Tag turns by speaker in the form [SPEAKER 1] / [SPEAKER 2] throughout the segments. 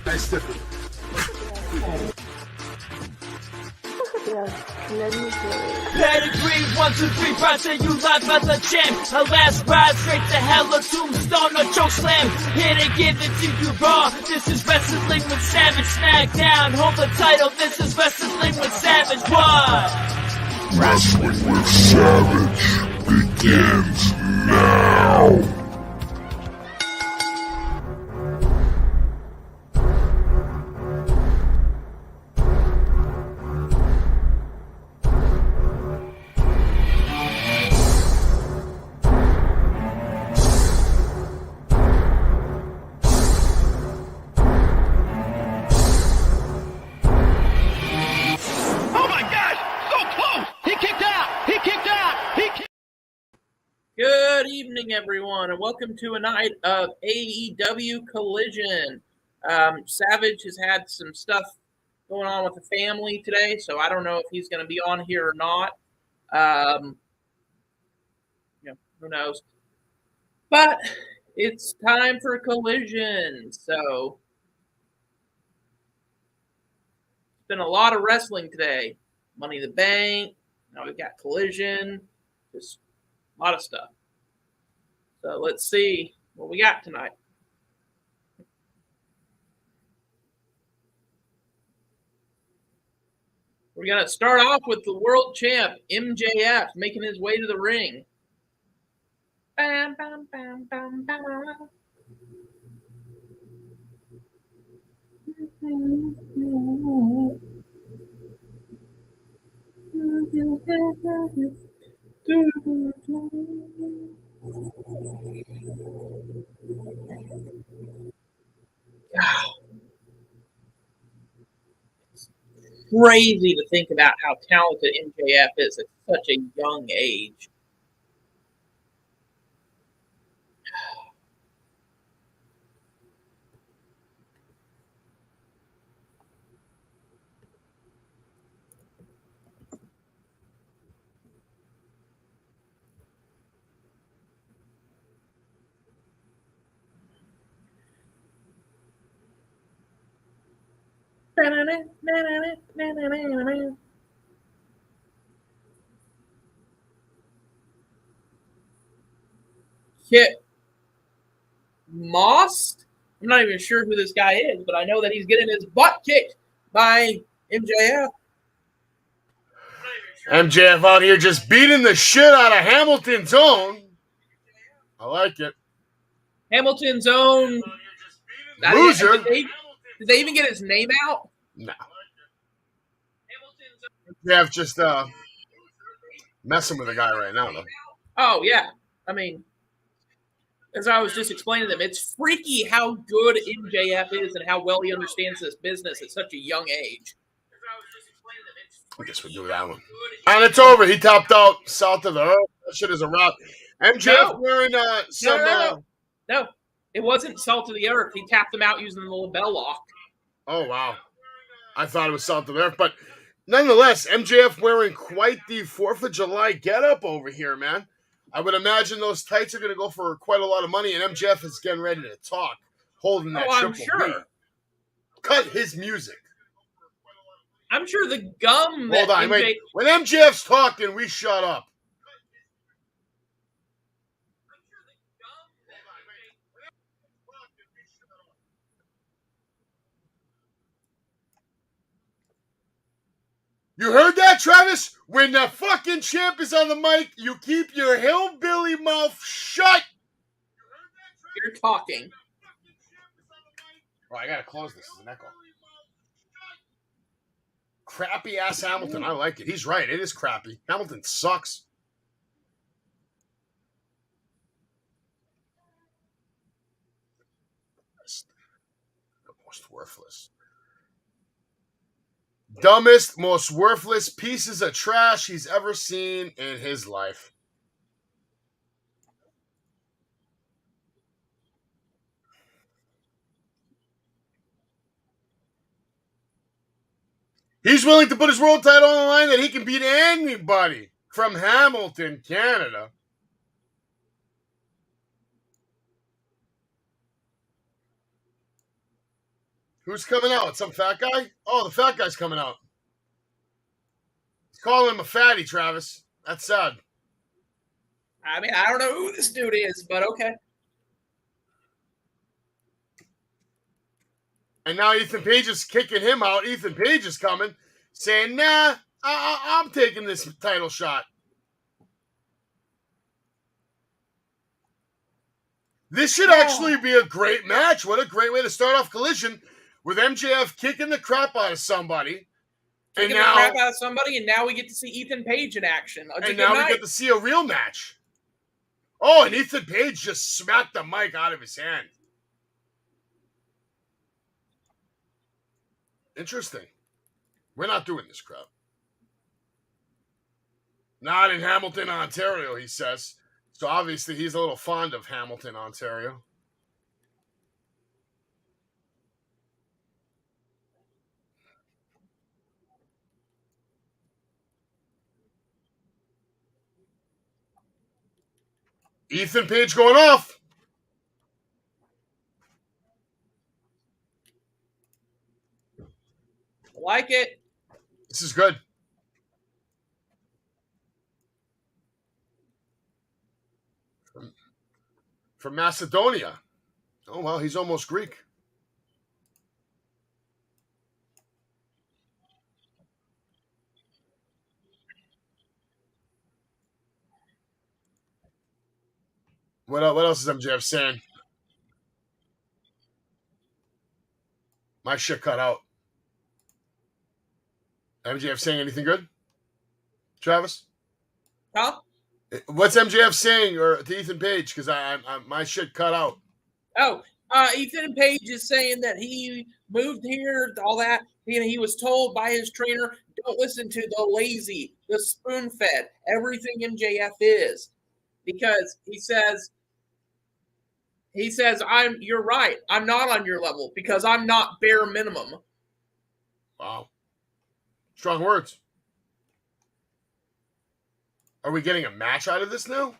[SPEAKER 1] Nice different.
[SPEAKER 2] Pedigree, 1, 2, 3, project you live as a champ. A last ride straight to hell, a tombstone, a choke slam. Here to give it to you raw. This is Wrestling with Savage. SmackDown, hold the title. This is Wrestling with Savage. What?
[SPEAKER 3] Wrestling with Savage begins now.
[SPEAKER 4] Good evening, everyone, and welcome to a night of AEW Collision. Savage has had some stuff going on with the family today, so I don't know if he's going to be on here or not. Who knows? But it's time for Collision, so it's been a lot of wrestling today. Money in the Bank, now we've got Collision, just a lot of stuff. So let's see what we got tonight. We're going to start off with the world champ, MJF, making his way to the ring. Bam, bam, bam, bam, bam. It's crazy to think about how talented MJF is at such a young age. Kit Moss? I'm not even sure who this guy is, but I know that he's getting his butt kicked by MJF.
[SPEAKER 1] MJF out here just beating the shit out of Hamilton's own. I like it.
[SPEAKER 4] Hamilton's own
[SPEAKER 1] Loser.
[SPEAKER 4] Did they even get his name out?
[SPEAKER 1] No. MJF just messing with a guy right now, though.
[SPEAKER 4] Oh, yeah. I mean, as I was just explaining to them, it's freaky how good MJF is and how well he understands this business at such a young age.
[SPEAKER 1] I guess we'll do that one. And it's over. He topped out south of the earth. That shit is a wrap. MJF wearing some...
[SPEAKER 4] No, it wasn't salt of the earth. He tapped him out using the little bell lock.
[SPEAKER 1] Oh, wow. I thought it was south of the earth. But nonetheless, MJF wearing quite the 4th of July getup over here, man. I would imagine those tights are going to go for quite a lot of money, and MJF is getting ready to talk, holding that triple B. Cut his music.
[SPEAKER 4] I'm sure the gum...
[SPEAKER 1] Hold on, wait. When MJF's talking, we shut up. You heard that, Travis? When the fucking champ is on the mic, you keep your hillbilly mouth shut.
[SPEAKER 4] You're talking.
[SPEAKER 1] Oh, I gotta close this. It's an echo. Crappy ass Hamilton. I like it. He's right. It is crappy. Hamilton sucks. The most worthless. Dumbest, most worthless pieces of trash he's ever seen in his life. He's willing to put his world title on the line that he can beat anybody from Hamilton, Canada. Who's coming out? Some fat guy? Oh, the fat guy's coming out. He's calling him a fatty, Travis. That's sad.
[SPEAKER 4] I mean, I don't know who this dude is, but okay.
[SPEAKER 1] And now Ethan Page is kicking him out. Ethan Page is coming, saying, nah, I'm taking this title shot. This should actually be a great match. What a great way to start off Collision with MJF kicking the crap out of somebody.
[SPEAKER 4] Kicking the crap out of somebody, and now we get to see Ethan Page in action.
[SPEAKER 1] And now we get to see a real match. Oh, and Ethan Page just smacked the mic out of his hand. Interesting. We're not doing this crap. Not in Hamilton, Ontario, he says. So obviously he's a little fond of Hamilton, Ontario. Ethan Page going off.
[SPEAKER 4] Like it.
[SPEAKER 1] This is good. From Macedonia. Oh, well, he's almost Greek. What else is MJF saying? My shit cut out. MJF saying anything good? Travis?
[SPEAKER 4] Huh?
[SPEAKER 1] What's MJF saying or to Ethan Page? Because I my shit cut out.
[SPEAKER 4] Oh, Ethan Page is saying that he moved here, all that. He was told by his trainer, don't listen to the lazy, the spoon-fed, everything MJF is. Because he says, you're right. I'm not on your level because I'm not bare minimum.
[SPEAKER 1] Wow. Strong words. Are we getting a match out of this now?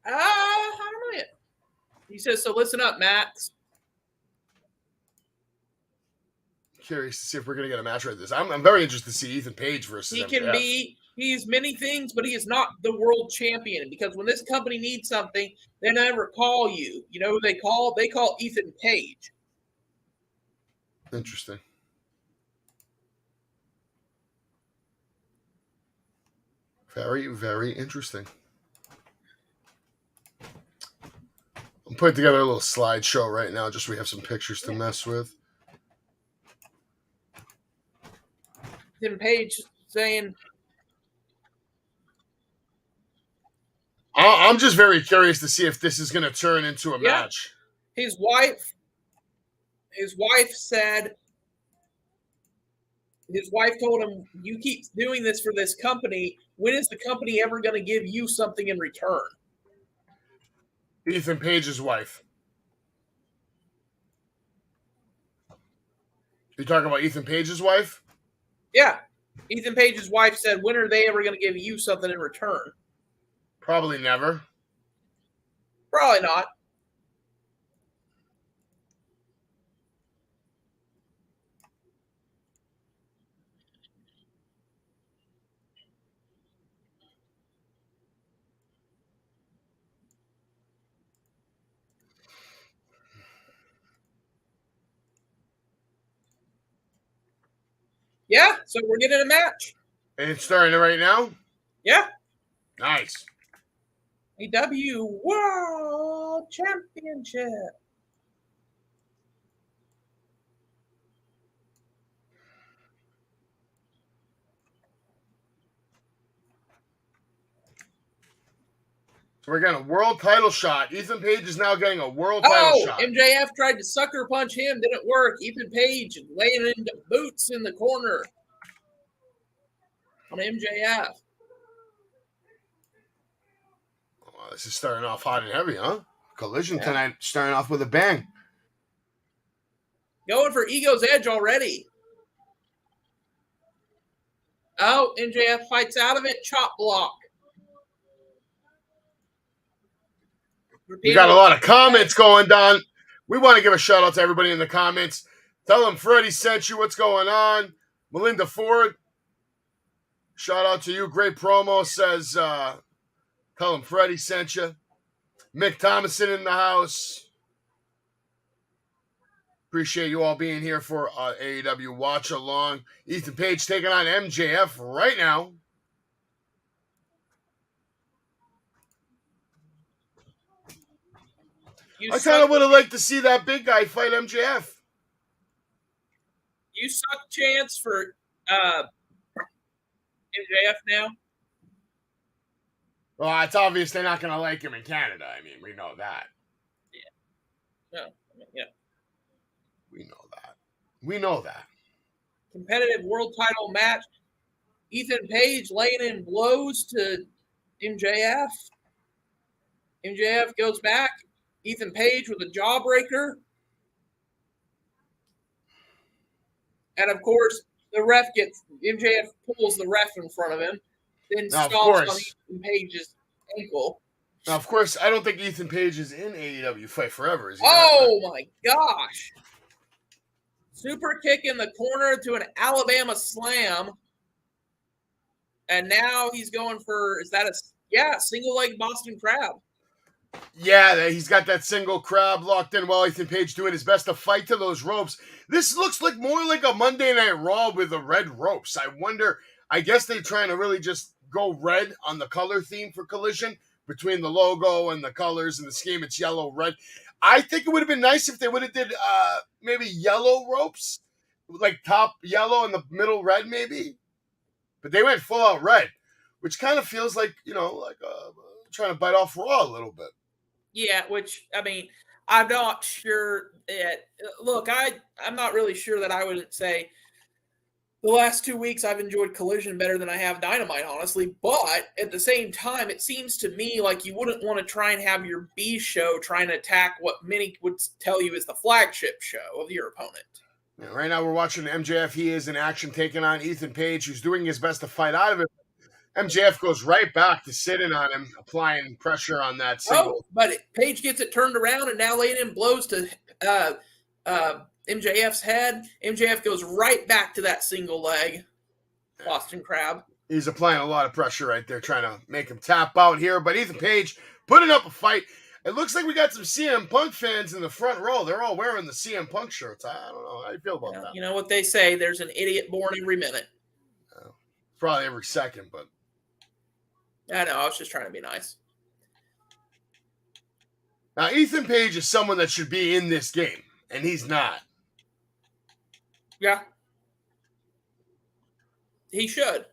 [SPEAKER 4] I don't know yet. He says, so listen up, Max.
[SPEAKER 1] Curious to see if we're going to get a match out of this. I'm very interested to see Ethan Page versus MJF.
[SPEAKER 4] He's many things, but he is not the world champion. Because when this company needs something, they never call you. You know who they call? They call Ethan Page.
[SPEAKER 1] Interesting. Very, very interesting. I'm putting together a little slideshow right now just so we have some pictures to mess with.
[SPEAKER 4] Ethan Page saying,
[SPEAKER 1] I'm just very curious to see if this is going to turn into a match.
[SPEAKER 4] His wife said, his wife told him, you keep doing this for this company. When is the company ever going to give you something in return?
[SPEAKER 1] Ethan Page's wife. You talking about Ethan Page's wife?
[SPEAKER 4] Yeah. Ethan Page's wife said, when are they ever going to give you something in return?
[SPEAKER 1] Probably never.
[SPEAKER 4] Probably not. Yeah, so we're getting a match.
[SPEAKER 1] And it's starting right now?
[SPEAKER 4] Yeah.
[SPEAKER 1] Nice.
[SPEAKER 4] AEW World Championship.
[SPEAKER 1] So we're getting a world title shot. Ethan Page is now getting a world title shot.
[SPEAKER 4] MJF tried to sucker punch him. Didn't work. Ethan Page laying into boots in the corner on MJF.
[SPEAKER 1] Well, this is starting off hot and heavy, huh? Collision tonight starting off with a bang.
[SPEAKER 4] Going for Ego's Edge already. Oh, MJF fights out of it. Chop block.
[SPEAKER 1] We got a lot of comments going down. We want to give a shout out to everybody in the comments. Tell him Freddie sent you. What's going on? Melinda Ford, shout out to you. Great promo. Says, tell him Freddie sent you. Mick Thomason in the house. Appreciate you all being here for AEW Watch Along. Ethan Page taking on MJF right now. I kind of would have liked to see that big guy fight MJF.
[SPEAKER 4] You suck chance for MJF now?
[SPEAKER 1] Well, it's obvious they're not going to like him in Canada. I mean, we know that.
[SPEAKER 4] Yeah. No, I mean, yeah.
[SPEAKER 1] We know that. We know that.
[SPEAKER 4] Competitive world title match. Ethan Page laying in blows to MJF. MJF goes back. Ethan Page with a jawbreaker. And of course, the ref MJF pulls the ref in front of him, then stomps on Ethan Page's ankle.
[SPEAKER 1] Now, of course, I don't think Ethan Page is in AEW Fight Forever. Is he
[SPEAKER 4] my gosh. Super kick in the corner to an Alabama slam. And now he's going for, single leg Boston Crab.
[SPEAKER 1] Yeah, he's got that single crab locked in while Ethan Page doing his best to fight to those ropes. This looks like more like a Monday Night Raw with the red ropes. I guess they're trying to really just go red on the color theme for Collision between the logo and the colors and the scheme. It's yellow, red. I think it would have been nice if they would have did maybe yellow ropes, like top yellow and the middle red maybe. But they went full out red, which kind of feels like, trying to bite off Raw a little bit.
[SPEAKER 4] Yeah, which, I mean, I'm not sure that, look, I'm not really sure that I would say the last 2 weeks I've enjoyed Collision better than I have Dynamite, honestly. But at the same time, it seems to me like you wouldn't want to try and have your B show trying to attack what many would tell you is the flagship show of your opponent.
[SPEAKER 1] Yeah, right now we're watching MJF. He is in action taking on Ethan Page, who's doing his best to fight out of it. MJF goes right back to sitting on him, applying pressure on that single.
[SPEAKER 4] Oh, but Page gets it turned around and now laying in blows to MJF's head. MJF goes right back to that single leg Boston Crab.
[SPEAKER 1] He's applying a lot of pressure right there, trying to make him tap out here. But Ethan Page putting up a fight. It looks like we got some CM Punk fans in the front row. They're all wearing the CM Punk shirts. I don't know how you feel about that.
[SPEAKER 4] You know what they say, there's an idiot born every minute.
[SPEAKER 1] Probably every second, but
[SPEAKER 4] I know, I was just trying to be nice.
[SPEAKER 1] Now, Ethan Page is someone that should be in this game, and he's not.
[SPEAKER 4] Yeah. He should.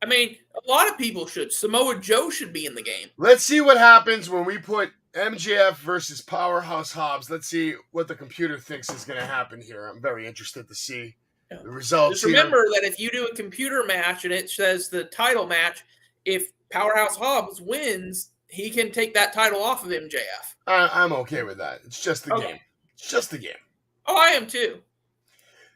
[SPEAKER 4] I mean, a lot of people should. Samoa Joe should be in the game.
[SPEAKER 1] Let's see what happens when we put MJF versus Powerhouse Hobbs. Let's see what the computer thinks is going to happen here. I'm very interested to see the results.
[SPEAKER 4] Just remember that if you do a computer match and it says the title match, if Powerhouse Hobbs wins, he can take that title off of MJF.
[SPEAKER 1] I'm okay with that. It's just the game. It's just the game.
[SPEAKER 4] Oh, I am too.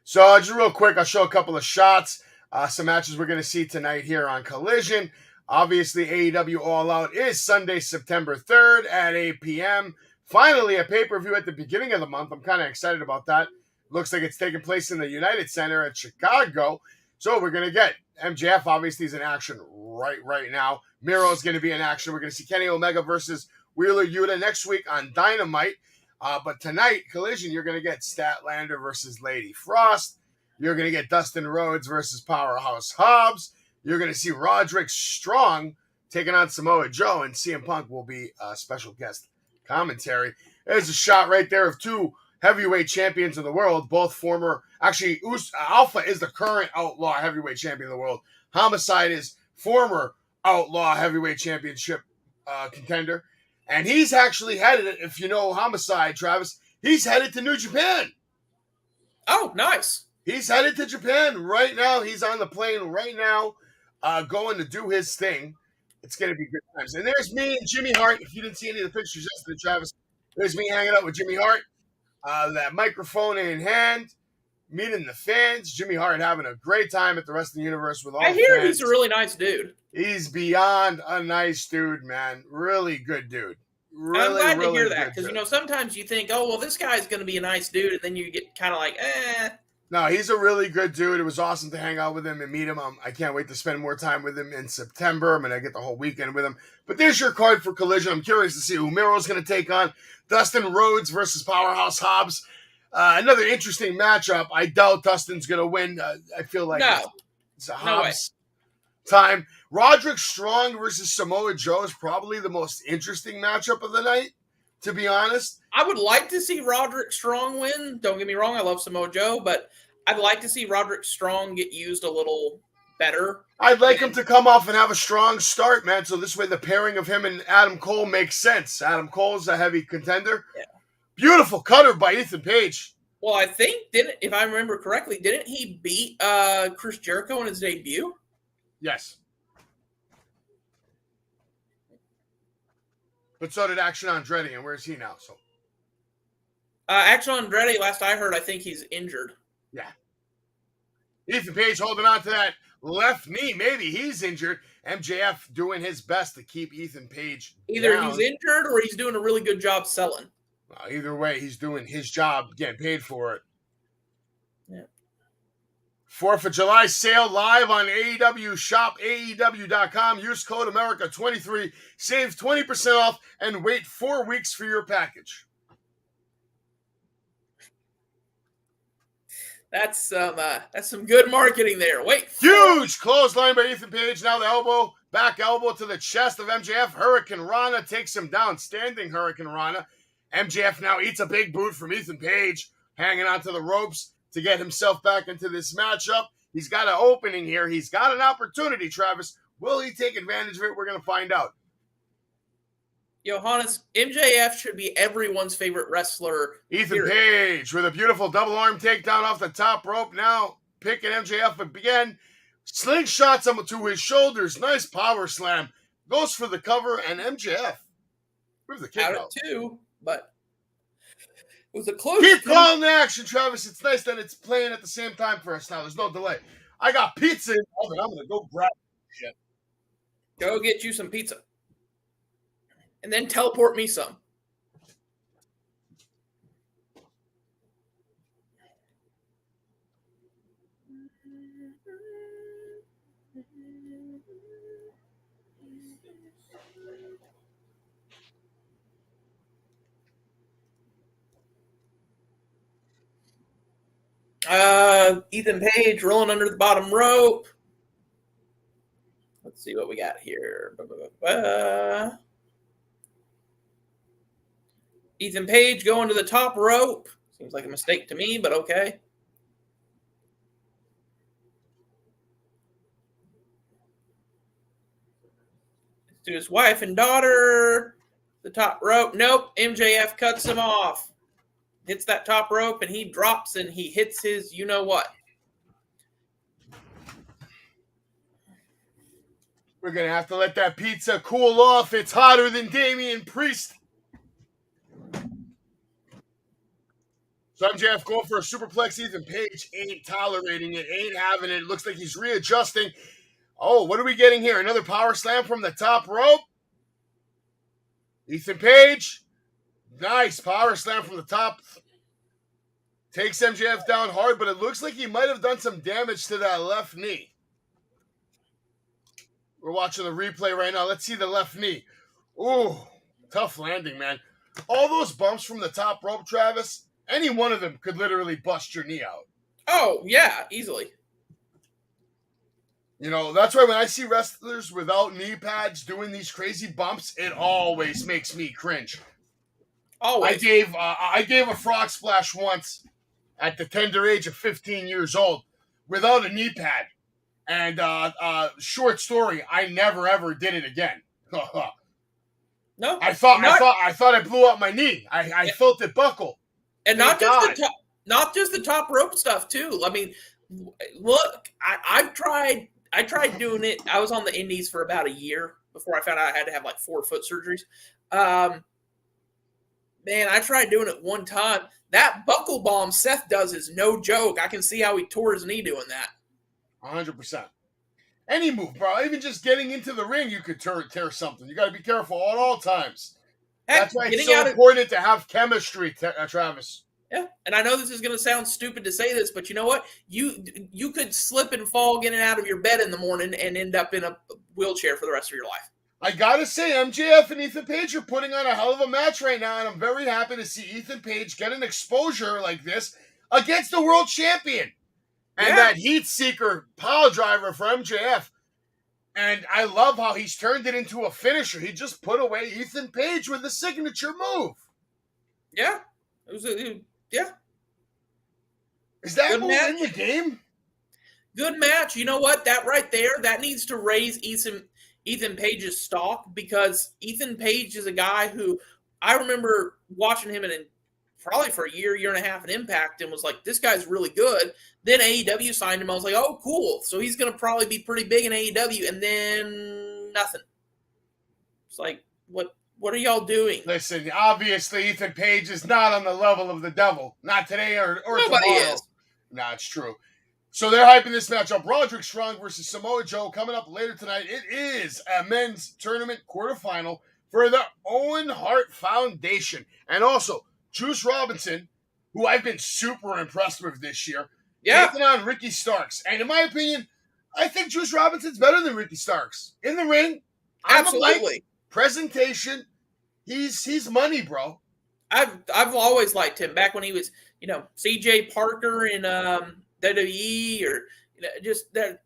[SPEAKER 1] So just real quick, I'll show a couple of shots. Some matches we're going to see tonight here on Collision. Obviously, AEW All Out is Sunday, September 3rd at 8 p.m. Finally, a pay-per-view at the beginning of the month. I'm kind of excited about that. Looks like it's taking place in the United Center at Chicago. So we're going to get MJF, obviously, is in action right now. Miro's going to be in action. We're going to see Kenny Omega versus Wheeler Yuta next week on Dynamite. But tonight, Collision, you're going to get Statlander versus Lady Frost. You're going to get Dustin Rhodes versus Powerhouse Hobbs. You're going to see Roderick Strong taking on Samoa Joe, and CM Punk will be a special guest commentary. There's a shot right there of two heavyweight champions of the world, both former, actually, Alpha is the current Outlaw heavyweight champion of the world. Homicide is former Outlaw heavyweight championship contender. And he's actually headed, if you know Homicide, Travis, he's headed to New Japan.
[SPEAKER 4] Oh, nice.
[SPEAKER 1] He's headed to Japan right now. He's on the plane right now, going to do his thing. It's going to be good times. And there's me and Jimmy Hart. If you didn't see any of the pictures yesterday, Travis, there's me hanging out with Jimmy Hart, that microphone in hand, meeting the fans. Jimmy Hart having a great time at the Rest of the Universe with all the fans.
[SPEAKER 4] I hear he's a really nice dude.
[SPEAKER 1] He's beyond a nice dude, man. Really good dude. Really,
[SPEAKER 4] I'm glad
[SPEAKER 1] really
[SPEAKER 4] to hear that
[SPEAKER 1] good
[SPEAKER 4] because
[SPEAKER 1] dude.
[SPEAKER 4] sometimes you think, oh well, this guy's going to be a nice dude, and then you get kind of like, eh.
[SPEAKER 1] No, he's a really good dude. It was awesome to hang out with him and meet him. I can't wait to spend more time with him in September. I'm going to get the whole weekend with him. But there's your card for Collision. I'm curious to see who Miro's going to take on. Dustin Rhodes versus Powerhouse Hobbs. Another interesting matchup. I doubt Dustin's going to win. I feel like it's a Hobbs time. Roderick Strong versus Samoa Joe is probably the most interesting matchup of the night, to be honest.
[SPEAKER 4] I would like to see Roderick Strong win. Don't get me wrong, I love Samoa Joe, but I'd like to see Roderick Strong get used a little better.
[SPEAKER 1] I'd like him to come off and have a strong start, man, so this way the pairing of him and Adam Cole makes sense. Adam Cole's a heavy contender.
[SPEAKER 4] Yeah.
[SPEAKER 1] Beautiful cutter by Ethan Page.
[SPEAKER 4] Well, I think, if I remember correctly, didn't he beat Chris Jericho in his debut?
[SPEAKER 1] Yes. But so did Action Andretti, and where's he now? So
[SPEAKER 4] Action Andretti, last I heard, I think he's injured.
[SPEAKER 1] yeah. Ethan Page holding on to that left knee. Maybe he's injured. MJF doing his best to keep Ethan Page
[SPEAKER 4] Either
[SPEAKER 1] down.
[SPEAKER 4] he's injured or he's doing a really good job selling.
[SPEAKER 1] Well, either way, he's doing his job, getting paid for it.
[SPEAKER 4] Yeah.
[SPEAKER 1] 4th of July sale live on AEW shop, AEW.com. Use code America23. Save 20% off and wait 4 weeks for your package.
[SPEAKER 4] That's some good marketing there. Wait.
[SPEAKER 1] Huge clothesline by Ethan Page. Now the back elbow to the chest of MJF. Hurricane Rana takes him down. Standing Hurricane Rana. MJF now eats a big boot from Ethan Page, hanging onto the ropes to get himself back into this matchup. He's got an opening here. He's got an opportunity, Travis. Will he take advantage of it? We're going to find out.
[SPEAKER 4] Johannes, MJF should be everyone's favorite wrestler.
[SPEAKER 1] Ethan Page with a beautiful double arm takedown off the top rope. Now picking MJF again. Slingshots him to his shoulders. Nice power slam. Goes for the cover, and MJF with the kick out.
[SPEAKER 4] Too, but it was a close.
[SPEAKER 1] Keep calling the action, Travis. It's nice that it's playing at the same time for us now. There's no delay. I got pizza in the oven. I'm going to go grab shit.
[SPEAKER 4] Go get you some pizza. And then teleport me some. Ethan Page rolling under the bottom rope. Let's see what we got here. Ethan Page going to the top rope. Seems like a mistake to me, but okay. To his wife and daughter. The top rope. Nope. MJF cuts him off. Hits that top rope and he drops and he hits his you-know-what.
[SPEAKER 1] We're going to have to let that pizza cool off. It's hotter than Damian Priest. So MJF going for a superplex. Ethan Page ain't tolerating it, ain't having it. Looks like he's readjusting. Oh, what are we getting here? Another power slam from the top rope. Ethan Page. Nice power slam from the top. Takes MJF down hard, but it looks like he might have done some damage to that left knee. We're watching the replay right now. Let's see the left knee. Ooh, tough landing, man. All those bumps from the top rope, Travis, any one of them could literally bust your knee out.
[SPEAKER 4] Oh, yeah, easily.
[SPEAKER 1] You know, that's why when I see wrestlers without knee pads doing these crazy bumps, it always makes me cringe.
[SPEAKER 4] Always.
[SPEAKER 1] I gave a frog splash once at the tender age of 15 years old without a knee pad. And short story, I never ever did it again.
[SPEAKER 4] No,
[SPEAKER 1] I thought I blew up my knee. I felt it buckle.
[SPEAKER 4] And not just the top rope stuff too. I mean, look, I tried doing it. I was on the indies for about a year before I found out I had to have like 4 foot surgeries. Man, I tried doing it one time. That buckle bomb Seth does is no joke. I can see how he tore his knee doing that.
[SPEAKER 1] 100%. Any move, bro. Even just getting into the ring, you could tear something. You got to be careful at all times. That's why it's so important to have chemistry, Travis.
[SPEAKER 4] Yeah, and I know this is going to sound stupid to say this, but you know what? You could slip and fall getting out of your bed in the morning and end up in a wheelchair for the rest of your life.
[SPEAKER 1] I gotta say, MJF and Ethan Page are putting on a hell of a match right now, and I'm very happy to see Ethan Page get an exposure like this against the world champion. And that heat seeker pile driver for MJF. And I love how he's turned it into a finisher. He just put away Ethan Page with the signature move.
[SPEAKER 4] Yeah. Is
[SPEAKER 1] that move in the game?
[SPEAKER 4] Good match. You know what? That right there, that needs to raise Ethan Page's stock, because Ethan Page is a guy who I remember watching him in probably for a year and a half in Impact, and was like, this guy's really good. Then AEW signed him. I was like, oh, cool. So he's going to probably be pretty big in AEW, and then nothing. It's like, what are y'all doing?
[SPEAKER 1] Listen, obviously Ethan Page is not on the level of the devil. Not today or
[SPEAKER 4] Nobody
[SPEAKER 1] tomorrow.
[SPEAKER 4] is.
[SPEAKER 1] Nah, it's true. So they're hyping this match up. Roderick Strong versus Samoa Joe coming up later tonight. It is a men's tournament quarterfinal for the Owen Hart Foundation. And also, Juice Robinson, who I've been super impressed with this year, taking on Ricky Starks. And in my opinion, I think Juice Robinson's better than Ricky Starks. In the ring,
[SPEAKER 4] absolutely.
[SPEAKER 1] Presentation, he's money, bro.
[SPEAKER 4] I've always liked him back when he was, CJ Parker in WWE, or just that.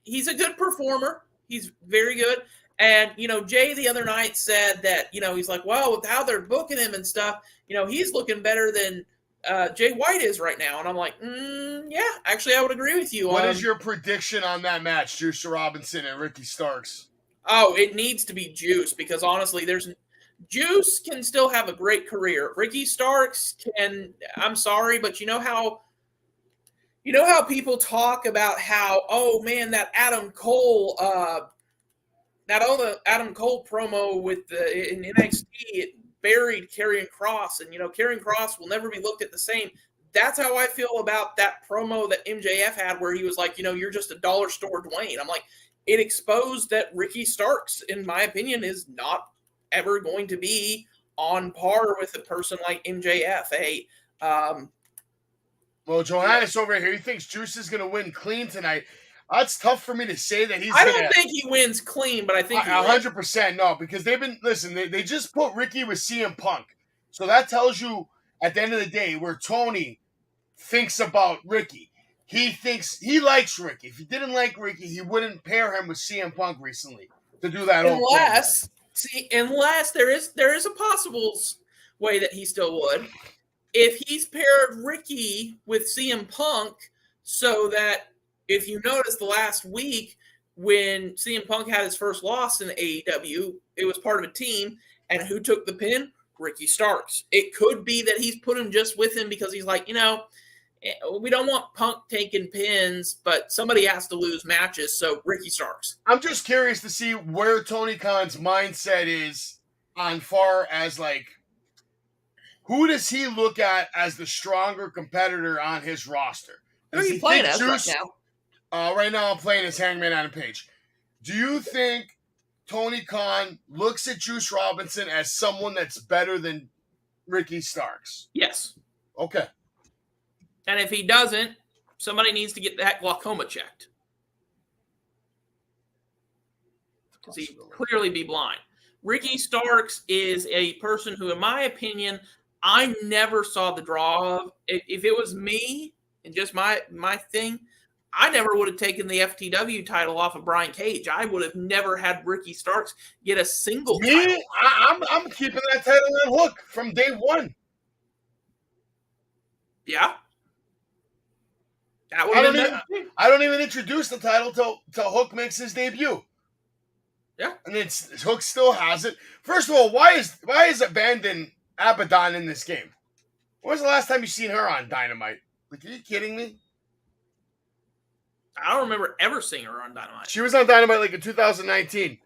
[SPEAKER 4] He's a good performer. He's very good. And, Jay the other night said that, he's like, well, with how they're booking him and stuff, he's looking better than Jay White is right now. And I'm like, yeah, actually, I would agree with you.
[SPEAKER 1] What is your prediction on that match, Juice Robinson and Ricky Starks?
[SPEAKER 4] Oh, it needs to be Juice, because honestly, Juice can still have a great career. Ricky Starks can, I'm sorry, but you know how people talk about how, oh man, that Adam Cole promo in NXT, it buried Karrion Kross, and Karrion Kross will never be looked at the same. That's how I feel about that promo that MJF had, where he was like, you're just a dollar store Dwayne. I'm like, it exposed that Ricky Starks, in my opinion, is not ever going to be on par with a person like MJF.
[SPEAKER 1] Well, Johannes over here, he thinks Juice is going to win clean tonight. That's tough for me to say that he's.
[SPEAKER 4] I don't think he wins clean, but I think
[SPEAKER 1] 100% no, because they just put Ricky with CM Punk, so that tells you at the end of the day where Tony thinks about Ricky. He likes Ricky. If he didn't like Ricky, he wouldn't pair him with CM Punk recently to do that.
[SPEAKER 4] Unless there is a possible way that he still would, if he's paired Ricky with CM Punk, so that if you notice the last week when CM Punk had his first loss in AEW, it was part of a team, and who took the pin? Ricky Starks. It could be that he's put him just with him because he's like, we don't want Punk taking pins, but somebody has to lose matches, so Ricky Starks.
[SPEAKER 1] I'm just curious to see where Tony Khan's mindset is on far as, like, who does he look at as the stronger competitor on his roster?
[SPEAKER 4] Who are you playing as right now?
[SPEAKER 1] Right now I'm playing as Hangman Adam Page. Do you think Tony Khan looks at Juice Robinson as someone that's better than Ricky Starks?
[SPEAKER 4] Yes.
[SPEAKER 1] Okay.
[SPEAKER 4] And if he doesn't, somebody needs to get that glaucoma checked, because he'd clearly be blind. Ricky Starks is a person who, in my opinion, I never saw the draw of. If it was me and just my thing, I never would have taken the FTW title off of Brian Cage. I would have never had Ricky Starks get a single title.
[SPEAKER 1] I'm keeping that title on Hook from day one.
[SPEAKER 4] Yeah.
[SPEAKER 1] I don't even introduce the title till Hook makes his debut.
[SPEAKER 4] Yeah.
[SPEAKER 1] And Hook still has it. First of all, why is Abaddon in this game? When was the last time you seen her on Dynamite? Like, are you kidding me?
[SPEAKER 4] I don't remember ever seeing her on Dynamite.
[SPEAKER 1] She was on Dynamite like in 2019.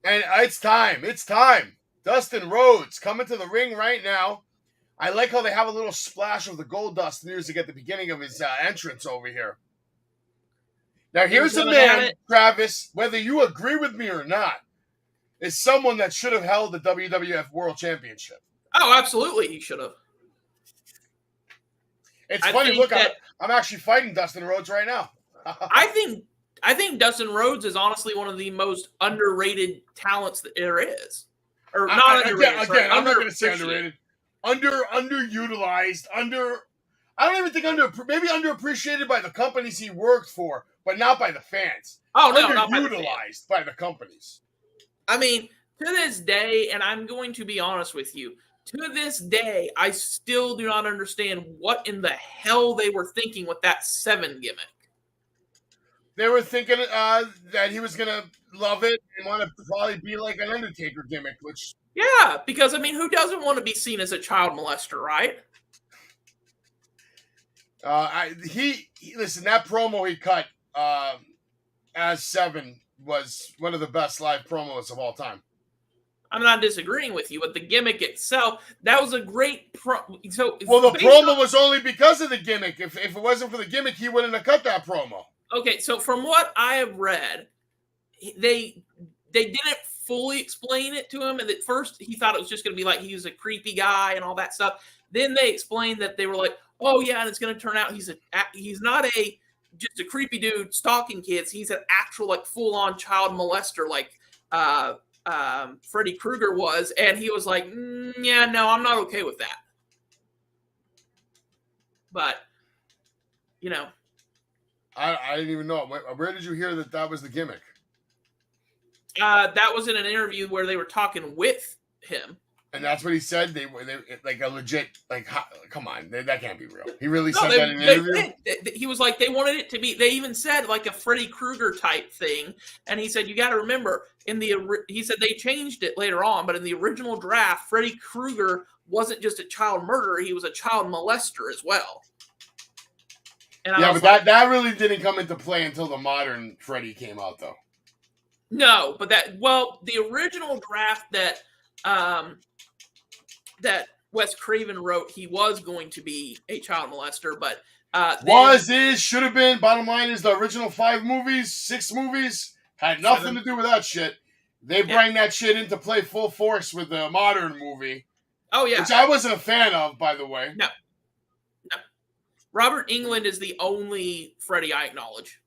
[SPEAKER 1] And it's time. It's time. Dustin Rhodes coming to the ring right now. I like how they have a little splash of the Gold Dust music at the beginning of his entrance over here. Now, here's a man, Travis, whether you agree with me or not, is someone that should have held the WWF World Championship.
[SPEAKER 4] Oh, absolutely, he should have.
[SPEAKER 1] It's
[SPEAKER 4] I
[SPEAKER 1] funny.
[SPEAKER 4] think
[SPEAKER 1] Look,
[SPEAKER 4] that-
[SPEAKER 1] I'm actually fighting Dustin Rhodes right now.
[SPEAKER 4] I think Dustin Rhodes is honestly one of the most underrated talents that there is. Or not underrated.
[SPEAKER 1] Again, I'm not going to say
[SPEAKER 4] underappreciated.
[SPEAKER 1] underrated. Underutilized. I don't even think maybe underappreciated by the companies he worked for, but not by the fans.
[SPEAKER 4] Oh, no, not by the fans.
[SPEAKER 1] Underutilized by the companies.
[SPEAKER 4] I mean, to this day, and I'm going to be honest with you, to this day, I still do not understand what in the hell they were thinking with that 7 gimmick.
[SPEAKER 1] They were thinking that he was going to love it and want to probably be like an Undertaker gimmick, which...
[SPEAKER 4] Yeah, because, I mean, who doesn't want to be seen as a child molester, right?
[SPEAKER 1] Listen, that promo he cut as 7 was one of the best live promos of all time.
[SPEAKER 4] I'm not disagreeing with you, but the gimmick itself, that was a great
[SPEAKER 1] Well, the promo was only because of the gimmick. If it wasn't for the gimmick, he wouldn't have cut that promo.
[SPEAKER 4] Okay, so from what I have read, they didn't fully explain it to him, and at first he thought it was just going to be like he was a creepy guy and all that stuff. Then they explained that they were like, oh yeah, and it's going to turn out he's not just a creepy dude stalking kids. He's an actual like full on child molester, like Freddy Krueger was, and he was like, yeah, no, I'm not okay with that. But you know,
[SPEAKER 1] I didn't even know. Where did you hear that was the gimmick?
[SPEAKER 4] That was in an interview where they were talking with him.
[SPEAKER 1] And that's what he said. They like a legit, like, come on, that can't be real. He really said that in an interview?
[SPEAKER 4] He was like, they wanted it to be, they even said like a Freddy Krueger type thing. And he said, you got to remember, he said they changed it later on, but in the original draft, Freddy Krueger wasn't just a child murderer, he was a child molester as well. And
[SPEAKER 1] yeah, but that really didn't come into play until the modern Freddy came out, though.
[SPEAKER 4] No, but the original draft that Wes Craven wrote, he was going to be a child molester, but
[SPEAKER 1] should have been. Bottom line is the original 5 movies, 6 movies had nothing to do with that shit. They bring that shit into play full force with the modern movie.
[SPEAKER 4] Oh yeah,
[SPEAKER 1] which I wasn't a fan of, by the way.
[SPEAKER 4] No. Robert Englund is the only Freddy I acknowledge.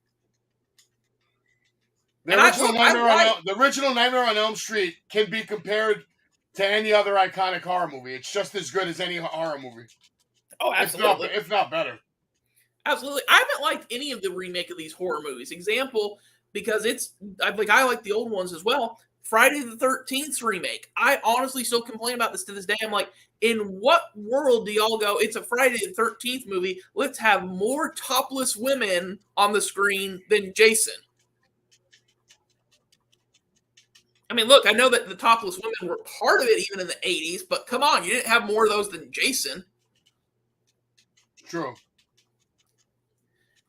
[SPEAKER 1] The original Nightmare on Elm Street can be compared to any other iconic horror movie. It's just as good as any horror movie.
[SPEAKER 4] Oh, absolutely.
[SPEAKER 1] If not better.
[SPEAKER 4] Absolutely. I haven't liked any of the remake of these horror movies. Example, because I like the old ones as well. Friday the 13th remake. I honestly still complain about this to this day. I'm like, in what world do y'all go, it's a Friday the 13th movie, let's have more topless women on the screen than Jason? I mean, look, I know that the topless women were part of it even in the 80s, but come on, you didn't have more of those than Jason.
[SPEAKER 1] True.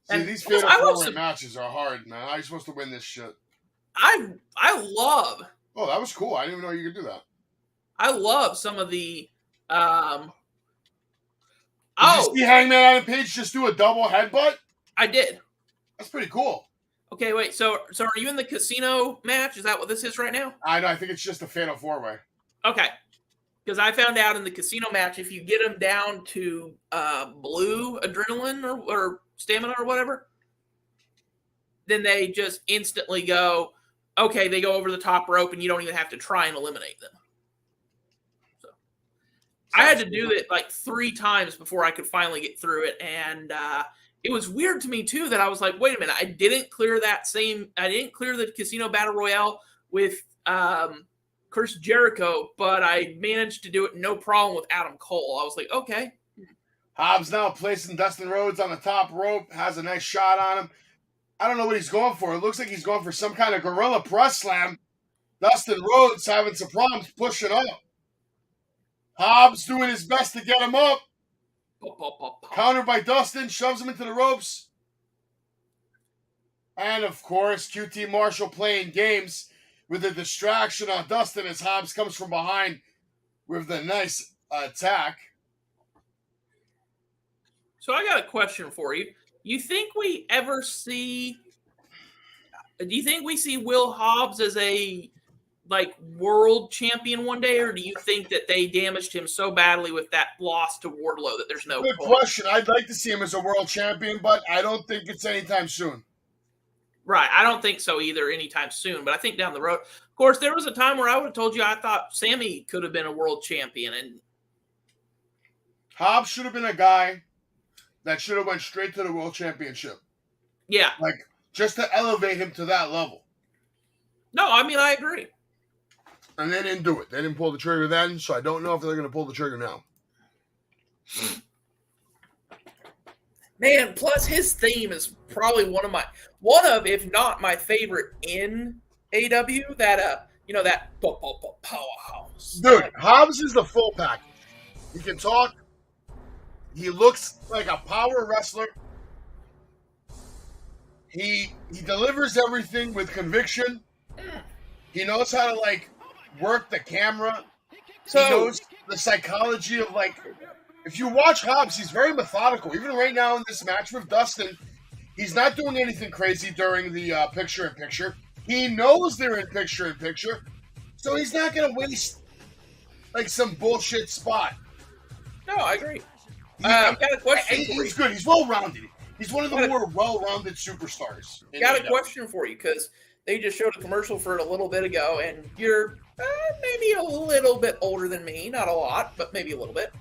[SPEAKER 4] And
[SPEAKER 1] see, these fatal four-way matches are hard, man. How are you supposed to win this shit?
[SPEAKER 4] I love.
[SPEAKER 1] Oh, that was cool. I didn't even know you could do that.
[SPEAKER 4] I love some of the.
[SPEAKER 1] Did you see Hangman Adam Page just do a double headbutt?
[SPEAKER 4] I did.
[SPEAKER 1] That's pretty cool.
[SPEAKER 4] Okay, wait. So are you in the casino match? Is that what this is right now?
[SPEAKER 1] I know. I think it's just a fatal 4-way.
[SPEAKER 4] Okay. Because I found out in the casino match, if you get them down to blue adrenaline or stamina or whatever, then they just instantly go, okay, they go over the top rope and you don't even have to try and eliminate them. So I had to do it like 3 times before I could finally get through it. And it was weird to me too that I was like, wait a minute, I didn't clear the casino battle royale with Chris Jericho, but I managed to do it no problem with Adam Cole. I was like, okay.
[SPEAKER 1] Hobbs now placing Dustin Rhodes on the top rope, has a nice shot on him. I don't know what he's going for. It looks like he's going for some kind of gorilla press slam. Dustin Rhodes having some problems pushing up. Hobbs doing his best to get him up. Countered by Dustin, shoves him into the ropes. And, of course, QT Marshall playing games with a distraction on Dustin as Hobbs comes from behind with the nice attack.
[SPEAKER 4] So I got a question for you. Do you think we see Will Hobbs as a like world champion one day, or do you think that they damaged him so badly with that loss to Wardlow that there's no
[SPEAKER 1] Good
[SPEAKER 4] point?
[SPEAKER 1] question. I'd like to see him as a world champion, but I don't think it's anytime soon.
[SPEAKER 4] Right. I don't think so either anytime soon, but I think down the road. Of course, there was a time where I would have told you I thought Sammy could have been a world champion, and
[SPEAKER 1] Hobbs should have been a guy that should have went straight to the world championship.
[SPEAKER 4] yeah.
[SPEAKER 1] Like, just to elevate him to that level.
[SPEAKER 4] No, I mean, I agree.
[SPEAKER 1] And they didn't do it. They didn't pull the trigger then, so I don't know if they're going to pull the trigger now.
[SPEAKER 4] Man, plus his theme is probably one of, if not my favorite in AW. That that powerhouse.
[SPEAKER 1] Dude, Hobbs is the full package. He can talk. He looks like a power wrestler. He delivers everything with conviction. He knows how to like work the camera.
[SPEAKER 4] So,
[SPEAKER 1] he knows the psychology of like. If you watch Hobbs, he's very methodical. Even right now in this match with Dustin, he's not doing anything crazy during the picture-in-picture. He knows they're in picture-in-picture, so he's not going to waste like some bullshit spot.
[SPEAKER 4] No, I agree. I've got a question for you.
[SPEAKER 1] He's good. He's well-rounded. He's one of the more well-rounded superstars.
[SPEAKER 4] Got a question for you, because they just showed a commercial for it a little bit ago, and you're maybe a little bit older than me. Not a lot, but maybe a little bit.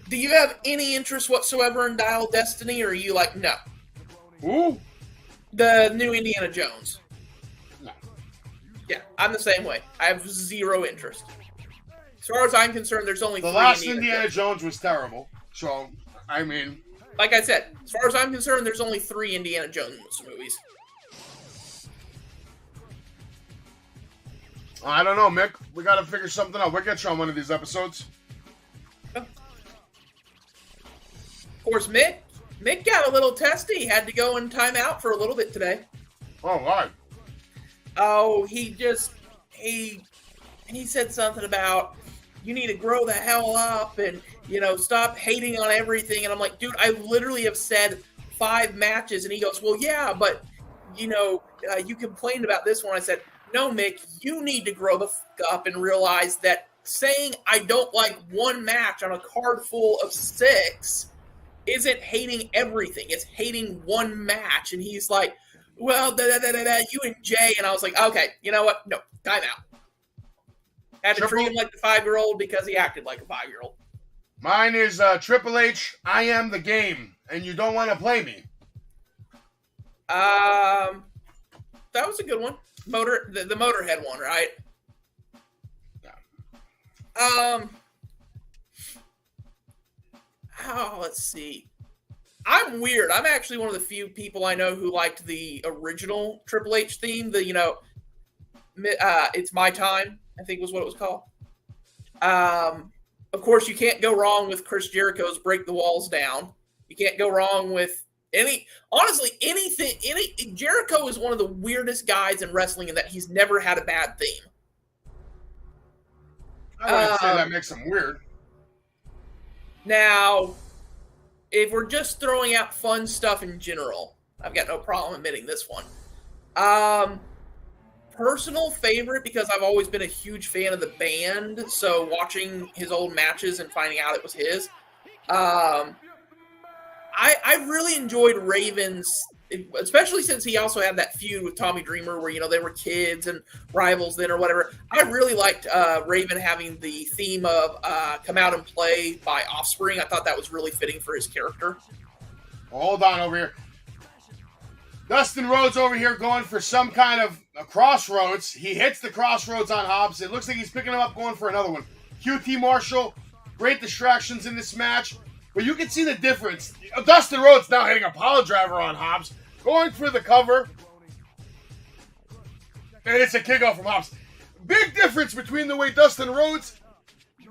[SPEAKER 4] Do you have any interest whatsoever in Dial Destiny, or are you like, no?
[SPEAKER 1] Who?
[SPEAKER 4] The new Indiana Jones.
[SPEAKER 1] No.
[SPEAKER 4] Yeah, I'm the same way. I have zero interest. As far as I'm concerned, there's only
[SPEAKER 1] The
[SPEAKER 4] three
[SPEAKER 1] last
[SPEAKER 4] Indiana
[SPEAKER 1] Indiana Jones was terrible. So, I mean...
[SPEAKER 4] Like I said, as far as I'm concerned, there's only 3 Indiana Jones movies.
[SPEAKER 1] I don't know, Mick. We got to figure something out. We'll get you on one of these episodes.
[SPEAKER 4] Of course, Mick got a little testy. He had to go in timeout for a little bit today.
[SPEAKER 1] Oh, why?
[SPEAKER 4] Oh, he said something about you need to grow the hell up and, stop hating on everything. And I'm like, dude, I literally have said 5 matches. And he goes, well, yeah, but, you complained about this one. I said, no, Mick, you need to grow the fuck up and realize that saying I don't like one match on a card full of 6 isn't hating everything. It's hating one match. And he's like, well, you and Jay. And I was like, okay, you know what? No, time out. Had to treat him like the 5-year-old because he acted like a 5-year-old.
[SPEAKER 1] Mine is Triple H, I am the game, and you don't want to play me.
[SPEAKER 4] That was a good one. The Motorhead one, right?
[SPEAKER 1] Yeah.
[SPEAKER 4] Let's see. I'm weird. I'm actually one of the few people I know who liked the original Triple H theme. It's My Time, I think was what it was called. Of course, you can't go wrong with Chris Jericho's Break the Walls Down. You can't go wrong with anything. Jericho is one of the weirdest guys in wrestling in that he's never had a bad theme.
[SPEAKER 1] I wouldn't say that makes him weird.
[SPEAKER 4] Now, if we're just throwing out fun stuff in general, I've got no problem admitting this one. Personal favorite, because I've always been a huge fan of the band, so watching his old matches and finding out it was his. I really enjoyed Raven's, especially since he also had that feud with Tommy Dreamer where, they were kids and rivals then or whatever. I really liked Raven having the theme of Come Out and Play by Offspring. I thought that was really fitting for his character.
[SPEAKER 1] Hold on over here. Dustin Rhodes over here going for some kind of a crossroads. He hits the crossroads on Hobbs. It looks like he's picking him up going for another one. QT Marshall, great distractions in this match. But you can see the difference. Dustin Rhodes now hitting a pile driver on Hobbs. Going for the cover. And it's a kickoff from Hobbs. Big difference between the way Dustin Rhodes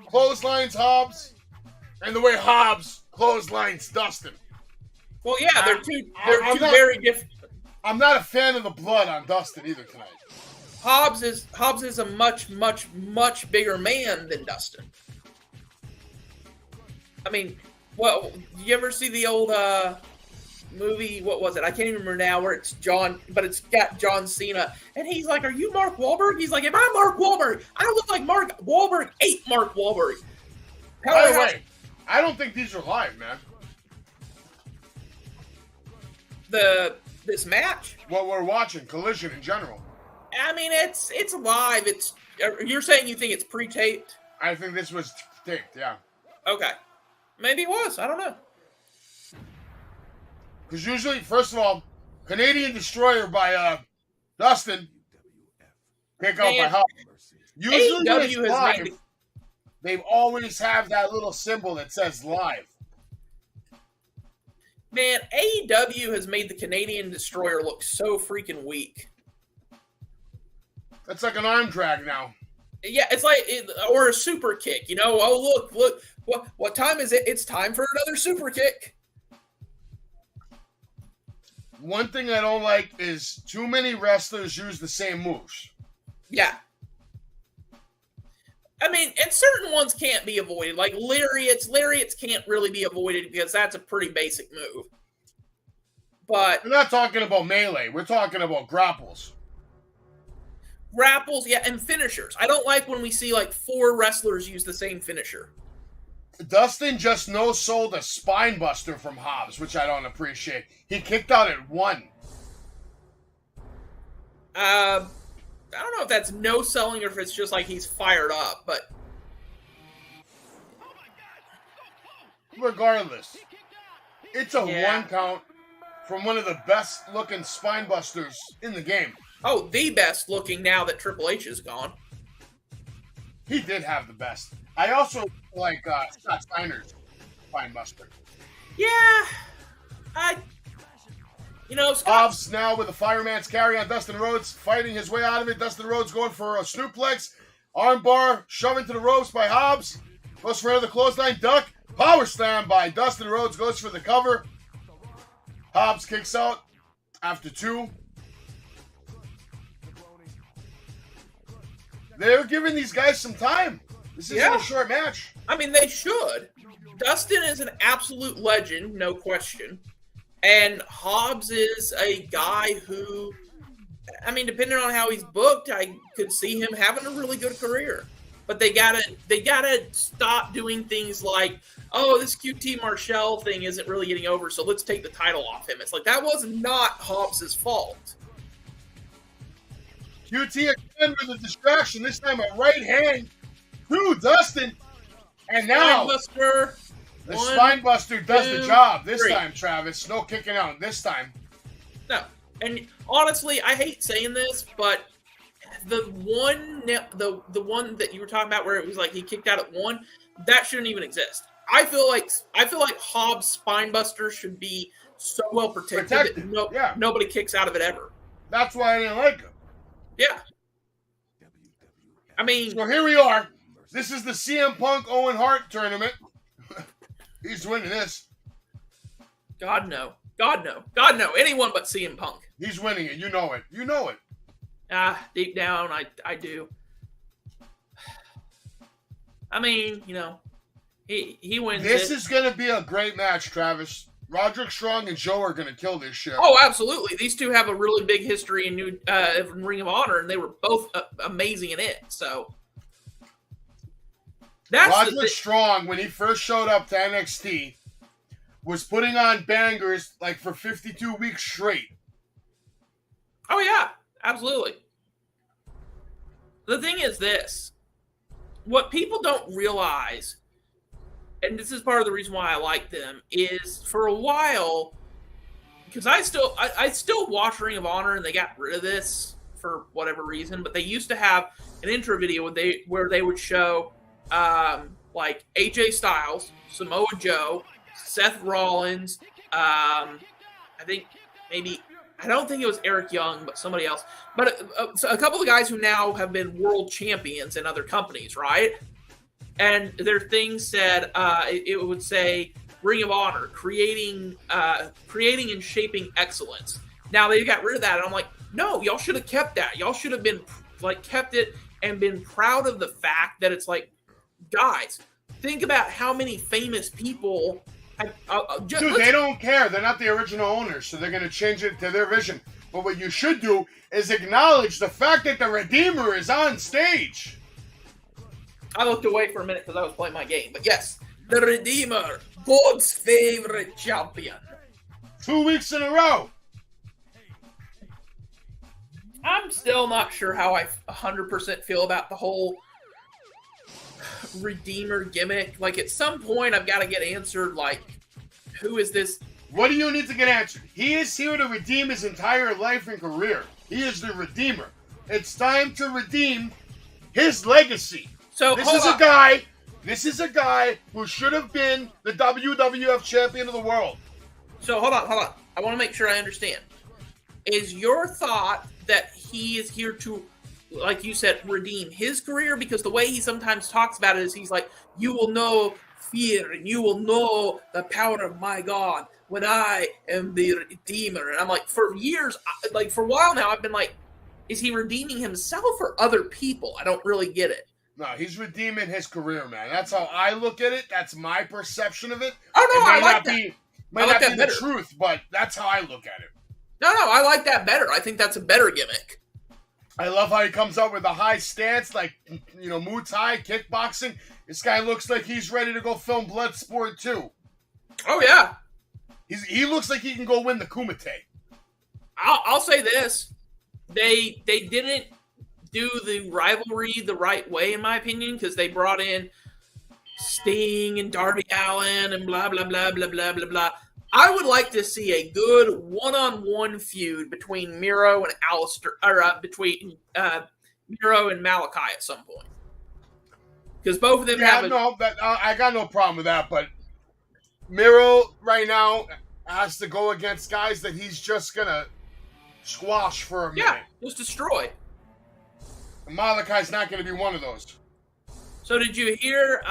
[SPEAKER 1] clotheslines Hobbs and the way Hobbs clotheslines Dustin.
[SPEAKER 4] Well, yeah, they're two very different.
[SPEAKER 1] I'm not a fan of the blood on Dustin either tonight.
[SPEAKER 4] Hobbs is a much, much, much bigger man than Dustin. I mean, well, you ever see the old movie. What was it? I can't even remember now. Where it's John, but it's got John Cena, and he's like, "Are you Mark Wahlberg?" He's like, "Am I Mark Wahlberg? I don't look like Mark Wahlberg. Ate Mark Wahlberg."
[SPEAKER 1] By the way, I don't think these are live, man.
[SPEAKER 4] This match.
[SPEAKER 1] What we're watching, Collision in general.
[SPEAKER 4] I mean, it's live. You're saying you think it's pre-taped?
[SPEAKER 1] I think this was taped, yeah.
[SPEAKER 4] Okay, maybe it was. I don't know.
[SPEAKER 1] Because usually, first of all, Canadian Destroyer by Dustin, kick out by Hobbs. Usually when it's live, they always have that little symbol that says live.
[SPEAKER 4] Man, AEW has made the Canadian Destroyer look so freaking weak.
[SPEAKER 1] It's like an arm drag now.
[SPEAKER 4] Yeah, it's like, or a super kick. You know, oh, look, what time is it? It's time for another super kick.
[SPEAKER 1] One thing I don't like is too many wrestlers use the same moves.
[SPEAKER 4] Yeah. I mean, and certain ones can't be avoided. Like lariats can't really be avoided because that's a pretty basic move. But
[SPEAKER 1] we're not talking about melee. We're talking about grapples.
[SPEAKER 4] Grapples, yeah, and finishers. I don't like when we see like 4 wrestlers use the same finisher.
[SPEAKER 1] Dustin just no-sold a spine buster from Hobbs, which I don't appreciate. He kicked out at 1.
[SPEAKER 4] I don't know if that's no selling or if it's just like he's fired up, but
[SPEAKER 1] regardless, it's a 1 count from one of the best looking spine busters in the game.
[SPEAKER 4] Oh, the best looking now that Triple H is gone.
[SPEAKER 1] He did have the best. I also like Scott Steiner's spine buster.
[SPEAKER 4] Yeah, Scott.
[SPEAKER 1] Hobbs now with a fireman's carry on Dustin Rhodes, fighting his way out of it. Dustin Rhodes going for a snooplex, armbar, shoving to the ropes by Hobbs. Goes for another clothesline, duck, power slam by Dustin Rhodes, goes for the cover. Hobbs kicks out after 2. They're giving these guys some time. This isn't a short match.
[SPEAKER 4] I mean, they should. Dustin is an absolute legend, no question. And Hobbs is a guy who, I mean, depending on how he's booked, I could see him having a really good career. But they gotta stop doing things like, oh, this QT Marshall thing isn't really getting over, so let's take the title off him. It's like, that was not Hobbs' fault.
[SPEAKER 1] QT again with a distraction, this time a right hand to Dustin. And now the spine buster does the job this time, Travis. No kicking out this time.
[SPEAKER 4] No. And honestly, I hate saying this, but the one that you were talking about where it was like he kicked out at 1, that shouldn't even exist. I feel like Hobbs' spine buster should be so well protected. That nobody kicks out of it ever.
[SPEAKER 1] That's why I didn't like him.
[SPEAKER 4] Yeah. I mean,
[SPEAKER 1] so here we are. This is the CM Punk Owen Hart tournament. He's winning this.
[SPEAKER 4] God no. Anyone but CM Punk.
[SPEAKER 1] He's winning it. You know it.
[SPEAKER 4] Deep down, I do. I mean, he wins.
[SPEAKER 1] This is going to be a great match, Travis. Roderick Strong and Joe are going to kill this shit.
[SPEAKER 4] Oh, absolutely. These two have a really big history in Ring of Honor, and they were both amazing in it. So
[SPEAKER 1] Roderick Strong, when he first showed up to NXT, was putting on bangers like for 52 weeks straight.
[SPEAKER 4] Oh, yeah. Absolutely. The thing is this. What people don't realize, and this is part of the reason why I like them, is for a while, because I still watch Ring of Honor, and they got rid of this for whatever reason, but they used to have an intro video where they would show like AJ Styles, Samoa Joe, Seth Rollins, I don't think it was Eric Young, but somebody else. But a couple of guys who now have been world champions in other companies, right? And their thing said, it would say Ring of Honor, creating and shaping excellence. Now they got rid of that, and I'm like, no, y'all should have kept that. Y'all should have been kept it and been proud of the fact that it's like, guys, think about how many famous people
[SPEAKER 1] Dude, they don't care. They're not the original owners, so they're going to change it to their vision. But what you should do is acknowledge the fact that the Redeemer is on stage.
[SPEAKER 4] I looked away for a minute because I was playing my game. But yes, the Redeemer, God's favorite champion.
[SPEAKER 1] 2 weeks in a row.
[SPEAKER 4] I'm still not sure how I 100% feel about the whole Redeemer gimmick. Like, at some point, I've got to get answered, like, who is this?
[SPEAKER 1] What do you need to get answered? He is here to redeem his entire life and career. He is the Redeemer. It's time to redeem his legacy.
[SPEAKER 4] So
[SPEAKER 1] This is a guy who should have been the WWF champion of the world.
[SPEAKER 4] So hold on. I want to make sure I understand. Is your thought that he is here to, like you said, redeem his career? Because the way he sometimes talks about it is he's like, you will know fear and you will know the power of my God when I am the Redeemer. And I'm like, for years, like for a while now, I've been like, is he redeeming himself or other people? I don't really get it.
[SPEAKER 1] No, he's redeeming his career, man. That's how I look at it. That's my perception of it.
[SPEAKER 4] Oh, no,
[SPEAKER 1] it
[SPEAKER 4] I like that.
[SPEAKER 1] Might not be the truth, but that's how I look at it.
[SPEAKER 4] No, I like that better. I think that's a better gimmick.
[SPEAKER 1] I love how he comes out with a high stance, like, you know, Muay Thai, kickboxing. This guy looks like he's ready to go film Bloodsport 2.
[SPEAKER 4] Oh, yeah.
[SPEAKER 1] He looks like he can go win the Kumite.
[SPEAKER 4] I'll say this. They didn't do the rivalry the right way, in my opinion, because they brought in Sting and Darby Allin and blah, blah, blah, blah, blah, blah, blah. I would like to see a good one-on-one feud between Miro and Alistair, or between Miro and Malachi at some point. Because both of them have
[SPEAKER 1] I got no problem with that, but Miro right now has to go against guys that he's just going to squash for a minute.
[SPEAKER 4] Yeah, just destroy.
[SPEAKER 1] Malachi's not going to be one of those.
[SPEAKER 4] So did you hear,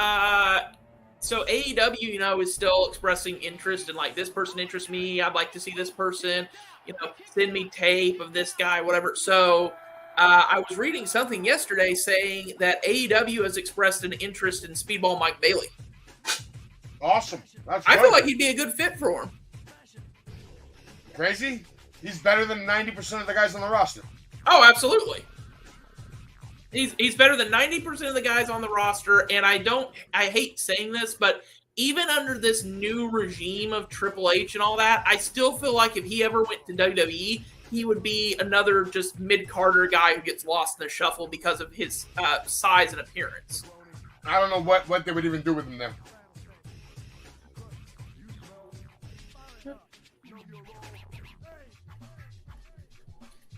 [SPEAKER 4] so AEW, you know, is still expressing interest in, like, this person interests me, I'd like to see this person, you know, send me tape of this guy, whatever. So I was reading something yesterday saying that AEW has expressed an interest in Speedball Mike Bailey.
[SPEAKER 1] Awesome.
[SPEAKER 4] I feel like he'd be a good fit for him.
[SPEAKER 1] Crazy? He's better than 90% of the guys on the roster.
[SPEAKER 4] Oh, absolutely. He's better than 90% of the guys on the roster, and I hate saying this, but even under this new regime of Triple H and all that, I still feel like if he ever went to WWE, he would be another just mid-carder guy who gets lost in the shuffle because of his size and appearance.
[SPEAKER 1] I don't know what they would even do with him there.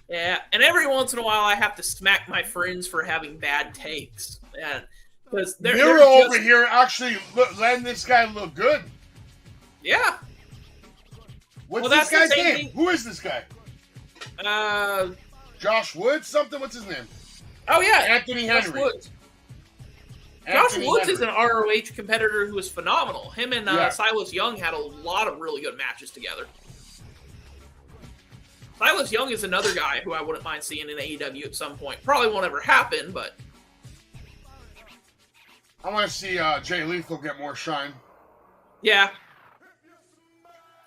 [SPEAKER 4] Yeah, and every once in a while I have to smack my friends for having bad takes. Yeah, because
[SPEAKER 1] Miro over here actually letting this guy look good.
[SPEAKER 4] Yeah.
[SPEAKER 1] What's this guy's name? Who is this guy? Josh Woods? Something? What's his name?
[SPEAKER 4] Oh, yeah.
[SPEAKER 1] Anthony Henry.
[SPEAKER 4] Josh Woods is an ROH competitor who is phenomenal. Him and Silas Young had a lot of really good matches together. Silas Young is another guy who I wouldn't mind seeing in AEW at some point. Probably won't ever happen, but...
[SPEAKER 1] I want to see Jay Lethal get more shine.
[SPEAKER 4] Yeah.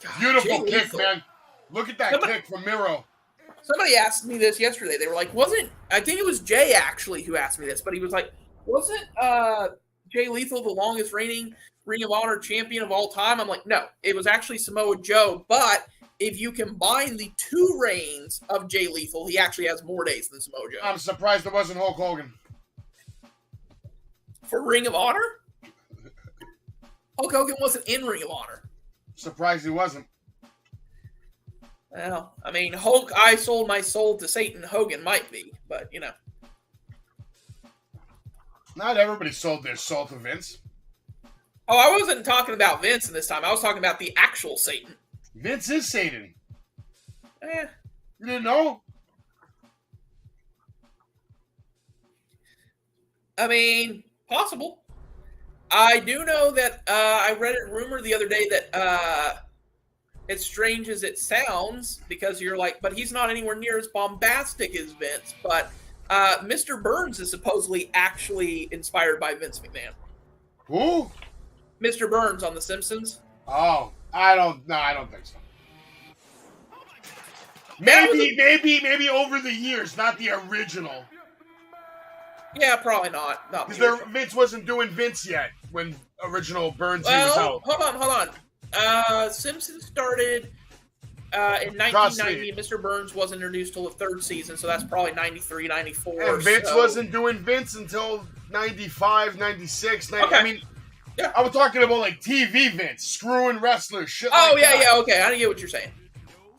[SPEAKER 1] God, beautiful kick, man. Look at that kick from Miro.
[SPEAKER 4] Somebody asked me this yesterday. They were like, I think it was Jay, actually, who asked me this, but he was like, wasn't Jay Lethal the longest reigning Ring of Honor champion of all time? I'm like, no. It was actually Samoa Joe, but... if you combine the two reigns of Jay Lethal, he actually has more days than Samoa Joe.
[SPEAKER 1] I'm surprised it wasn't Hulk Hogan.
[SPEAKER 4] For Ring of Honor? Hulk Hogan wasn't in Ring of Honor.
[SPEAKER 1] Surprised he wasn't.
[SPEAKER 4] Well, I mean, Hulk, I sold my soul to Satan. Hogan might be, but, you know.
[SPEAKER 1] Not everybody sold their soul to Vince.
[SPEAKER 4] Oh, I wasn't talking about Vince in this time. I was talking about the actual Satan.
[SPEAKER 1] Vince is Satan.
[SPEAKER 4] You
[SPEAKER 1] didn't know?
[SPEAKER 4] I mean, possible. I do know that I read a rumor the other day that as strange as it sounds, because you're like, but he's not anywhere near as bombastic as Vince, but Mr. Burns is supposedly actually inspired by Vince McMahon.
[SPEAKER 1] Who?
[SPEAKER 4] Mr. Burns on The Simpsons.
[SPEAKER 1] Oh, I don't think so. Maybe over the years, not the original.
[SPEAKER 4] Yeah, probably not. Not the
[SPEAKER 1] Because
[SPEAKER 4] original.
[SPEAKER 1] Vince wasn't doing Vince yet when original Burns was
[SPEAKER 4] Well,
[SPEAKER 1] out.
[SPEAKER 4] hold on. Simpsons started in 1990. Mr. Burns wasn't introduced till the third season, so that's probably 93, 94.
[SPEAKER 1] And Vince
[SPEAKER 4] so.
[SPEAKER 1] wasn't doing Vince until 95, 96.
[SPEAKER 4] Okay.
[SPEAKER 1] I mean,
[SPEAKER 4] Yeah.
[SPEAKER 1] I was talking about like TV Vince, screwing wrestlers, shit
[SPEAKER 4] Oh,
[SPEAKER 1] like that.
[SPEAKER 4] yeah, okay. I get what you're saying.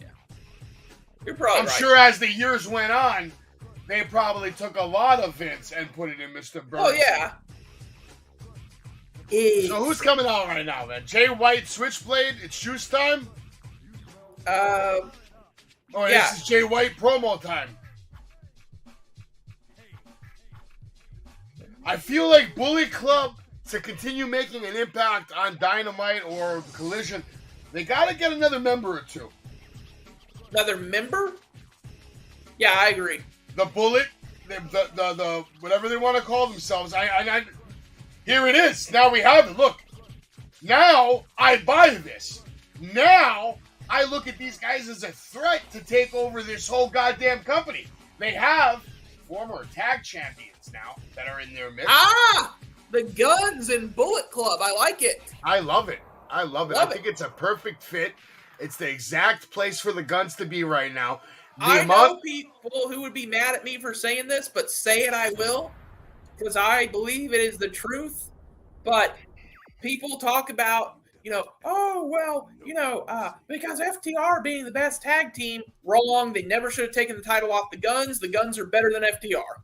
[SPEAKER 4] Yeah. You're probably
[SPEAKER 1] I'm
[SPEAKER 4] right.
[SPEAKER 1] sure as the years went on, they probably took a lot of Vince and put it in Mr. Burns.
[SPEAKER 4] Oh, yeah.
[SPEAKER 1] So who's coming out right now, then? Jay White, Switchblade, it's Juice time?
[SPEAKER 4] Yeah.
[SPEAKER 1] This is Jay White promo time. I feel like Bullet Club, to continue making an impact on Dynamite or Collision, they got to get another member or two.
[SPEAKER 4] Another member? Yeah, I agree.
[SPEAKER 1] The Bullet, the whatever they want to call themselves. I here it is. Now we have it. Look. Now I buy this. Now I look at these guys as a threat to take over this whole goddamn company. They have former tag champions now that are in their midst.
[SPEAKER 4] The Guns and Bullet Club. I like it.
[SPEAKER 1] I love it. I think it's a perfect fit. It's the exact place for the Guns to be right now.
[SPEAKER 4] I know people who would be mad at me for saying this, but say it I will, because I believe it is the truth. But people talk about, because FTR being the best tag team, wrong. They never should have taken the title off the Guns. The Guns are better than FTR.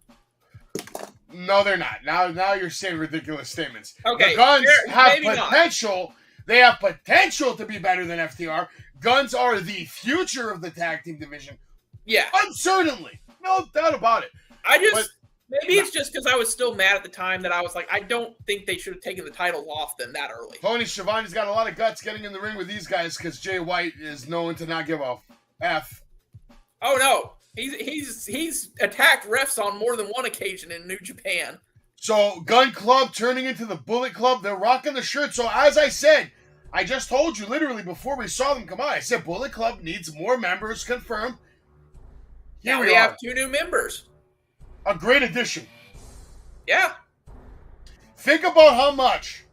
[SPEAKER 1] No, they're not. Now you're saying ridiculous statements.
[SPEAKER 4] Okay,
[SPEAKER 1] the Guns have potential.
[SPEAKER 4] Not.
[SPEAKER 1] They have potential to be better than FTR. Guns are the future of the tag team division.
[SPEAKER 4] Yeah.
[SPEAKER 1] Uncertainly. No doubt about it.
[SPEAKER 4] It's just because I was still mad at the time that I was like, I don't think they should have taken the titles off them that early.
[SPEAKER 1] Tony Schiavone's got a lot of guts getting in the ring with these guys because Jay White is known to not give a F.
[SPEAKER 4] Oh, no. He's attacked refs on more than one occasion in New Japan.
[SPEAKER 1] So, Gun Club turning into the Bullet Club, they're rocking the shirt. So, as I said, I just told you literally before we saw them come out, I said Bullet Club needs more members confirmed. Here we
[SPEAKER 4] have 2 new members.
[SPEAKER 1] A great addition.
[SPEAKER 4] Yeah.
[SPEAKER 1] Think about how much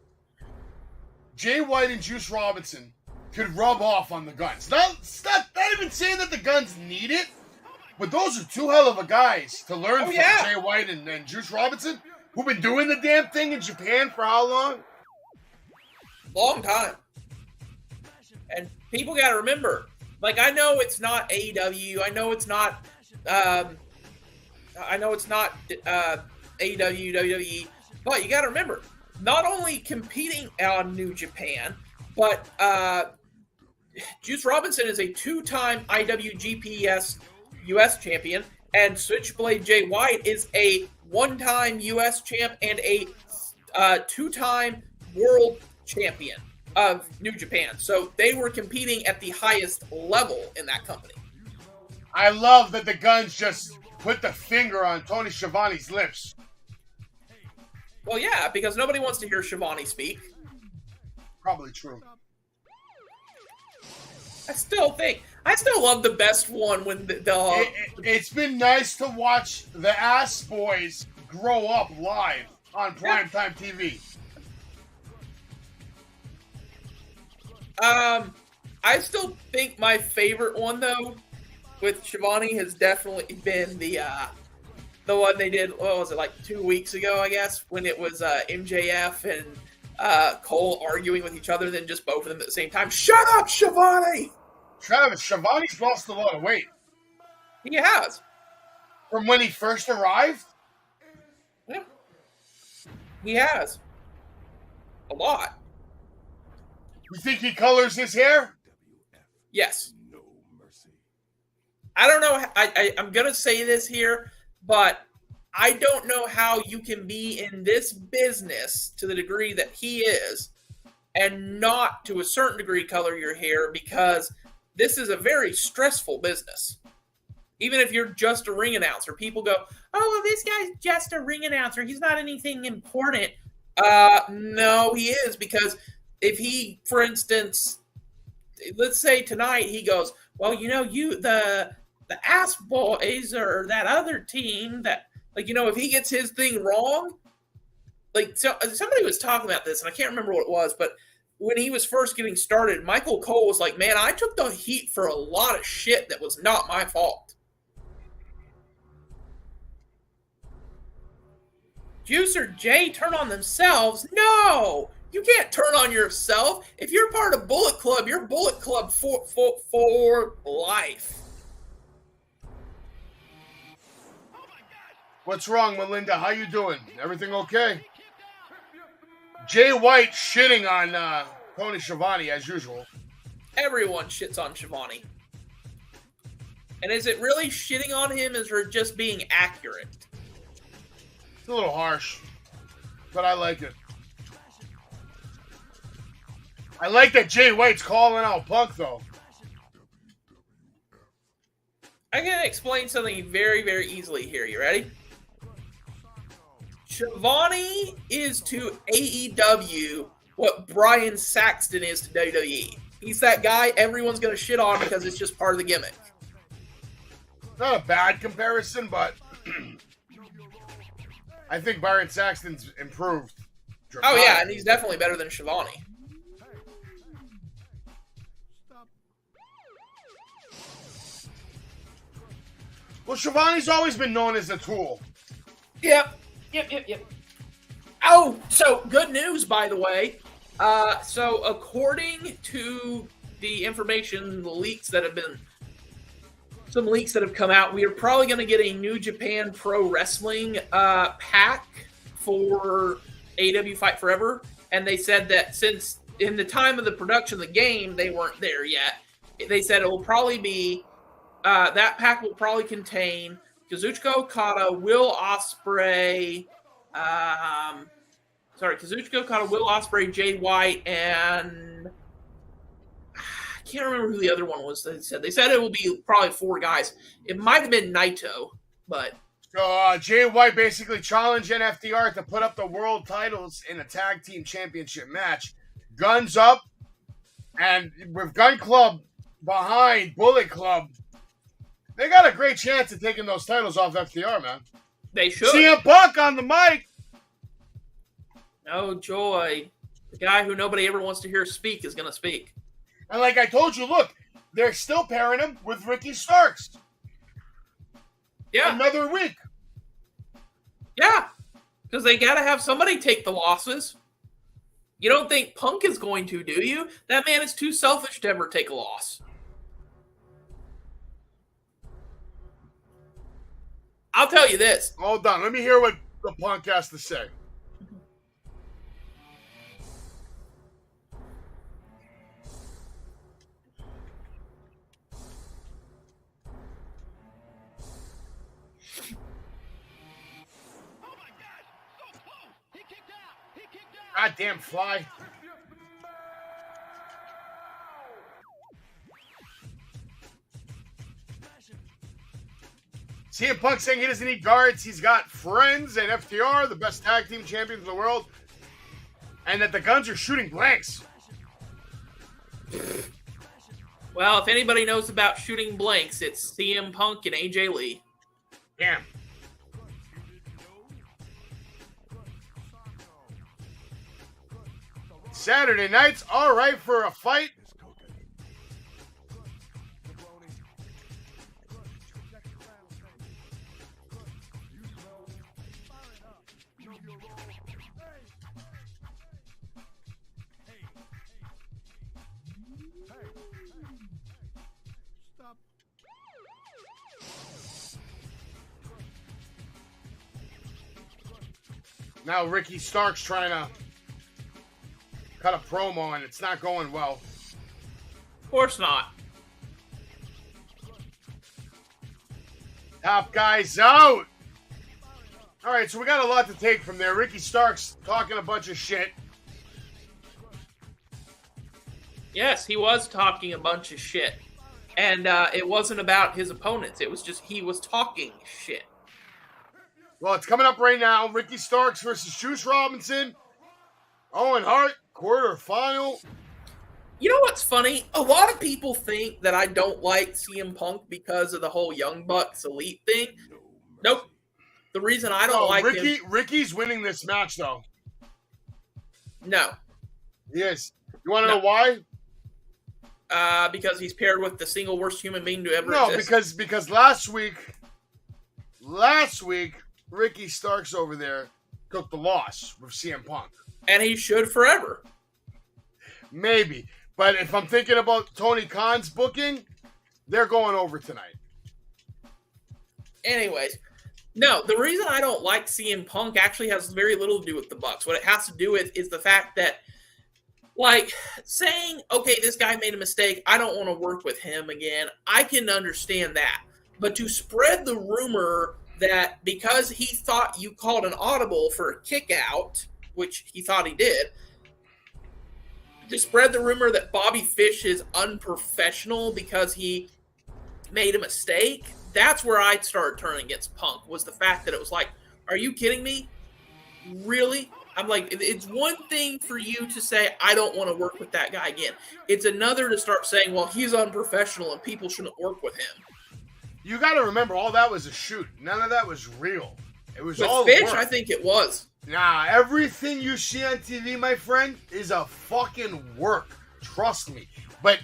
[SPEAKER 1] Jay White and Juice Robinson could rub off on the Guns. Not even saying that the Guns need it, but those are 2 hell of a guys to learn from. Jay White and Juice Robinson, who've been doing the damn thing in Japan for how long?
[SPEAKER 4] Long time. And people got to remember, like, I know it's not AEW. I know it's not AEW, WWE. But you got to remember, not only competing on New Japan, but Juice Robinson is a 2-time IWGPS U.S. champion, and Switchblade Jay White is a 1-time U.S. champ and a 2-time world champion of New Japan. So they were competing at the highest level in that company.
[SPEAKER 1] I love that the Guns just put the finger on Tony Schiavone's lips.
[SPEAKER 4] Well, yeah, because nobody wants to hear Schiavone speak.
[SPEAKER 1] Probably true.
[SPEAKER 4] I still love the best one when
[SPEAKER 1] it's been nice to watch the Ass Boys grow up live on primetime TV.
[SPEAKER 4] I still think my favorite one though with Schiavone has definitely been the one they did. What was it, like 2 weeks ago? I guess when it was MJF and Cole arguing with each other, then just both of them at the same time. Shut up, Schiavone!
[SPEAKER 1] Travis, Schiavone's lost a lot of weight.
[SPEAKER 4] He has.
[SPEAKER 1] From when he first arrived?
[SPEAKER 4] Yeah. He has. A lot.
[SPEAKER 1] You think he colors his hair?
[SPEAKER 4] Yes. I don't know. I'm going to say this here, but I don't know how you can be in this business to the degree that he is and not, to a certain degree, color your hair, because this is a very stressful business. Even if you're just a ring announcer, people go, oh, well, this guy's just a ring announcer. He's not anything important. No, he is, because if he, for instance, let's say tonight he goes, well, the ass boys or that other team that, like, if he gets his thing wrong, like, so somebody was talking about this and I can't remember what it was, but when he was first getting started, Michael Cole was like, man, I took the heat for a lot of shit that was not my fault. Juice or Jay turn on themselves? No! You can't turn on yourself. If you're part of Bullet Club, you're Bullet Club for life.
[SPEAKER 1] What's wrong, Melinda? How you doing? Everything okay? Jay White shitting on Tony Schiavone as usual.
[SPEAKER 4] Everyone shits on Schiavone. And is it really shitting on him, or just being accurate?
[SPEAKER 1] It's a little harsh, but I like it. I like that Jay White's calling out Punk, though.
[SPEAKER 4] I can explain something very, very easily here. You ready? Schiavone is to AEW what Brian Saxton is to WWE. He's that guy everyone's going to shit on because it's just part of the gimmick.
[SPEAKER 1] Not a bad comparison, but I think Byron Saxton's improved.
[SPEAKER 4] Oh, yeah, and he's definitely better than Schiavone.
[SPEAKER 1] Well, Schiavone's always been known as a tool.
[SPEAKER 4] Yep. Oh, so good news, by the way. So according to the information, the leaks that have been, some leaks that have come out, we are probably going to get a New Japan Pro Wrestling pack for AEW Fight Forever. And they said that since in the time of the production of the game, they weren't there yet. They said it will probably be, that pack will probably contain Kazuchika Okada, Will Ospreay, Kazuchika Okada, Will Ospreay, Jay White, and I can't remember who the other one was. They said it will be probably 4 guys. It might have been Naito, but
[SPEAKER 1] So Jay White basically challenged NFDR to put up the world titles in a tag team championship match. Guns up, and with Gun Club behind Bullet Club, they got a great chance of taking those titles off FTR, man.
[SPEAKER 4] they should.
[SPEAKER 1] CM Punk on the mic.
[SPEAKER 4] Oh, joy. The guy who nobody ever wants to hear speak is going to speak.
[SPEAKER 1] And like I told you, look, they're still pairing him with Ricky Starks.
[SPEAKER 4] Yeah.
[SPEAKER 1] Another week.
[SPEAKER 4] Yeah. Because they got to have somebody take the losses. You don't think Punk is going to, do you? That man is too selfish to ever take a loss. I'll tell you this.
[SPEAKER 1] Hold on. Let me hear what the Punk has to say. Goddamn fly. CM Punk saying he doesn't need guards. He's got friends and FTR, the best tag team champions in the world, and that the Guns are shooting blanks.
[SPEAKER 4] Well, if anybody knows about shooting blanks, it's CM Punk and AJ Lee.
[SPEAKER 1] Damn. Saturday nights, all right for a fight. Now Ricky Stark's trying to cut a promo, and it's not going well.
[SPEAKER 4] Of course not.
[SPEAKER 1] Top guys out. All right, so we got a lot to take from there. Ricky Stark's talking a bunch of shit.
[SPEAKER 4] Yes, he was talking a bunch of shit. And it wasn't about his opponents. It was just he was talking shit.
[SPEAKER 1] Well, it's coming up right now. Ricky Starks versus Juice Robinson. Owen Hart, quarterfinal.
[SPEAKER 4] You know what's funny? A lot of people think that I don't like CM Punk because of the whole Young Bucks Elite thing. Nope. The reason I don't like him...
[SPEAKER 1] Ricky's winning this match, though.
[SPEAKER 4] No.
[SPEAKER 1] Yes. You want to know why?
[SPEAKER 4] Because he's paired with the single worst human being to ever exist.
[SPEAKER 1] No, because last week, Ricky Starks over there took the loss with CM Punk.
[SPEAKER 4] And he should forever.
[SPEAKER 1] Maybe. But if I'm thinking about Tony Khan's booking, they're going over tonight.
[SPEAKER 4] Anyways, no, the reason I don't like CM Punk actually has very little to do with the Bucks. What it has to do with is the fact that, like, saying, okay, this guy made a mistake, I don't want to work with him again, I can understand that. But to spread the rumor that because he thought you called an audible for a kick out, which he thought he did, to spread the rumor that Bobby Fish is unprofessional because he made a mistake, that's where I started turning against Punk, was the fact that it was like, are you kidding me? Really? I'm like, it's one thing for you to say, I don't want to work with that guy again. It's another to start saying, well, he's unprofessional and people shouldn't work with him.
[SPEAKER 1] You got to remember, all that was a shoot. None of that was real. It was
[SPEAKER 4] with
[SPEAKER 1] all
[SPEAKER 4] Fish,
[SPEAKER 1] work.
[SPEAKER 4] I think it was.
[SPEAKER 1] Nah, everything you see on TV, my friend, is a fucking work. Trust me. But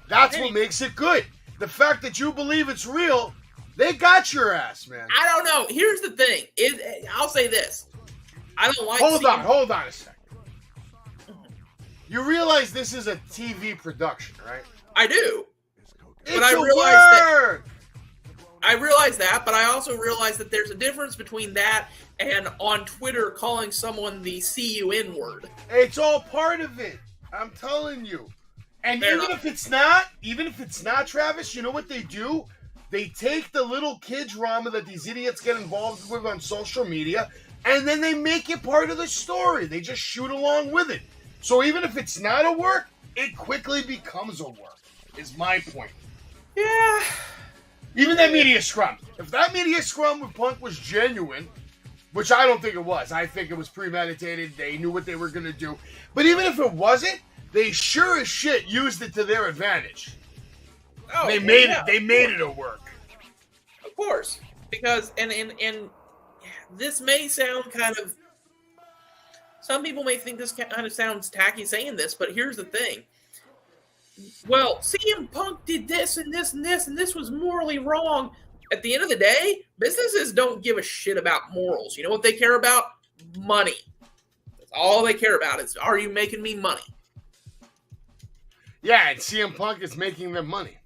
[SPEAKER 1] that's what makes it good. The fact that you believe it's real, they got your ass, man.
[SPEAKER 4] I don't know. Here's the thing. I'll say this. I don't like...
[SPEAKER 1] Hold on a second. You realize this is a TV production, right?
[SPEAKER 4] I do.
[SPEAKER 1] But I
[SPEAKER 4] realize that, but I also realize that there's a difference between that and on Twitter calling someone the CUN word.
[SPEAKER 1] It's all part of it. I'm telling you. And even if it's not, Travis, you know what they do? They take the little kid drama that these idiots get involved with on social media, and then they make it part of the story. They just shoot along with it. So even if it's not a work, it quickly becomes a work, is my point.
[SPEAKER 4] Yeah.
[SPEAKER 1] Even that media scrum. If that media scrum with Punk was genuine, which I don't think it was. I think it was premeditated. They knew what they were going to do. But even if it wasn't, they sure as shit used it to their advantage.
[SPEAKER 4] Oh,
[SPEAKER 1] they made it a work.
[SPEAKER 4] Of course. Because, and this may sound kind of, some people may think this kind of sounds tacky saying this, but here's the thing. Well, CM Punk did this and this and this, and this was morally wrong. At the end of the day, businesses don't give a shit about morals. You know what they care about? Money. That's all they care about is, are you making me money?
[SPEAKER 1] Yeah, and CM Punk is making them money.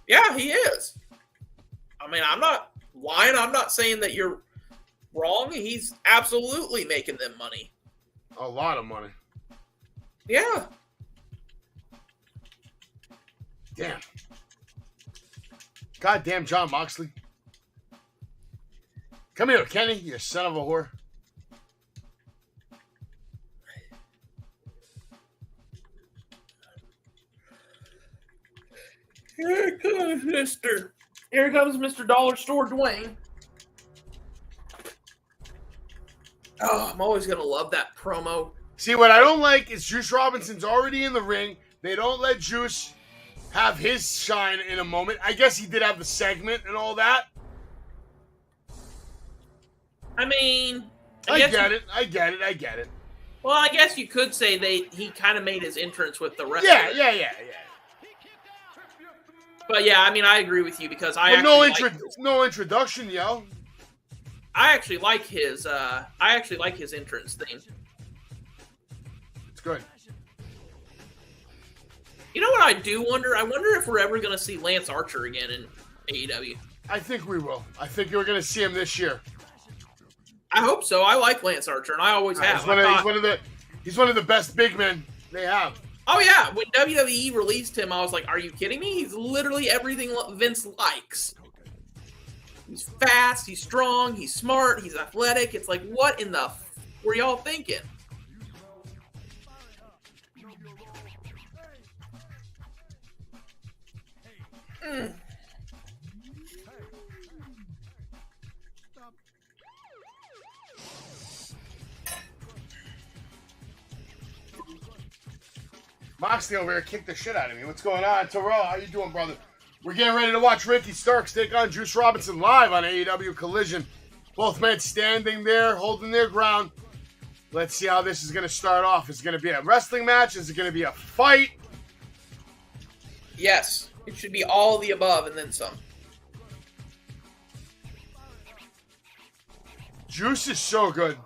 [SPEAKER 4] Yeah, he is. I mean, I'm not lying. I'm not saying that you're wrong. He's absolutely making them money.
[SPEAKER 1] A lot of money.
[SPEAKER 4] Yeah.
[SPEAKER 1] Damn. Goddamn John Moxley. Come here, Kenny, you son of a whore.
[SPEAKER 4] Here comes Mr. Dollar Store Dwayne. Oh, I'm always going to love that promo.
[SPEAKER 1] See, what I don't like is Juice Robinson's already in the ring. They don't let Juice have his shine in a moment. I guess he did have the segment and all that.
[SPEAKER 4] I mean...
[SPEAKER 1] I get it.
[SPEAKER 4] Well, I guess you could say he kind of made his entrance with the rest
[SPEAKER 1] Yeah.
[SPEAKER 4] But yeah, I mean, I agree with you because
[SPEAKER 1] no introduction, yo.
[SPEAKER 4] I actually like his entrance theme.
[SPEAKER 1] It's good.
[SPEAKER 4] You know what I do wonder? I wonder if we're ever going to see Lance Archer again in AEW.
[SPEAKER 1] I think we will. I think you're going to see him this year.
[SPEAKER 4] I hope so. I like Lance Archer, and I always have.
[SPEAKER 1] He's one of the best big men they have.
[SPEAKER 4] Oh, yeah. When WWE released him, I was like, are you kidding me? He's literally everything Vince likes. He's fast, he's strong, he's smart, he's athletic. It's like, what in the were y'all thinking?
[SPEAKER 1] Moxley over here kicked the shit out of me. What's going on? Terrell, how you doing, brother? We're getting ready to watch Ricky Starks take on Juice Robinson live on AEW Collision. Both men standing there, holding their ground. Let's see how this is going to start off. Is it going to be a wrestling match? Is it going to be a fight?
[SPEAKER 4] Yes. It should be all of the above and then some.
[SPEAKER 1] Juice is so good.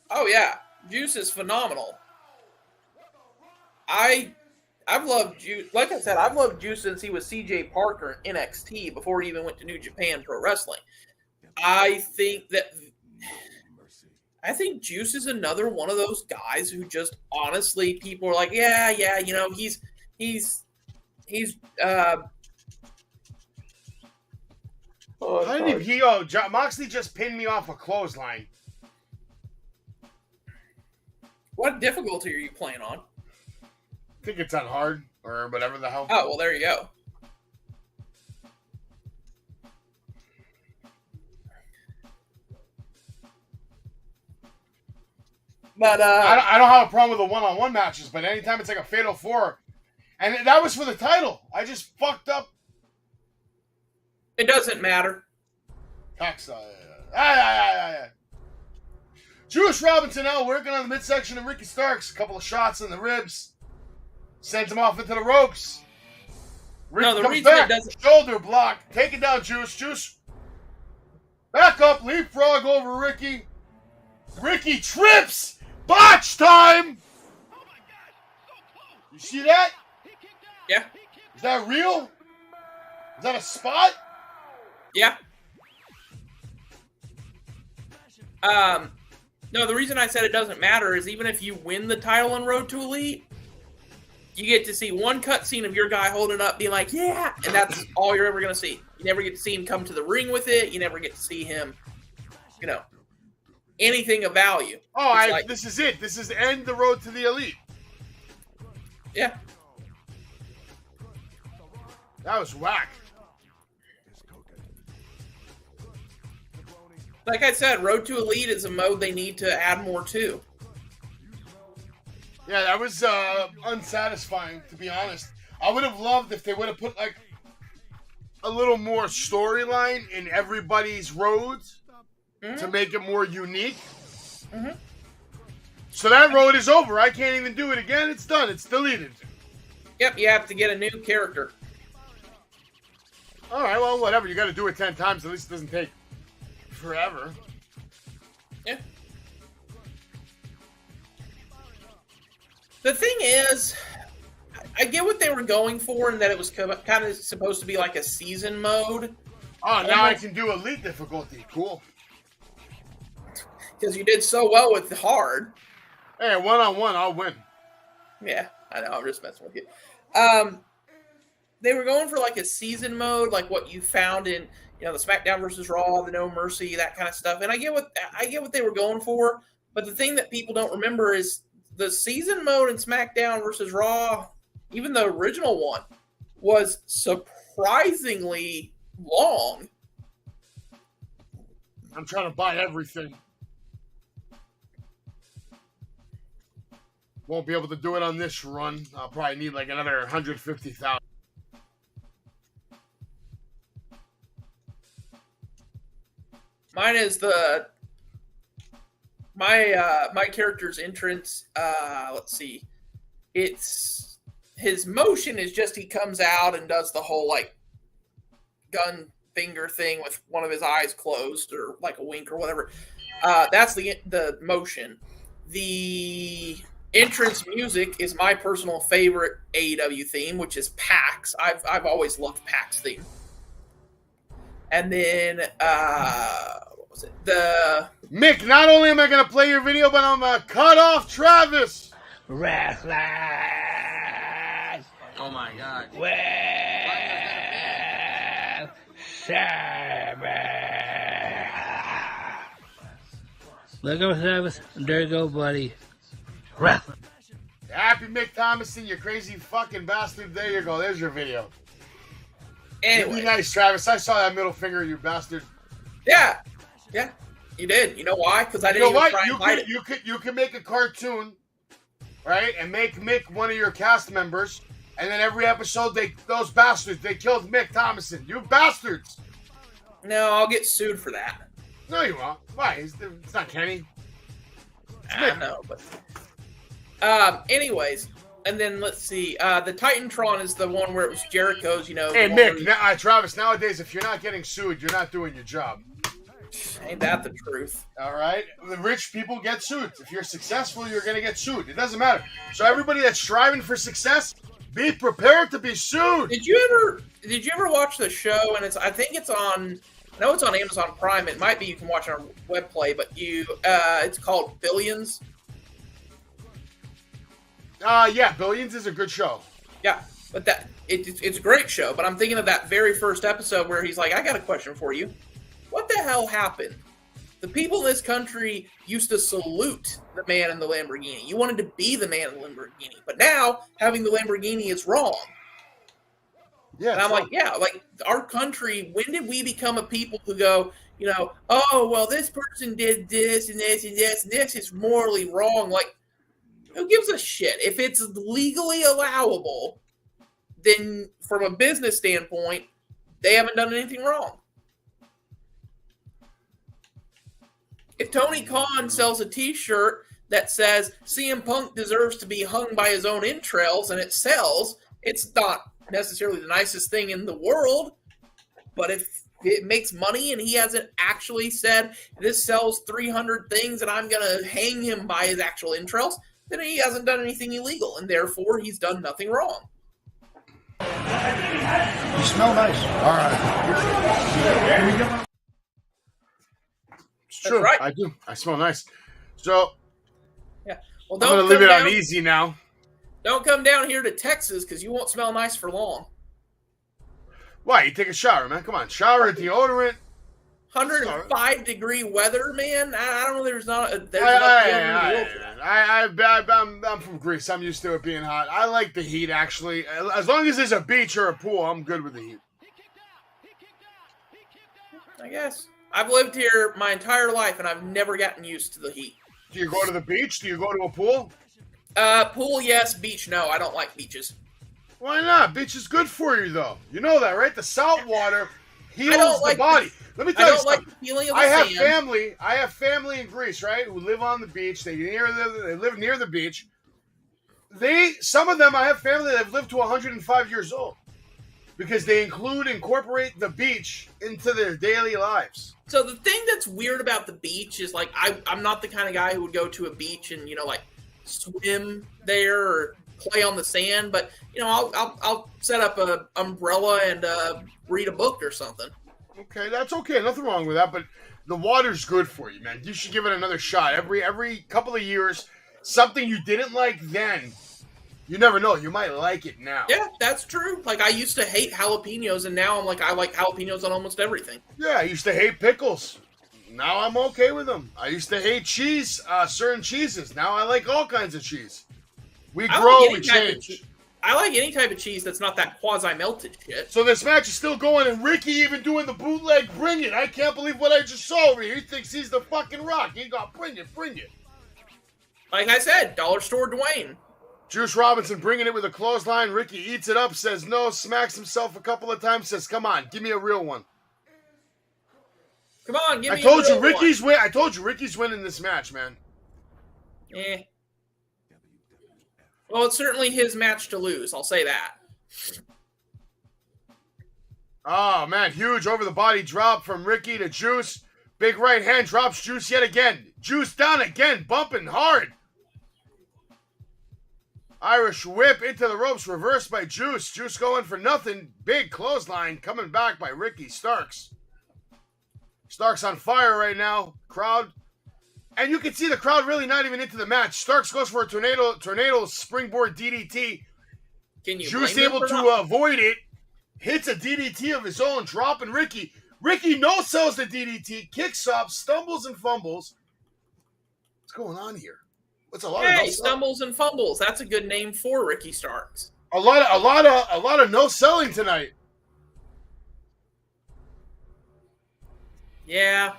[SPEAKER 4] Oh, yeah. Juice is phenomenal. I've loved Juice. Like I said, I've loved Juice since he was CJ Parker in NXT before he even went to New Japan Pro Wrestling. I think Juice is another one of those guys who just honestly people are like, yeah, you know, he's
[SPEAKER 1] Moxley just pinned me off a clothesline.
[SPEAKER 4] What difficulty are you playing on?
[SPEAKER 1] I think it's on hard or whatever the hell.
[SPEAKER 4] Oh, well, there you go. But
[SPEAKER 1] I don't have a problem with the one-on-one matches, but anytime it's like a Fatal 4, and that was for the title. I just fucked up.
[SPEAKER 4] It doesn't matter.
[SPEAKER 1] Juice Robinson now working on the midsection of Ricky Starks. A couple of shots in the ribs. Sends him off into the ropes. Ricky comes back. Shoulder block. Take it down, Juice. Juice. Back up. Leapfrog over Ricky. Ricky trips. Botch time. You see that?
[SPEAKER 4] Yeah.
[SPEAKER 1] Is that real? Is that a spot?
[SPEAKER 4] Yeah. No, the reason I said it doesn't matter is even if you win the title on Road to Elite, you get to see one cutscene of your guy holding up, being like, yeah, and that's all you're ever going to see. You never get to see him come to the ring with it. You never get to see him, you know, anything of value.
[SPEAKER 1] Oh, this is it. This is end the Road to the Elite.
[SPEAKER 4] Yeah.
[SPEAKER 1] That was whack.
[SPEAKER 4] Like I said, Road to Elite is a mode they need to add more to.
[SPEAKER 1] Yeah, that was unsatisfying, to be honest. I would have loved if they would have put, like, a little more storyline in everybody's roads to make it more unique.
[SPEAKER 4] Mm-hmm.
[SPEAKER 1] So that road is over. I can't even do it again. It's done. It's deleted.
[SPEAKER 4] Yep, you have to get a new character.
[SPEAKER 1] All right, well, whatever. You got to do it 10 times. At least it doesn't take forever.
[SPEAKER 4] Yeah. The thing is, I get what they were going for and that it was kind of supposed to be like a season mode.
[SPEAKER 1] Oh, now I can do Elite difficulty. Cool.
[SPEAKER 4] Because you did so well with the hard.
[SPEAKER 1] Hey, one-on-one, I'll win.
[SPEAKER 4] Yeah, I know. I'm just messing with you. They were going for like a season mode, like what you found in, you know, the SmackDown versus Raw, the No Mercy, that kind of stuff. And I get what they were going for, but the thing that people don't remember is the season mode in SmackDown versus Raw, even the original one, was surprisingly long.
[SPEAKER 1] I'm trying to buy everything. Won't be able to do it on this run. I'll probably need like another 150,000.
[SPEAKER 4] Mine is my character's entrance. Let's see. It's his motion is just he comes out and does the whole like gun finger thing with one of his eyes closed or like a wink or whatever. That's the motion. The entrance music is my personal favorite AEW theme, which is PAX. I've always loved PAX theme. And then what was it?
[SPEAKER 1] Mick, not only am I gonna play your video, but I'm gonna cut off Travis.
[SPEAKER 5] Wrestling.
[SPEAKER 2] Oh my God.
[SPEAKER 5] Well, Sabbath. Look over Sabbath. There you go, buddy. Wrestling.
[SPEAKER 1] Happy Mick Thomason, you crazy fucking bastard. There you go. There's your video.
[SPEAKER 4] Anyway.
[SPEAKER 1] Be nice, Travis. I saw that middle finger, you bastard.
[SPEAKER 4] Yeah, you did. You know why? Because I didn't
[SPEAKER 1] You know
[SPEAKER 4] even
[SPEAKER 1] what?
[SPEAKER 4] try and hide it.
[SPEAKER 1] You could make a cartoon right? And make Mick one of your cast members. And then every episode, those bastards, they killed Mick Thomason. You bastards.
[SPEAKER 4] No, I'll get sued for that.
[SPEAKER 1] No, you won't. Why? It's not Kenny.
[SPEAKER 4] I know, but anyways, and then let's see. The Titantron is the one where it was Jericho's. You know.
[SPEAKER 1] Hey Mick, Travis. Nowadays, if you're not getting sued, you're not doing your job.
[SPEAKER 4] Ain't that the truth?
[SPEAKER 1] All right, the rich people get sued. If you're successful, you're gonna get sued. It doesn't matter. So everybody that's striving for success, be prepared to be sued.
[SPEAKER 4] Did you ever watch the show? And I think it's on. I know it's on Amazon Prime. It might be you can watch it on web play, but it's called Billions.
[SPEAKER 1] Yeah, Billions is a good show.
[SPEAKER 4] Yeah, but it's a great show. But I'm thinking of that very first episode where he's like, "I got a question for you. What the hell happened? The people in this country used to salute the man in the Lamborghini. You wanted to be the man in the Lamborghini, but now having the Lamborghini is wrong."
[SPEAKER 1] Yeah,
[SPEAKER 4] and I'm like, yeah, like our country, when did we become a people who go, oh, well, this person did this and this and this and this is morally wrong. Like, who gives a shit? If it's legally allowable, then from a business standpoint, they haven't done anything wrong. If Tony Khan sells a t-shirt that says CM Punk deserves to be hung by his own entrails and it sells, it's not necessarily the nicest thing in the world, but if it makes money and he hasn't actually said this sells 300 things and I'm going to hang him by his actual entrails, then he hasn't done anything illegal and therefore he's done nothing wrong.
[SPEAKER 6] You smell nice. All right. Here we go.
[SPEAKER 1] It's true.
[SPEAKER 4] Right.
[SPEAKER 1] I do. I smell nice. So
[SPEAKER 4] yeah, well,
[SPEAKER 1] I'm going to leave it on easy now.
[SPEAKER 4] Don't come down here to Texas because you won't smell nice for long.
[SPEAKER 1] Why? You take a shower, man. Come on. Shower, deodorant.
[SPEAKER 4] 105-degree weather, man. I don't know. There's not.
[SPEAKER 1] I'm from Greece. I'm used to it being hot. I like the heat, actually. As long as there's a beach or a pool, I'm good with the heat.
[SPEAKER 4] I guess. I've lived here my entire life, and I've never gotten used to the heat.
[SPEAKER 1] Do you go to the beach? Do you go to a pool?
[SPEAKER 4] Pool, yes. Beach, no. I don't like beaches.
[SPEAKER 1] Why not? Beach is good for you, though. You know that, right? The salt water heals the body. Let me tell you something.
[SPEAKER 4] I don't like the feeling of the sand.
[SPEAKER 1] I have family in Greece, right, who live on the beach. They live near the beach. Some of them, I have family that have lived to 105 years old because they incorporate the beach into their daily lives.
[SPEAKER 4] So the thing that's weird about the beach is, like, I'm not the kind of guy who would go to a beach and, like, swim there or play on the sand, but I'll set up an umbrella and read a book or something.
[SPEAKER 1] Okay, that's okay. Nothing wrong with that, but the water's good for you, man. You should give it another shot. Every couple of years, something you didn't like then, you never know. You might like it now.
[SPEAKER 4] Yeah, that's true. Like, I used to hate jalapenos, and now I'm like, I like jalapenos on almost everything.
[SPEAKER 1] Yeah, I used to hate pickles. Now I'm okay with them. I used to hate cheese, certain cheeses. Now I like all kinds of cheese. We grow, we change.
[SPEAKER 4] I like any type of cheese that's not that quasi-melted shit.
[SPEAKER 1] So this match is still going, and Ricky even doing the bootleg bring it. I can't believe what I just saw over here. He thinks he's the fucking Rock. He got bring it.
[SPEAKER 4] Like I said, dollar store Dwayne.
[SPEAKER 1] Juice Robinson bringing it with a clothesline. Ricky eats it up, says no, smacks himself a couple of times, says, come on, give me a real one.
[SPEAKER 4] Come on, give me
[SPEAKER 1] a real one. I told you Ricky's winning this match, man.
[SPEAKER 4] Eh. Well, it's certainly his match to lose. I'll say that.
[SPEAKER 1] Oh, man. Huge over-the-body drop from Ricky to Juice. Big right hand drops Juice yet again. Juice down again, bumping hard. Irish whip into the ropes, reversed by Juice. Juice going for nothing. Big clothesline coming back by Ricky Starks. Starks on fire right now. Crowd. And you can see the crowd really not even into the match. Starks goes for a tornado springboard DDT.
[SPEAKER 4] Can you
[SPEAKER 1] Juice able to avoid it. Hits a DDT of his own, dropping Ricky. Ricky no-sells the DDT, kicks up, stumbles and fumbles. What's going on here? What's a lot of no-selling?
[SPEAKER 4] Stumbles and fumbles. That's a good name for Ricky Starks.
[SPEAKER 1] A lot of no-selling tonight.
[SPEAKER 4] Yeah.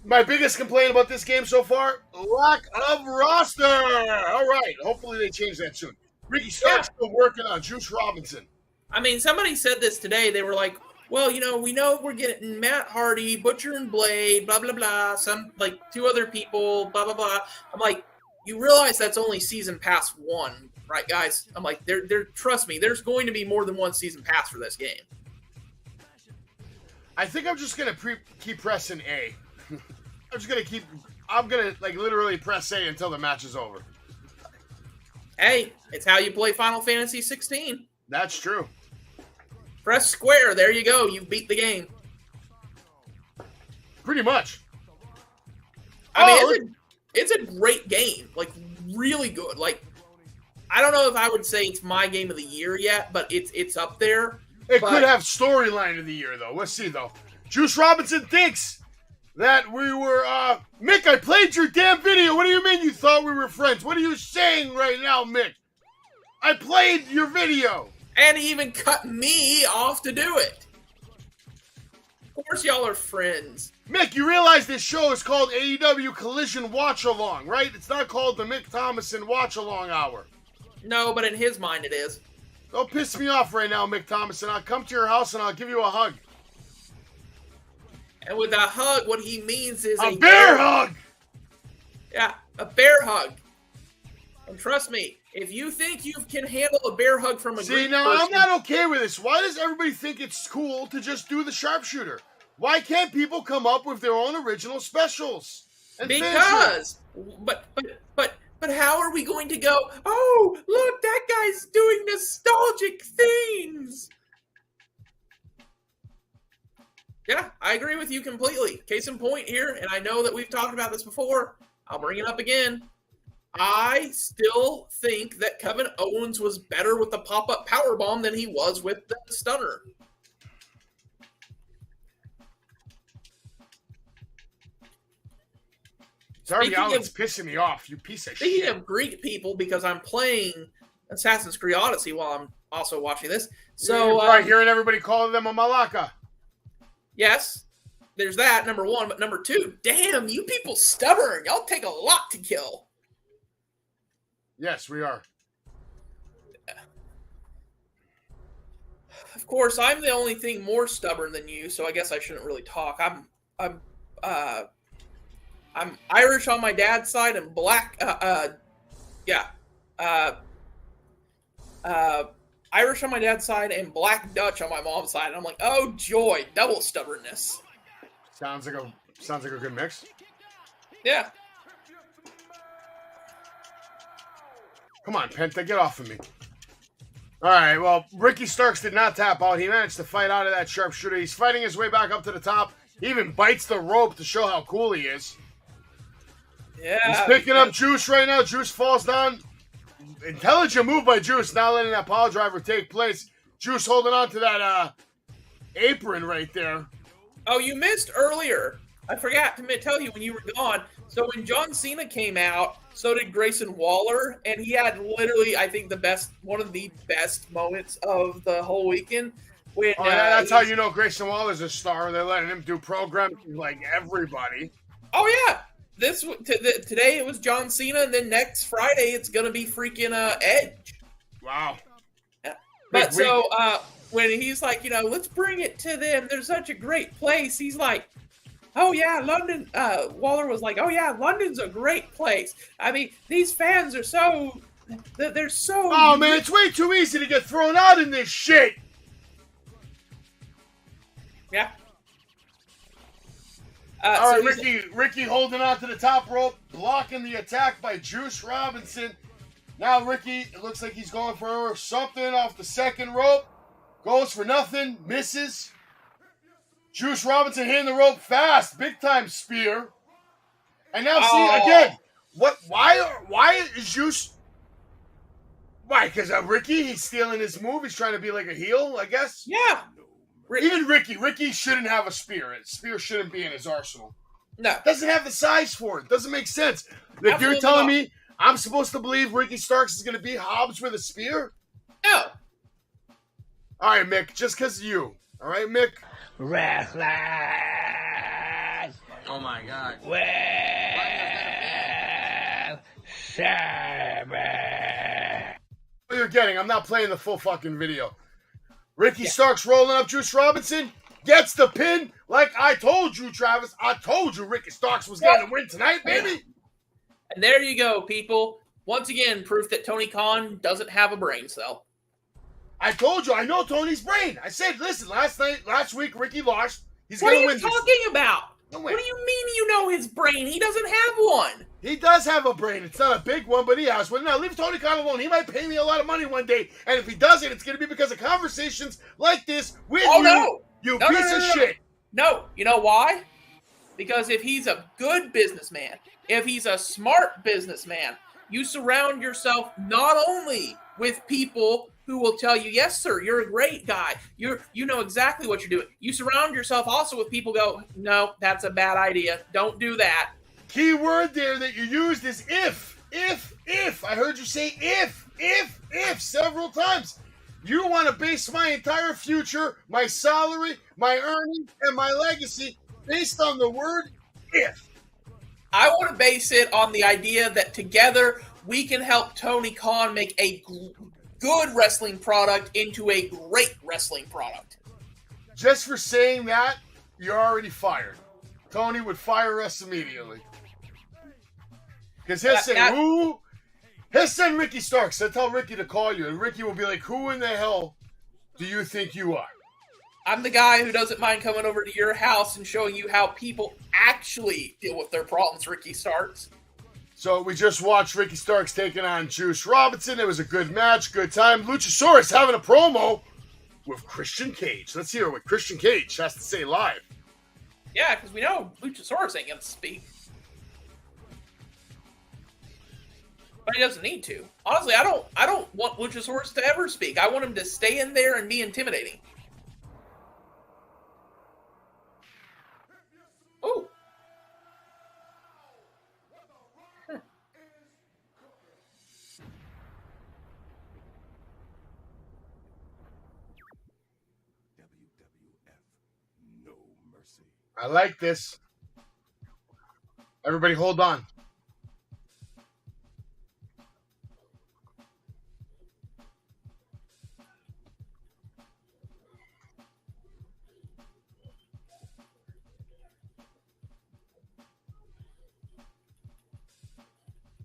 [SPEAKER 1] My biggest complaint about this game so far, lack of roster. All right, hopefully they change that soon. Ricky Stark's still working on Juice Robinson.
[SPEAKER 4] I mean, somebody said this today. They were like, well, we know we're getting Matt Hardy, Butcher and Blade, blah, blah, blah, some, like, 2 other people, blah, blah, blah. I'm like, you realize that's only season pass 1, right, guys? I'm like, trust me, there's going to be more than 1 season pass for this game.
[SPEAKER 1] I think I'm just going to keep pressing A. I'm going to, like, literally press A until the match is over.
[SPEAKER 4] Hey, it's how you play Final Fantasy 16.
[SPEAKER 1] That's true.
[SPEAKER 4] Press square. There you go. You beat the game.
[SPEAKER 1] Pretty much.
[SPEAKER 4] I mean, it's a great game. Like, really good. Like, I don't know if I would say it's my game of the year yet, but it's up there.
[SPEAKER 1] It could have storyline of the year, though. Let's see, though. Juice Robinson thinks that we were, Mick, I played your damn video. What do you mean you thought we were friends? What are you saying right now, Mick? I played your video.
[SPEAKER 4] And he even cut me off to do it. Of course y'all are friends.
[SPEAKER 1] Mick, you realize this show is called AEW Collision Watch Along, right? It's not called the Mick Thomason Watch Along Hour.
[SPEAKER 4] No, but in his mind it is.
[SPEAKER 1] Don't piss me off right now, Mick Thomason. I'll come to your house and I'll give you a hug.
[SPEAKER 4] And with a hug, what he means is
[SPEAKER 1] a bear hug!
[SPEAKER 4] Yeah, a bear hug. And trust me, if you think you can handle a bear hug from a
[SPEAKER 1] See,
[SPEAKER 4] Greek
[SPEAKER 1] now
[SPEAKER 4] person,
[SPEAKER 1] I'm not okay with this. Why does everybody think it's cool to just do the sharpshooter? Why can't people come up with their own original specials?
[SPEAKER 4] Because, but how are we going to go, oh, look, that guy's doing nostalgic things? Yeah, I agree with you completely. Case in point here, and I know that we've talked about this before, I'll bring it up again. I still think that Kevin Owens was better with the pop-up powerbomb than he was with the stunner.
[SPEAKER 1] It's already out. It's pissing me off, you piece of shit.
[SPEAKER 4] Speaking of Greek people, because I'm playing Assassin's Creed Odyssey while I'm also watching this. So
[SPEAKER 1] right, hearing everybody calling them a malaka.
[SPEAKER 4] Yes, there's that, number 1. But number 2, damn, you people stubborn. Y'all take a lot to kill.
[SPEAKER 1] Yes, we are.
[SPEAKER 4] Of course, I'm the only thing more stubborn than you, so I guess I shouldn't really talk. I'm Irish on my dad's side and black. Irish on my dad's side and black Dutch on my mom's side. And I'm like, oh joy, double stubbornness.
[SPEAKER 1] Sounds like a good mix.
[SPEAKER 4] Yeah.
[SPEAKER 1] Come on, Penta, get off of me. All right, well, Ricky Starks did not tap out. He managed to fight out of that sharpshooter. He's fighting his way back up to the top. He even bites the rope to show how cool he is.
[SPEAKER 4] Yeah.
[SPEAKER 1] He's picking up Juice right now. Juice falls down. Intelligent move by Juice, not letting that power driver take place. Juice holding on to that apron right there.
[SPEAKER 4] Oh, you missed earlier. I forgot to tell you when you were gone. So when John Cena came out, so did Grayson Waller, and he had literally, I think, one of the best moments of the whole weekend. When,
[SPEAKER 1] that's how you know Grayson Waller's a star. They're letting him do programs like everybody.
[SPEAKER 4] Oh yeah, today it was John Cena, and then next Friday it's gonna be freaking Edge.
[SPEAKER 1] Wow.
[SPEAKER 4] Yeah. But when he's like, let's bring it to them. They're such a great place. He's like, oh yeah, London. Waller was like, oh yeah, London's a great place. I mean, these fans are they're so.
[SPEAKER 1] Oh man, it's way too easy to get thrown out in this shit.
[SPEAKER 4] Yeah.
[SPEAKER 1] All right, Ricky holding on to the top rope, blocking the attack by Juice Robinson. Now Ricky, it looks like he's going for something off the second rope. Goes for nothing, misses. Juice Robinson hitting the rope fast, big time spear. And now see again, why is Juice? Why? Because Ricky, he's stealing his move. He's trying to be like a heel, I guess.
[SPEAKER 4] Yeah.
[SPEAKER 1] Even Ricky shouldn't have a spear. A spear shouldn't be in his arsenal.
[SPEAKER 4] No.
[SPEAKER 1] Doesn't have the size for it. Doesn't make sense. If you're telling me I'm supposed to believe Ricky Starks is going to be Hobbs with a spear?
[SPEAKER 4] No.
[SPEAKER 1] All right, Mick, just because of you. All right, Mick?
[SPEAKER 5] Wrestling!
[SPEAKER 7] Oh my God.
[SPEAKER 5] Well, Savage.
[SPEAKER 1] What you're getting, I'm not playing the full fucking video. Ricky Starks rolling up Juice Robinson, gets the pin. Like I told you, Travis. I told you Ricky Starks was going to win tonight, baby.
[SPEAKER 4] And there you go, people. Once again, proof that Tony Khan doesn't have a brain cell.
[SPEAKER 1] I told you, I know Tony's brain. I said, listen, last week, Ricky lost. He's
[SPEAKER 4] What
[SPEAKER 1] going
[SPEAKER 4] are
[SPEAKER 1] to win
[SPEAKER 4] you
[SPEAKER 1] this.
[SPEAKER 4] talking about?
[SPEAKER 1] No
[SPEAKER 4] What
[SPEAKER 1] way.
[SPEAKER 4] do you mean you know his brain? He doesn't have one.
[SPEAKER 1] He does have a brain. It's not a big one, but he has one. Now, leave Tony Khan alone. He might pay me a lot of money one day, and if he doesn't, it's going to be because of conversations like this with you piece of shit.
[SPEAKER 4] No, you know why? Because if he's a good businessman, if he's a smart businessman, you surround yourself not only with people who will tell you, yes, sir, you're a great guy. You know exactly what you're doing. You surround yourself also with people who go, no, that's a bad idea. Don't do that.
[SPEAKER 1] Key word there that you used is if. I heard you say if several times. You want to base my entire future, my salary, my earnings, and my legacy based on the word if.
[SPEAKER 4] I want to base it on the idea that together we can help Tony Khan make a good wrestling product into a great wrestling product.
[SPEAKER 1] Just for saying that, you're already fired. Tony would fire us immediately. Because he'll say, who? He'll send Ricky Starks. He'll tell Ricky to call you. And Ricky will be like, who in the hell do you think you are?
[SPEAKER 4] I'm the guy who doesn't mind coming over to your house and showing you how people actually deal with their problems, Ricky Starks.
[SPEAKER 1] So we just watched Ricky Starks taking on Juice Robinson. It was a good match, good time. Luchasaurus having a promo with Christian Cage. Let's hear what Christian Cage has to say live.
[SPEAKER 4] Yeah, because we know Luchasaurus ain't going to speak. But he doesn't need to. Honestly, I don't want Luchasaurus to ever speak. I want him to stay in there and be intimidating. Ooh.
[SPEAKER 1] I like this. Everybody hold on.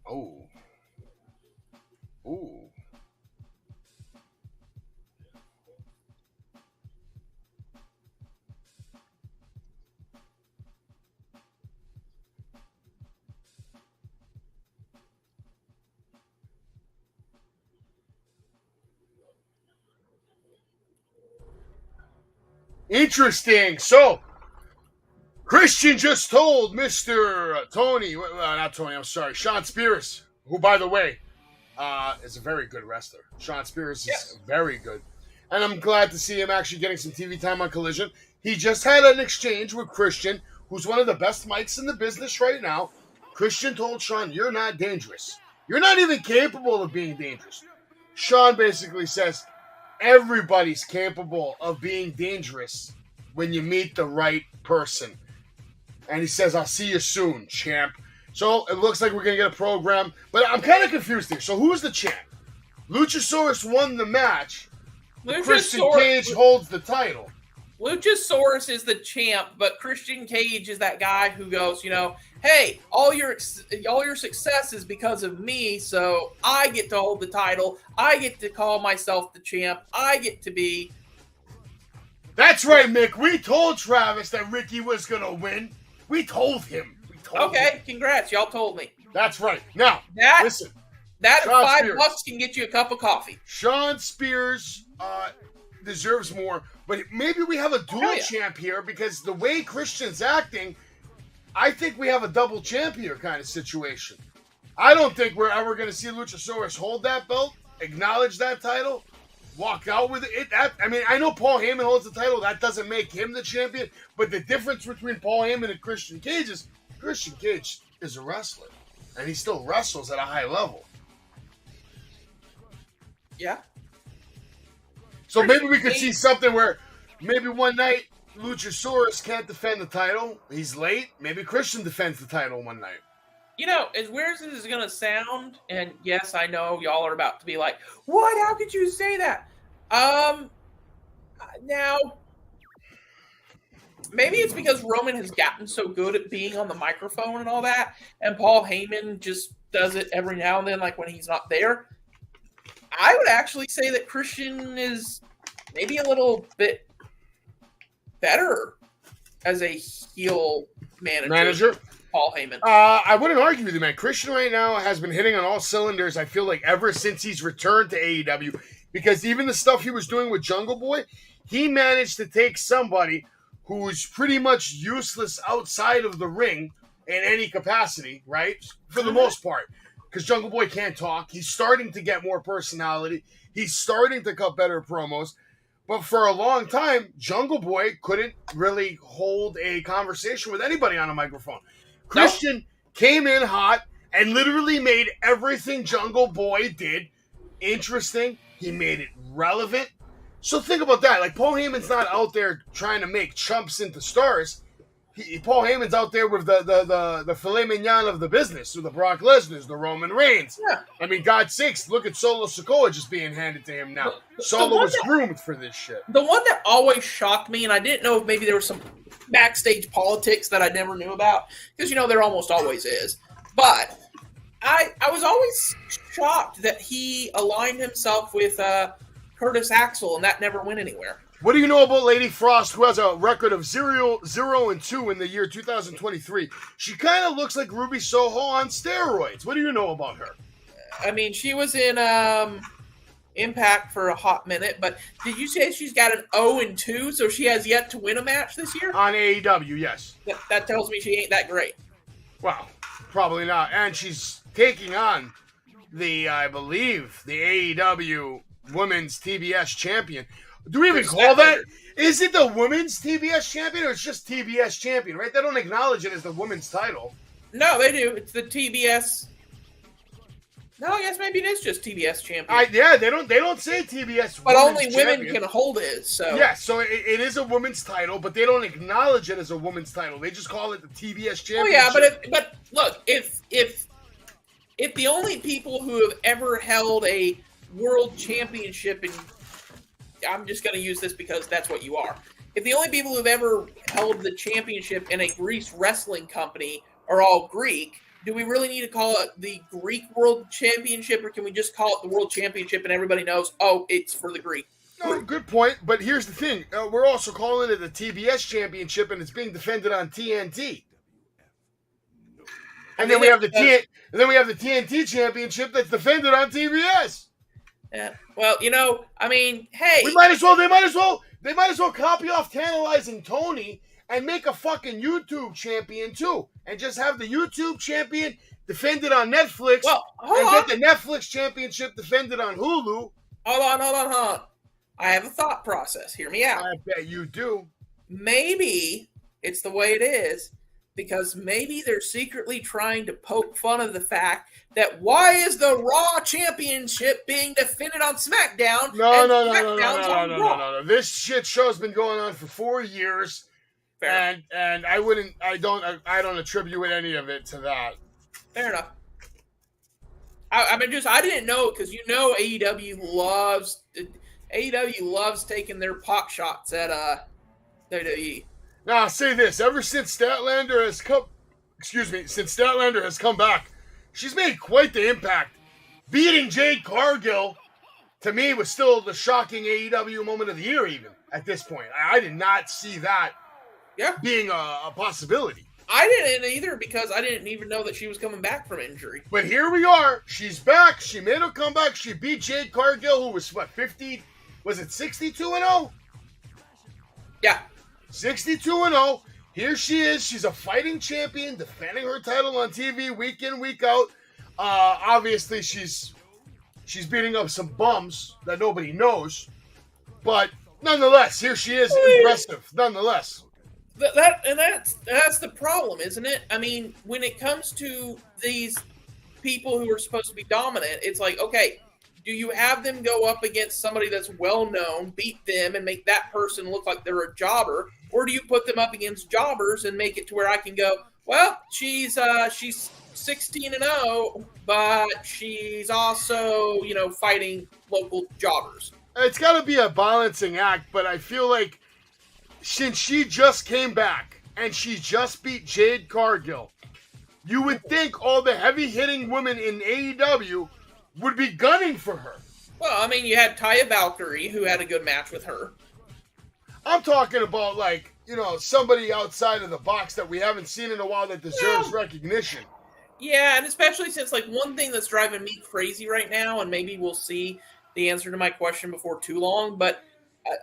[SPEAKER 1] Oh. Ooh. Interesting. So, Christian just told Mr. Tony, not Tony, I'm sorry, Sean Spears, who, by the way, is a very good wrestler. Sean Spears is very good. And I'm glad to see him actually getting some TV time on Collision. He just had an exchange with Christian, who's one of the best mics in the business right now. Christian told Sean, you're not dangerous. You're not even capable of being dangerous. Sean basically says, everybody's capable of being dangerous when you meet the right person. And he says, I'll see you soon, champ. So it looks like we're going to get a program. But I'm kind of confused here. So who's the champ? Luchasaurus won the match. Christian Cage holds the title.
[SPEAKER 4] Luchasaurus is the champ, but Christian Cage is that guy who goes, hey, all your success is because of me, so I get to hold the title. I get to call myself the champ. I get to be...
[SPEAKER 1] That's right, Mick. We told Travis that Ricky was going to win. We told him.
[SPEAKER 4] Okay, congrats. Y'all told me.
[SPEAKER 1] That's right. Now, listen.
[SPEAKER 4] That
[SPEAKER 1] Sean
[SPEAKER 4] $5
[SPEAKER 1] Spears.
[SPEAKER 4] Can get you a cup of coffee.
[SPEAKER 1] Sean Spears deserves more, but maybe we have a dual champ here because the way Christian's acting, I think we have a double champ here kind of situation. I don't think we're ever going to see Luchasaurus hold that belt, acknowledge that title, walk out with it. I know Paul Heyman holds the title. That doesn't make him the champion, but the difference between Paul Heyman and Christian Cage is Christian Cage is a wrestler, and he still wrestles at a high level.
[SPEAKER 4] Yeah.
[SPEAKER 1] So maybe we could see something where maybe one night Luchasaurus can't defend the title. He's late. Maybe Christian defends the title one night.
[SPEAKER 4] You know, as weird as this is going to sound, and yes, I know y'all are about to be like, what? How could you say that? Now, maybe it's because Roman has gotten so good at being on the microphone and all that, and Paul Heyman just does it every now and then, like when he's not there. I would actually say that Christian is maybe a little bit better as a heel manager. Paul Heyman.
[SPEAKER 1] I wouldn't argue with you, man. Christian right now has been hitting on all cylinders, I feel like, ever since he's returned to AEW. Because even the stuff he was doing with Jungle Boy, he managed to take somebody who was pretty much useless outside of the ring in any capacity, right? For the most part. Because Jungle Boy can't talk. He's starting to get more personality. He's starting to cut better promos. But for a long time, Jungle Boy couldn't really hold a conversation with anybody on a microphone. Christian came in hot and literally made everything Jungle Boy did interesting. He made it relevant. So think about that. Like, Paul Heyman's not out there trying to make chumps into stars. Paul Heyman's out there with the filet mignon of the business, with the Brock Lesnar's, the Roman Reigns.
[SPEAKER 4] Yeah.
[SPEAKER 1] I mean, God's sakes, look at Solo Sikoa just being handed to him now. Solo was groomed for this shit.
[SPEAKER 4] The one that always shocked me, and I didn't know if maybe there was some backstage politics that I never knew about, because, you know, there almost always is. But I was always shocked that he aligned himself with Curtis Axel, and that never went anywhere.
[SPEAKER 1] What do you know about Lady Frost, who has a record of 0-2 in the year 2023? She kind of looks like Ruby Soho on steroids. What do you know about her?
[SPEAKER 4] I mean, she was in Impact for a hot minute, but did you say she's got an 0-2, so she has yet to win a match this year?
[SPEAKER 1] On AEW, yes.
[SPEAKER 4] That tells me she ain't that great.
[SPEAKER 1] Well, probably not. And she's taking on I believe, the AEW Women's TBS Champion. Do we even call that? Is it the Women's TBS Champion, or it's just TBS Champion, right? They don't acknowledge it as the women's title.
[SPEAKER 4] No, they do. It's the TBS. No, I guess maybe it is just TBS Champion.
[SPEAKER 1] They don't say TBS.
[SPEAKER 4] But only
[SPEAKER 1] champion.
[SPEAKER 4] women can hold it. So
[SPEAKER 1] yeah, so it is a women's title, but they don't acknowledge it as a women's title. They just call it the TBS Championship.
[SPEAKER 4] Oh yeah, but look, if the only people who have ever held a world championship, and I'm just going to use this because that's what you are. If the only people who've ever held the championship in a Greece wrestling company are all Greek, do we really need to call it the Greek World Championship, or can we just call it the World Championship and everybody knows, oh, it's for the Greek?
[SPEAKER 1] No, good point. But here's the thing: we're also calling it the TBS Championship, and it's being defended on TNT. And then we have the TNT Championship that's defended on TBS.
[SPEAKER 4] Yeah. Well, you know, I mean, hey,
[SPEAKER 1] They might as well copy off Tantalizing Tony and make a fucking YouTube champion too, and just have the YouTube champion defended on Netflix, get the Netflix championship defended on Hulu.
[SPEAKER 4] Hold on. I have a thought process. Hear me out.
[SPEAKER 1] I bet you do.
[SPEAKER 4] Maybe it's the way it is because maybe they're secretly trying to poke fun of the fact that why is the Raw Championship being defended on SmackDown?
[SPEAKER 1] No. This shit show's been going on for 4 years.
[SPEAKER 4] Fair
[SPEAKER 1] and I don't attribute any of it to that.
[SPEAKER 4] Fair enough. I didn't know, because you know AEW loves taking their pot shots at WWE.
[SPEAKER 1] Now I'll say this: ever since Statlander has come back, she's made quite the impact. Beating Jade Cargill, to me, was still the shocking AEW moment of the year. Even at this point, I did not see that.
[SPEAKER 4] Yeah,
[SPEAKER 1] being a possibility.
[SPEAKER 4] I didn't either, because I didn't even know that she was coming back from injury.
[SPEAKER 1] But here we are. She's back. She made a comeback. She beat Jade Cargill, who was, 50? Was it 62-0?
[SPEAKER 4] Yeah.
[SPEAKER 1] 62-0. Here she is. She's a fighting champion, defending her title on TV week in, week out. Obviously, she's beating up some bums that nobody knows. But nonetheless, here she is. Impressive. Nonetheless.
[SPEAKER 4] That's the problem, isn't it? I mean, when it comes to these people who are supposed to be dominant, it's like, okay, Do you have them go up against somebody that's well-known, beat them, and make that person look like they're a jobber? Or do you put them up against jobbers and make it to where I can go, well, she's 16-0, but she's also, fighting local jobbers.
[SPEAKER 1] It's got to be a balancing act, but I feel like since she just came back and she just beat Jade Cargill, you would think all the heavy-hitting women in AEW would be gunning for her.
[SPEAKER 4] Well, I mean, you had Taya Valkyrie, who had a good match with her.
[SPEAKER 1] I'm talking about, somebody outside of the box that we haven't seen in a while that deserves recognition.
[SPEAKER 4] Yeah, and especially since, one thing that's driving me crazy right now, and maybe we'll see the answer to my question before too long, but,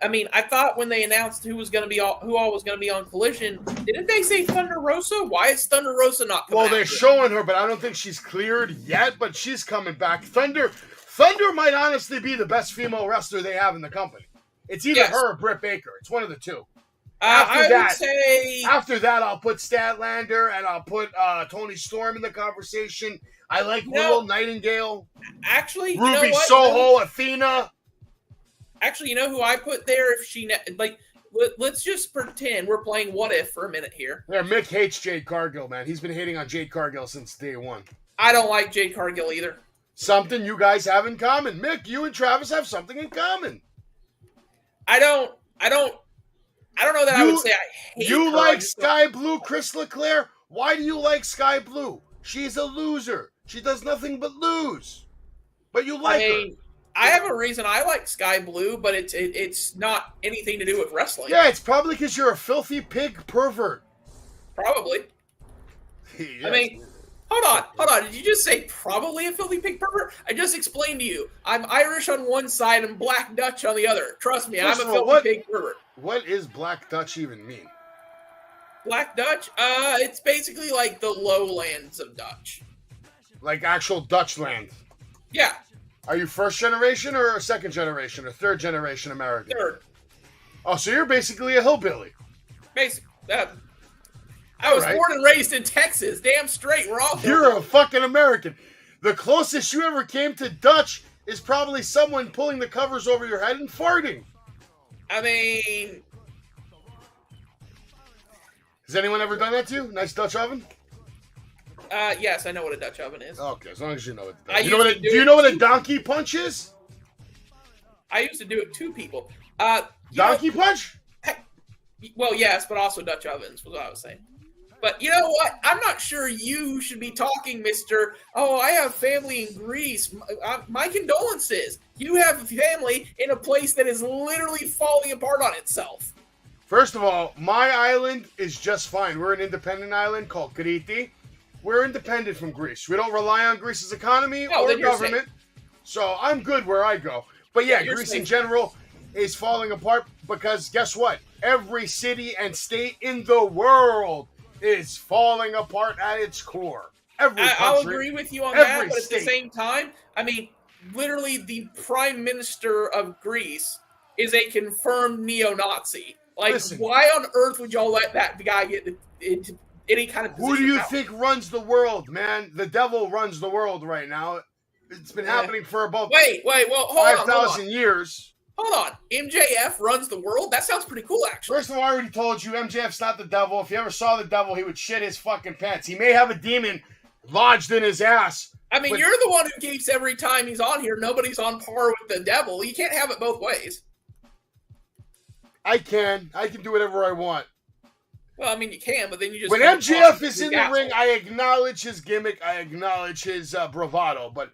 [SPEAKER 4] I mean, I thought when they announced who all was going to be on Collision, didn't they say Thunder Rosa? Why is Thunder Rosa not coming?
[SPEAKER 1] Well, they're showing her, but I don't think she's cleared yet, but she's coming back. Thunder might honestly be the best female wrestler they have in the company. It's either her or Britt Baker. It's one of the two. After that, I'll put Statlander and I'll put Tony Storm in the conversation. I like Willow Nightingale.
[SPEAKER 4] Actually,
[SPEAKER 1] Ruby Soho, Athena.
[SPEAKER 4] Actually, you know who I put there? If she let's just pretend we're playing What If for a minute here.
[SPEAKER 1] Yeah, Mick hates Jade Cargill, man. He's been hating on Jade Cargill since day one.
[SPEAKER 4] I don't like Jade Cargill either.
[SPEAKER 1] Something you guys have in common, Mick. You and Travis have something in common.
[SPEAKER 4] I don't know that I would say I hate her.
[SPEAKER 1] You like Sky Blue, Chris LeClaire? Why do you like Sky Blue? She's a loser. She does nothing but lose. But you like her.
[SPEAKER 4] I have a reason I like Sky Blue, but it's not anything to do with wrestling.
[SPEAKER 1] Yeah, it's probably because you're a filthy pig pervert.
[SPEAKER 4] Probably.
[SPEAKER 1] Yes.
[SPEAKER 4] I mean, hold on. Did you just say probably a filthy pig pervert? I just explained to you. I'm Irish on one side and Black Dutch on the other. Trust me, I'm a filthy pig pervert.
[SPEAKER 1] What is Black Dutch even mean?
[SPEAKER 4] Black Dutch? It's basically like the lowlands of Dutch.
[SPEAKER 1] Like actual Dutch land?
[SPEAKER 4] Yeah.
[SPEAKER 1] Are you first generation or second generation or third generation American?
[SPEAKER 4] Third.
[SPEAKER 1] Oh, so you're basically a hillbilly.
[SPEAKER 4] Basically. I was born and raised in Texas. Damn straight. We're all
[SPEAKER 1] You're a fucking American. The closest you ever came to Dutch is probably someone pulling the covers over your head and farting.
[SPEAKER 4] I mean...
[SPEAKER 1] Has anyone ever done that to you? Nice Dutch oven?
[SPEAKER 4] Yes, I know what a Dutch oven is.
[SPEAKER 1] Okay, as long as you know it.
[SPEAKER 4] Do
[SPEAKER 1] you know what a donkey punch is?
[SPEAKER 4] I used to do it to people.
[SPEAKER 1] Donkey punch?
[SPEAKER 4] Well, yes, but also Dutch ovens was what I was saying. But you know what? I'm not sure you should be talking, Mr. Oh, I have family in Greece. My condolences. You have a family in a place that is literally falling apart on itself.
[SPEAKER 1] First of all, my island is just fine. We're an independent island called Cri Text. We're independent from Greece. We don't rely on Greece's economy or government. So I'm good where I go. But yeah, Greece in general is falling apart because guess what? Every city and state in the world is falling apart at its core.
[SPEAKER 4] I'll agree with you on that, but at the same time, I mean, literally the prime minister of Greece is a confirmed neo-Nazi. Like, listen, why on earth would y'all let that guy get into any kind of position?
[SPEAKER 1] Who do you think runs the world, man? The devil runs the world right now. It's been happening for about
[SPEAKER 4] well, hold
[SPEAKER 1] 5,000 years.
[SPEAKER 4] Hold on. MJF runs the world? That sounds pretty cool, actually.
[SPEAKER 1] First of all, I already told you, MJF's not the devil. If you ever saw the devil, he would shit his fucking pants. He may have a demon lodged in his ass.
[SPEAKER 4] I mean, you're the one who keeps every time he's on here, nobody's on par with the devil. You can't have it both ways.
[SPEAKER 1] I can do whatever I want.
[SPEAKER 4] Well, I mean, you can, but then you just...
[SPEAKER 1] When MJF is in the ring, I acknowledge his gimmick. I acknowledge his bravado. But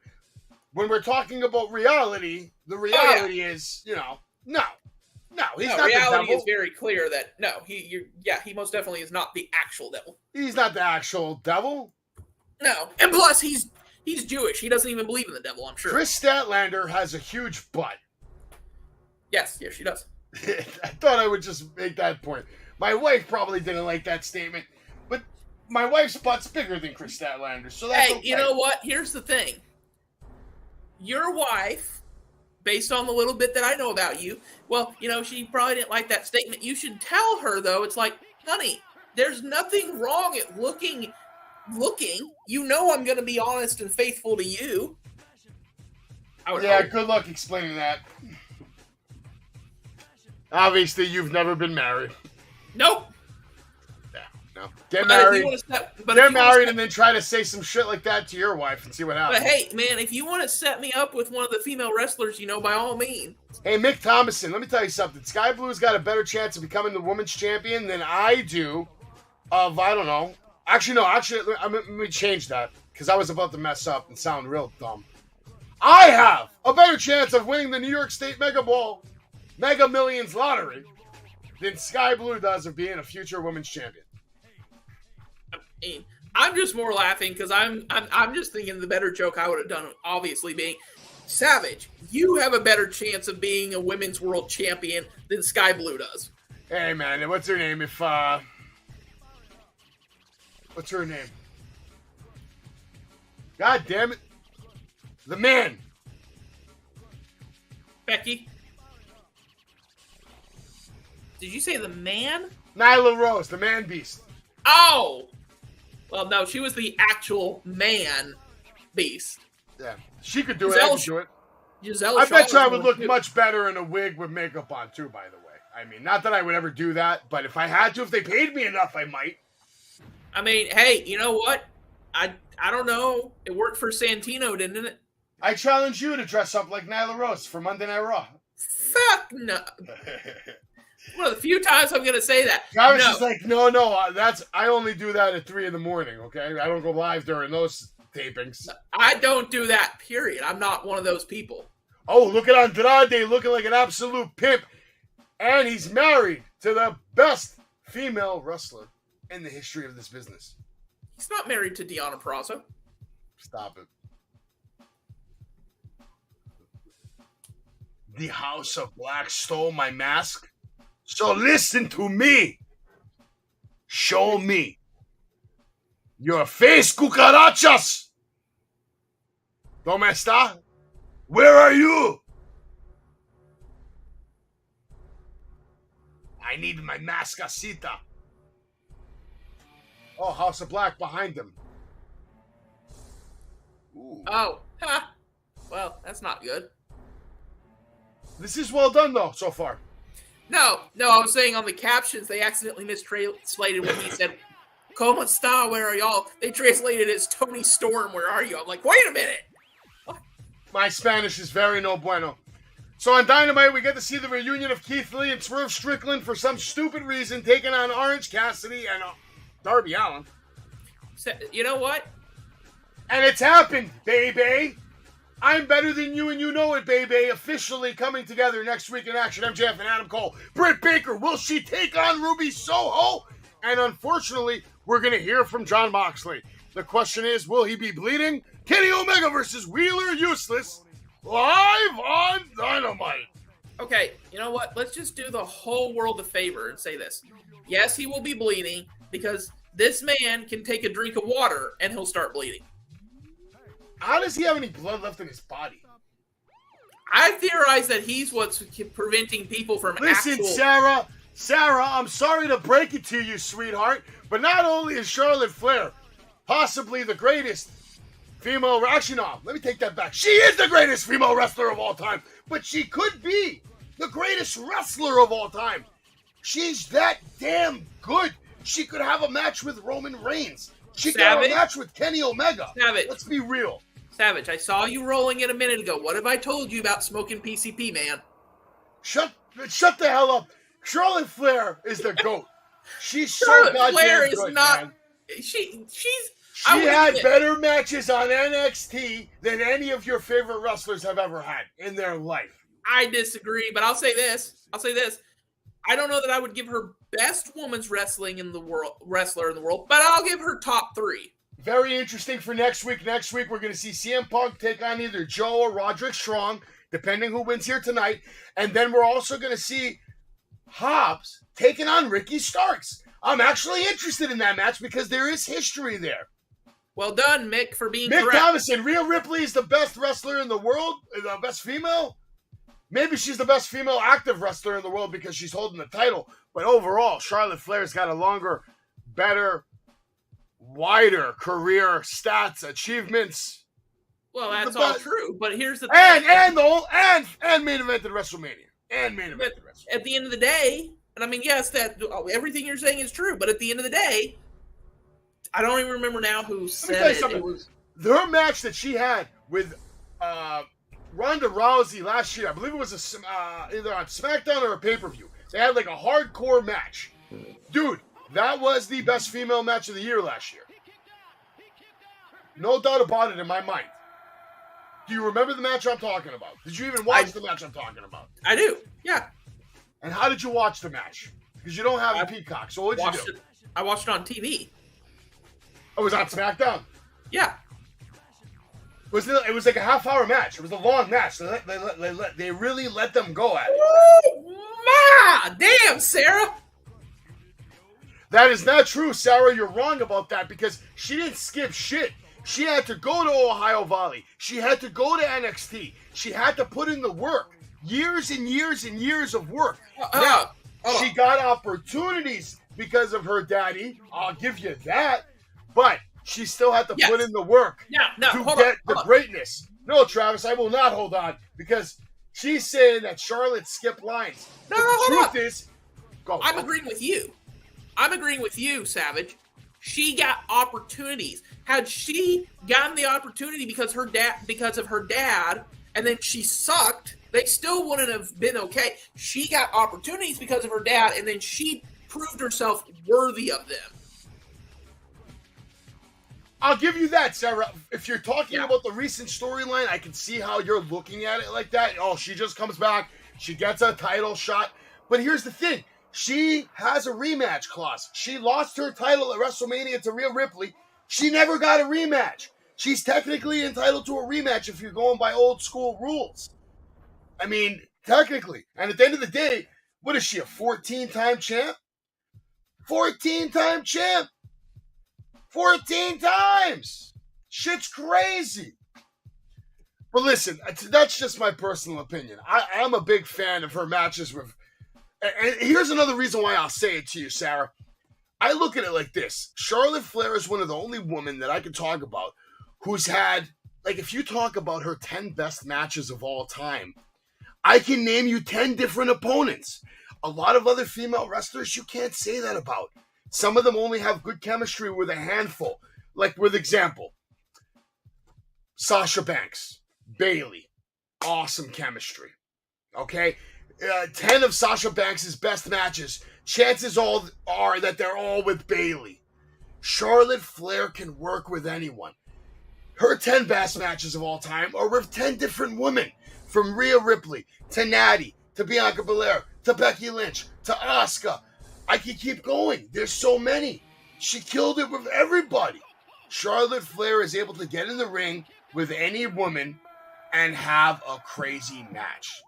[SPEAKER 1] when we're talking about reality, the reality is, he's not the devil.
[SPEAKER 4] Reality is very clear that, he most definitely is not the actual devil.
[SPEAKER 1] He's not the actual devil.
[SPEAKER 4] No. And plus, he's Jewish. He doesn't even believe in the devil, I'm sure.
[SPEAKER 1] Chris Statlander has a huge butt.
[SPEAKER 4] Yes, she does.
[SPEAKER 1] I thought I would just make that point. My wife probably didn't like that statement, but my wife's butt's bigger than Chris Statlander, so that's okay.
[SPEAKER 4] You know what? Here's the thing. Your wife, based on the little bit that I know about you, well, she probably didn't like that statement. You should tell her, though, it's like, honey, there's nothing wrong at looking. I'm going to be honest and faithful to you. I would
[SPEAKER 1] Yeah,
[SPEAKER 4] hope.
[SPEAKER 1] good luck explaining that. Obviously, you've never been married.
[SPEAKER 4] Nope.
[SPEAKER 1] Yeah, no. Get
[SPEAKER 4] But if
[SPEAKER 1] married.
[SPEAKER 4] you want to set, but if
[SPEAKER 1] Get
[SPEAKER 4] you wanna
[SPEAKER 1] married
[SPEAKER 4] set-
[SPEAKER 1] and then try to say some shit like that to your wife and see what happens.
[SPEAKER 4] But hey, man, if you want to set me up with one of the female wrestlers, by all means.
[SPEAKER 1] Hey, Mick Thomason, let me tell you something. Sky Blue's got a better chance of becoming the women's champion than I do of, I don't know. Actually, no. Let me change that because I was about to mess up and sound real dumb. I have a better chance of winning the New York State Mega Millions lottery than Sky Blue does of being a future women's champion.
[SPEAKER 4] I'm just more laughing because I'm just thinking the better joke I would have done, obviously, being Savage. You have a better chance of being a women's world champion than Sky Blue does.
[SPEAKER 1] Hey, man, what's her name? What's her name? God damn it. The man.
[SPEAKER 4] Becky? Did you say the man?
[SPEAKER 1] Nyla Rose, the man beast.
[SPEAKER 4] Oh! Well, no, she was the actual man beast.
[SPEAKER 1] Yeah, she could do it. I could do it.
[SPEAKER 4] Giselle
[SPEAKER 1] I bet you I
[SPEAKER 4] Shaw
[SPEAKER 1] would
[SPEAKER 4] was
[SPEAKER 1] look
[SPEAKER 4] too.
[SPEAKER 1] much better in a wig with makeup on, too, by the way. I mean, not that I would ever do that, but if I had to, if they paid me enough, I might.
[SPEAKER 4] I mean, hey, you know what? I don't know. It worked for Santino, didn't it?
[SPEAKER 1] I challenge you to dress up like Nyla Rose for Monday Night Raw.
[SPEAKER 4] Fuck no. One of the few times I'm going to say that.
[SPEAKER 1] Travis
[SPEAKER 4] No.
[SPEAKER 1] is like, no, I only do that at 3 a.m, okay? I don't go live during those tapings.
[SPEAKER 4] I don't do that, period. I'm not one of those people.
[SPEAKER 1] Oh, look at Andrade looking like an absolute pimp. And he's married to the best female wrestler in the history of this business.
[SPEAKER 4] He's not married to Deonna Purrazzo.
[SPEAKER 1] Stop it. The House of Black stole my mask. So listen to me. Show me your face, cucarachas. ¿Dónde está? Where are you? I need my mascasita. Oh, House of Black behind them. Ooh.
[SPEAKER 4] Oh, ha. Well, that's not good.
[SPEAKER 1] This is well done, though, so far.
[SPEAKER 4] No, I was saying on the captions, they accidentally mistranslated when he said, "Como está? Where are y'all?" They translated it as Tony Storm, where are you? I'm like, wait a minute.
[SPEAKER 1] My Spanish is very no bueno. So on Dynamite, we get to see the reunion of Keith Lee and Swerve Strickland for some stupid reason, taking on Orange Cassidy and Darby Allin.
[SPEAKER 4] So, you know what?
[SPEAKER 1] And it's happened, baby. I'm better than you and you know it, baby. Officially coming together next week in action. MJF and Adam Cole. Britt Baker, will she take on Ruby Soho? And unfortunately, we're going to hear from Jon Moxley. The question is, will he be bleeding? Kenny Omega versus Wheeler Useless. Live on Dynamite.
[SPEAKER 4] Okay, you know what? Let's just do the whole world a favor and say this. Yes, he will be bleeding because this man can take a drink of water and he'll start bleeding.
[SPEAKER 1] How does he have any blood left in his body?
[SPEAKER 4] I theorize that he's what's preventing people from
[SPEAKER 1] Listen,
[SPEAKER 4] actual...
[SPEAKER 1] Sarah, I'm sorry to break it to you, sweetheart, but not only is Charlotte Flair possibly the greatest female... Actually, no, let me take that back. She is the greatest female wrestler of all time, but she could be the greatest wrestler of all time. She's that damn good. She could have a match with Roman Reigns. She could have a match with Kenny Omega.
[SPEAKER 4] Savage.
[SPEAKER 1] Let's be real.
[SPEAKER 4] Savage, I saw you rolling it a minute ago. What have I told you about smoking PCP, man?
[SPEAKER 1] Shut the hell up. Charlotte Flair is the GOAT. She's
[SPEAKER 4] Charlotte
[SPEAKER 1] so goddamn
[SPEAKER 4] Flair is
[SPEAKER 1] good,
[SPEAKER 4] not...
[SPEAKER 1] man.
[SPEAKER 4] She
[SPEAKER 1] She had better matches on NXT than any of your favorite wrestlers have ever had in their life.
[SPEAKER 4] I disagree, but I'll say this. I don't know that I would give her best women's wrestler in the world, but I'll give her top 3.
[SPEAKER 1] Very interesting for next week. Next week, we're going to see CM Punk take on either Joe or Roderick Strong, depending who wins here tonight. And then we're also going to see Hobbs taking on Ricky Starks. I'm actually interested in that match because there is history there.
[SPEAKER 4] Well done, Mick, for being
[SPEAKER 1] Mick
[SPEAKER 4] correct.
[SPEAKER 1] Thomason, Rhea Ripley is the best wrestler in the world, the best female. Maybe she's the best female active wrestler in the world because she's holding the title. But overall, Charlotte Flair's got a longer, better, wider career stats, achievements.
[SPEAKER 4] Well, that's
[SPEAKER 1] The
[SPEAKER 4] all
[SPEAKER 1] best-
[SPEAKER 4] true. But here's the
[SPEAKER 1] And
[SPEAKER 4] thing.
[SPEAKER 1] and main evented WrestleMania. And main
[SPEAKER 4] But
[SPEAKER 1] evented WrestleMania.
[SPEAKER 4] at the end of the day, and I mean, yes, that everything you're saying is true. But at the end of the day, I don't even remember now who
[SPEAKER 1] Let me
[SPEAKER 4] said
[SPEAKER 1] tell you
[SPEAKER 4] it.
[SPEAKER 1] something.
[SPEAKER 4] It was
[SPEAKER 1] Her match that she had with Ronda Rousey last year, I believe it was either on SmackDown or a pay-per-view. They had like a hardcore match. Dude, that was the best female match of the year last year. No doubt about it in my mind. Do you remember the match I'm talking about? Did you even watch the match I'm talking about?
[SPEAKER 4] I do. Yeah.
[SPEAKER 1] And how did you watch the match? Because you don't have a Peacock, so what did you do?
[SPEAKER 4] I watched it on TV.
[SPEAKER 1] Oh, it was on SmackDown?
[SPEAKER 4] Yeah.
[SPEAKER 1] It was like a half-hour match. It was a long match. They really let them go at it.
[SPEAKER 4] Woo! Ma! Damn, Sarah!
[SPEAKER 1] That is not true, Sarah. You're wrong about that because she didn't skip shit. She had to go to Ohio Valley. She had to go to NXT. She had to put in the work. Years and years and years of work. She got opportunities because of her daddy. I'll give you that. But she still had to put in the work to get the greatness. No, Travis, I will not hold on because she's saying that Charlotte skipped lines.
[SPEAKER 4] No,
[SPEAKER 1] but the
[SPEAKER 4] hold
[SPEAKER 1] truth
[SPEAKER 4] on.
[SPEAKER 1] is, go.
[SPEAKER 4] I'm agreeing with you. I'm agreeing with you, Savage. She got opportunities. Had she gotten the opportunity because of her dad, and then she sucked, they still wouldn't have been okay. She got opportunities because of her dad, and then she proved herself worthy of them.
[SPEAKER 1] I'll give you that, Sarah. If you're talking about the recent storyline, I can see how you're looking at it like that. Oh, she just comes back. She gets a title shot. But here's the thing. She has a rematch clause. She lost her title at WrestleMania to Rhea Ripley. She never got a rematch. She's technically entitled to a rematch if you're going by old school rules. I mean, technically. And at the end of the day, what is she, a 14-time champ? 14-time champ! 14 times! Shit's crazy. But listen, that's just my personal opinion. I'm a big fan of her matches with... And here's another reason why I'll say it to you, Sarah. I look at it like this. Charlotte Flair is one of the only women that I can talk about who's had... Like, if you talk about her 10 best matches of all time, I can name you 10 different opponents. A lot of other female wrestlers, you can't say that about. Some of them only have good chemistry with a handful. Like, with example, Sasha Banks, Bayley, awesome chemistry. Okay? 10 of Sasha Banks' best matches, chances are that they're all with Bayley. Charlotte Flair can work with anyone. Her 10 best matches of all time are with 10 different women. From Rhea Ripley, to Natty, to Bianca Belair, to Becky Lynch, to Asuka. I can keep going. There's so many. She killed it with everybody. Charlotte Flair is able to get in the ring with any woman and have a crazy match.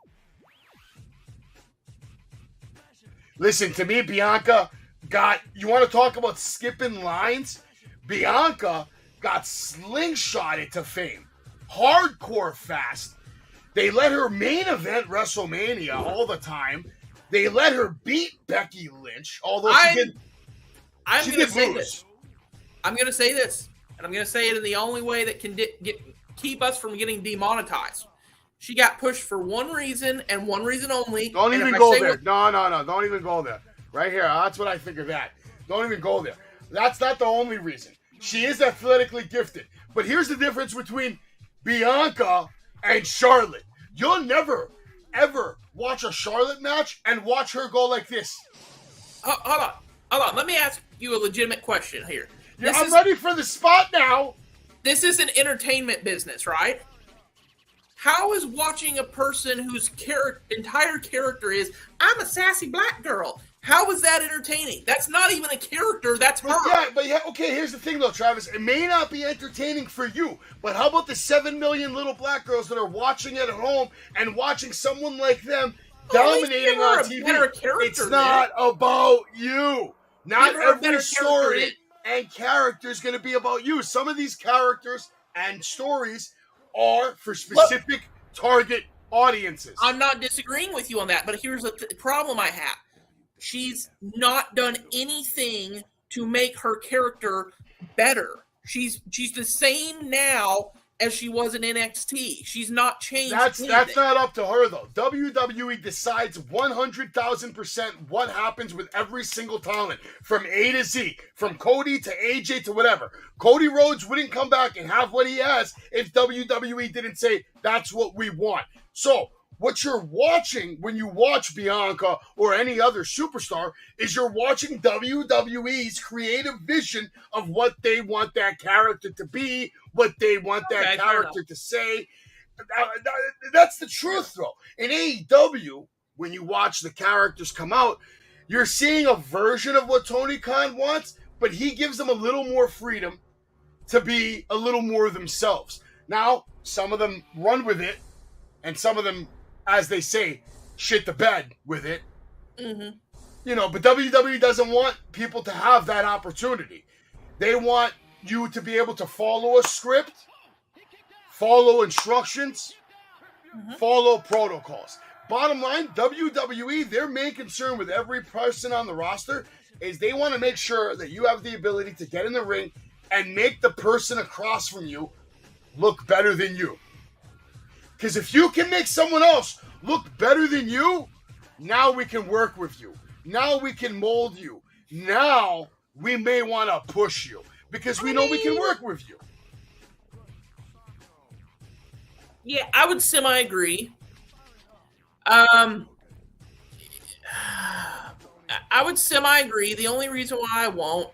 [SPEAKER 1] Listen, to me, Bianca you want to talk about skipping lines? Bianca got slingshotted to fame. Hardcore fast. They let her main event WrestleMania all the time. They let her beat Becky Lynch, although she did lose.
[SPEAKER 4] I'm going to say this, and I'm going to say it in the only way that can keep us from getting demonetized. She got pushed for one reason and one reason only.
[SPEAKER 1] Don't even go there. No. Don't even go there. Right here. That's what I think of that. Don't even go there. That's not the only reason. She is athletically gifted. But here's the difference between Bianca and Charlotte. You'll never, ever watch a Charlotte match and watch her go like this.
[SPEAKER 4] Hold on. Let me ask you a legitimate question here.
[SPEAKER 1] I'm ready for the spot now.
[SPEAKER 4] This is an entertainment business, right? How is watching a person whose entire character is, I'm a sassy black girl, how is that entertaining? That's not even a character, that's her.
[SPEAKER 1] Okay, here's the thing though, Travis. It may not be entertaining for you, but how about the 7 million little black girls that are watching it at home and watching someone like them dominating on TV? It's not about you. Not every story and character is going to be about you. Some of these characters and stories are for specific target audiences.
[SPEAKER 4] I'm not disagreeing with you on that, but here's the problem I have. She's not done anything to make her character better. She's the same now as she was in NXT. She's not changed.
[SPEAKER 1] That's not up to her though. WWE decides 100,000% what happens with every single talent from A to Z, from Cody to AJ to whatever. Cody Rhodes wouldn't come back and have what he has if WWE didn't say that's what we want. So what you're watching when you watch Bianca or any other superstar is you're watching WWE's creative vision of what they want that character to be, what they want that character to say. That's the truth, though. In AEW, when you watch the characters come out, you're seeing a version of what Tony Khan wants, but he gives them a little more freedom to be a little more themselves. Now, some of them run with it, and some of them, as they say, shit the bed with it.
[SPEAKER 4] Mm-hmm.
[SPEAKER 1] You know, but WWE doesn't want people to have that opportunity. They want you to be able to follow a script, follow instructions, follow protocols. Bottom line, WWE, their main concern with every person on the roster is they want to make sure that you have the ability to get in the ring and make the person across from you look better than you. Because if you can make someone else look better than you, now we can work with you. Now we can mold you. Now we may want to push you because we know we can work with you.
[SPEAKER 4] Yeah, I would semi-agree. I would semi-agree. The only reason why I won't,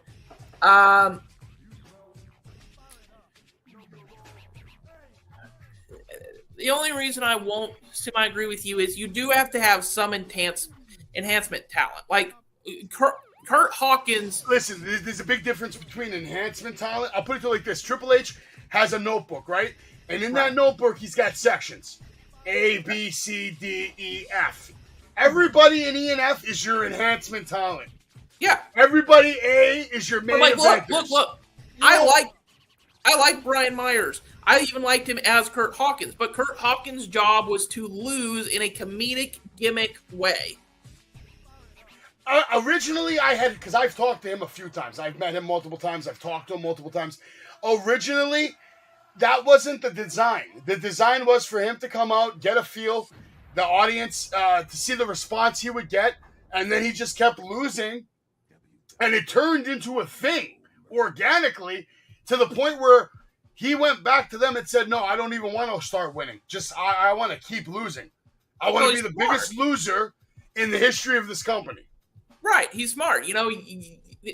[SPEAKER 4] the only reason I won't semi-agree with you is you do have to have some enhancement talent. Like Kurt Hawkins.
[SPEAKER 1] Listen, there's a big difference between enhancement talent. I'll put it to like this. Triple H has a notebook, right? And in that notebook, he's got sections. A, B, C, D, E, F. Everybody in E and F is your enhancement talent.
[SPEAKER 4] Yeah.
[SPEAKER 1] Everybody A is your main eventers.
[SPEAKER 4] Look. I like Brian Myers. I even liked him as Kurt Hawkins, but Kurt Hawkins' job was to lose in a comedic gimmick way.
[SPEAKER 1] Originally, because I've talked to him a few times. I've met him multiple times. I've talked to him multiple times. Originally, that wasn't the design. The design was for him to come out, get a feel, the audience, to see the response he would get, and then he just kept losing, and it turned into a thing organically to the point where he went back to them and said, no, I don't even want to start winning. Just, I want to keep losing. I want to be the biggest loser in the history of this company.
[SPEAKER 4] Right. He's smart,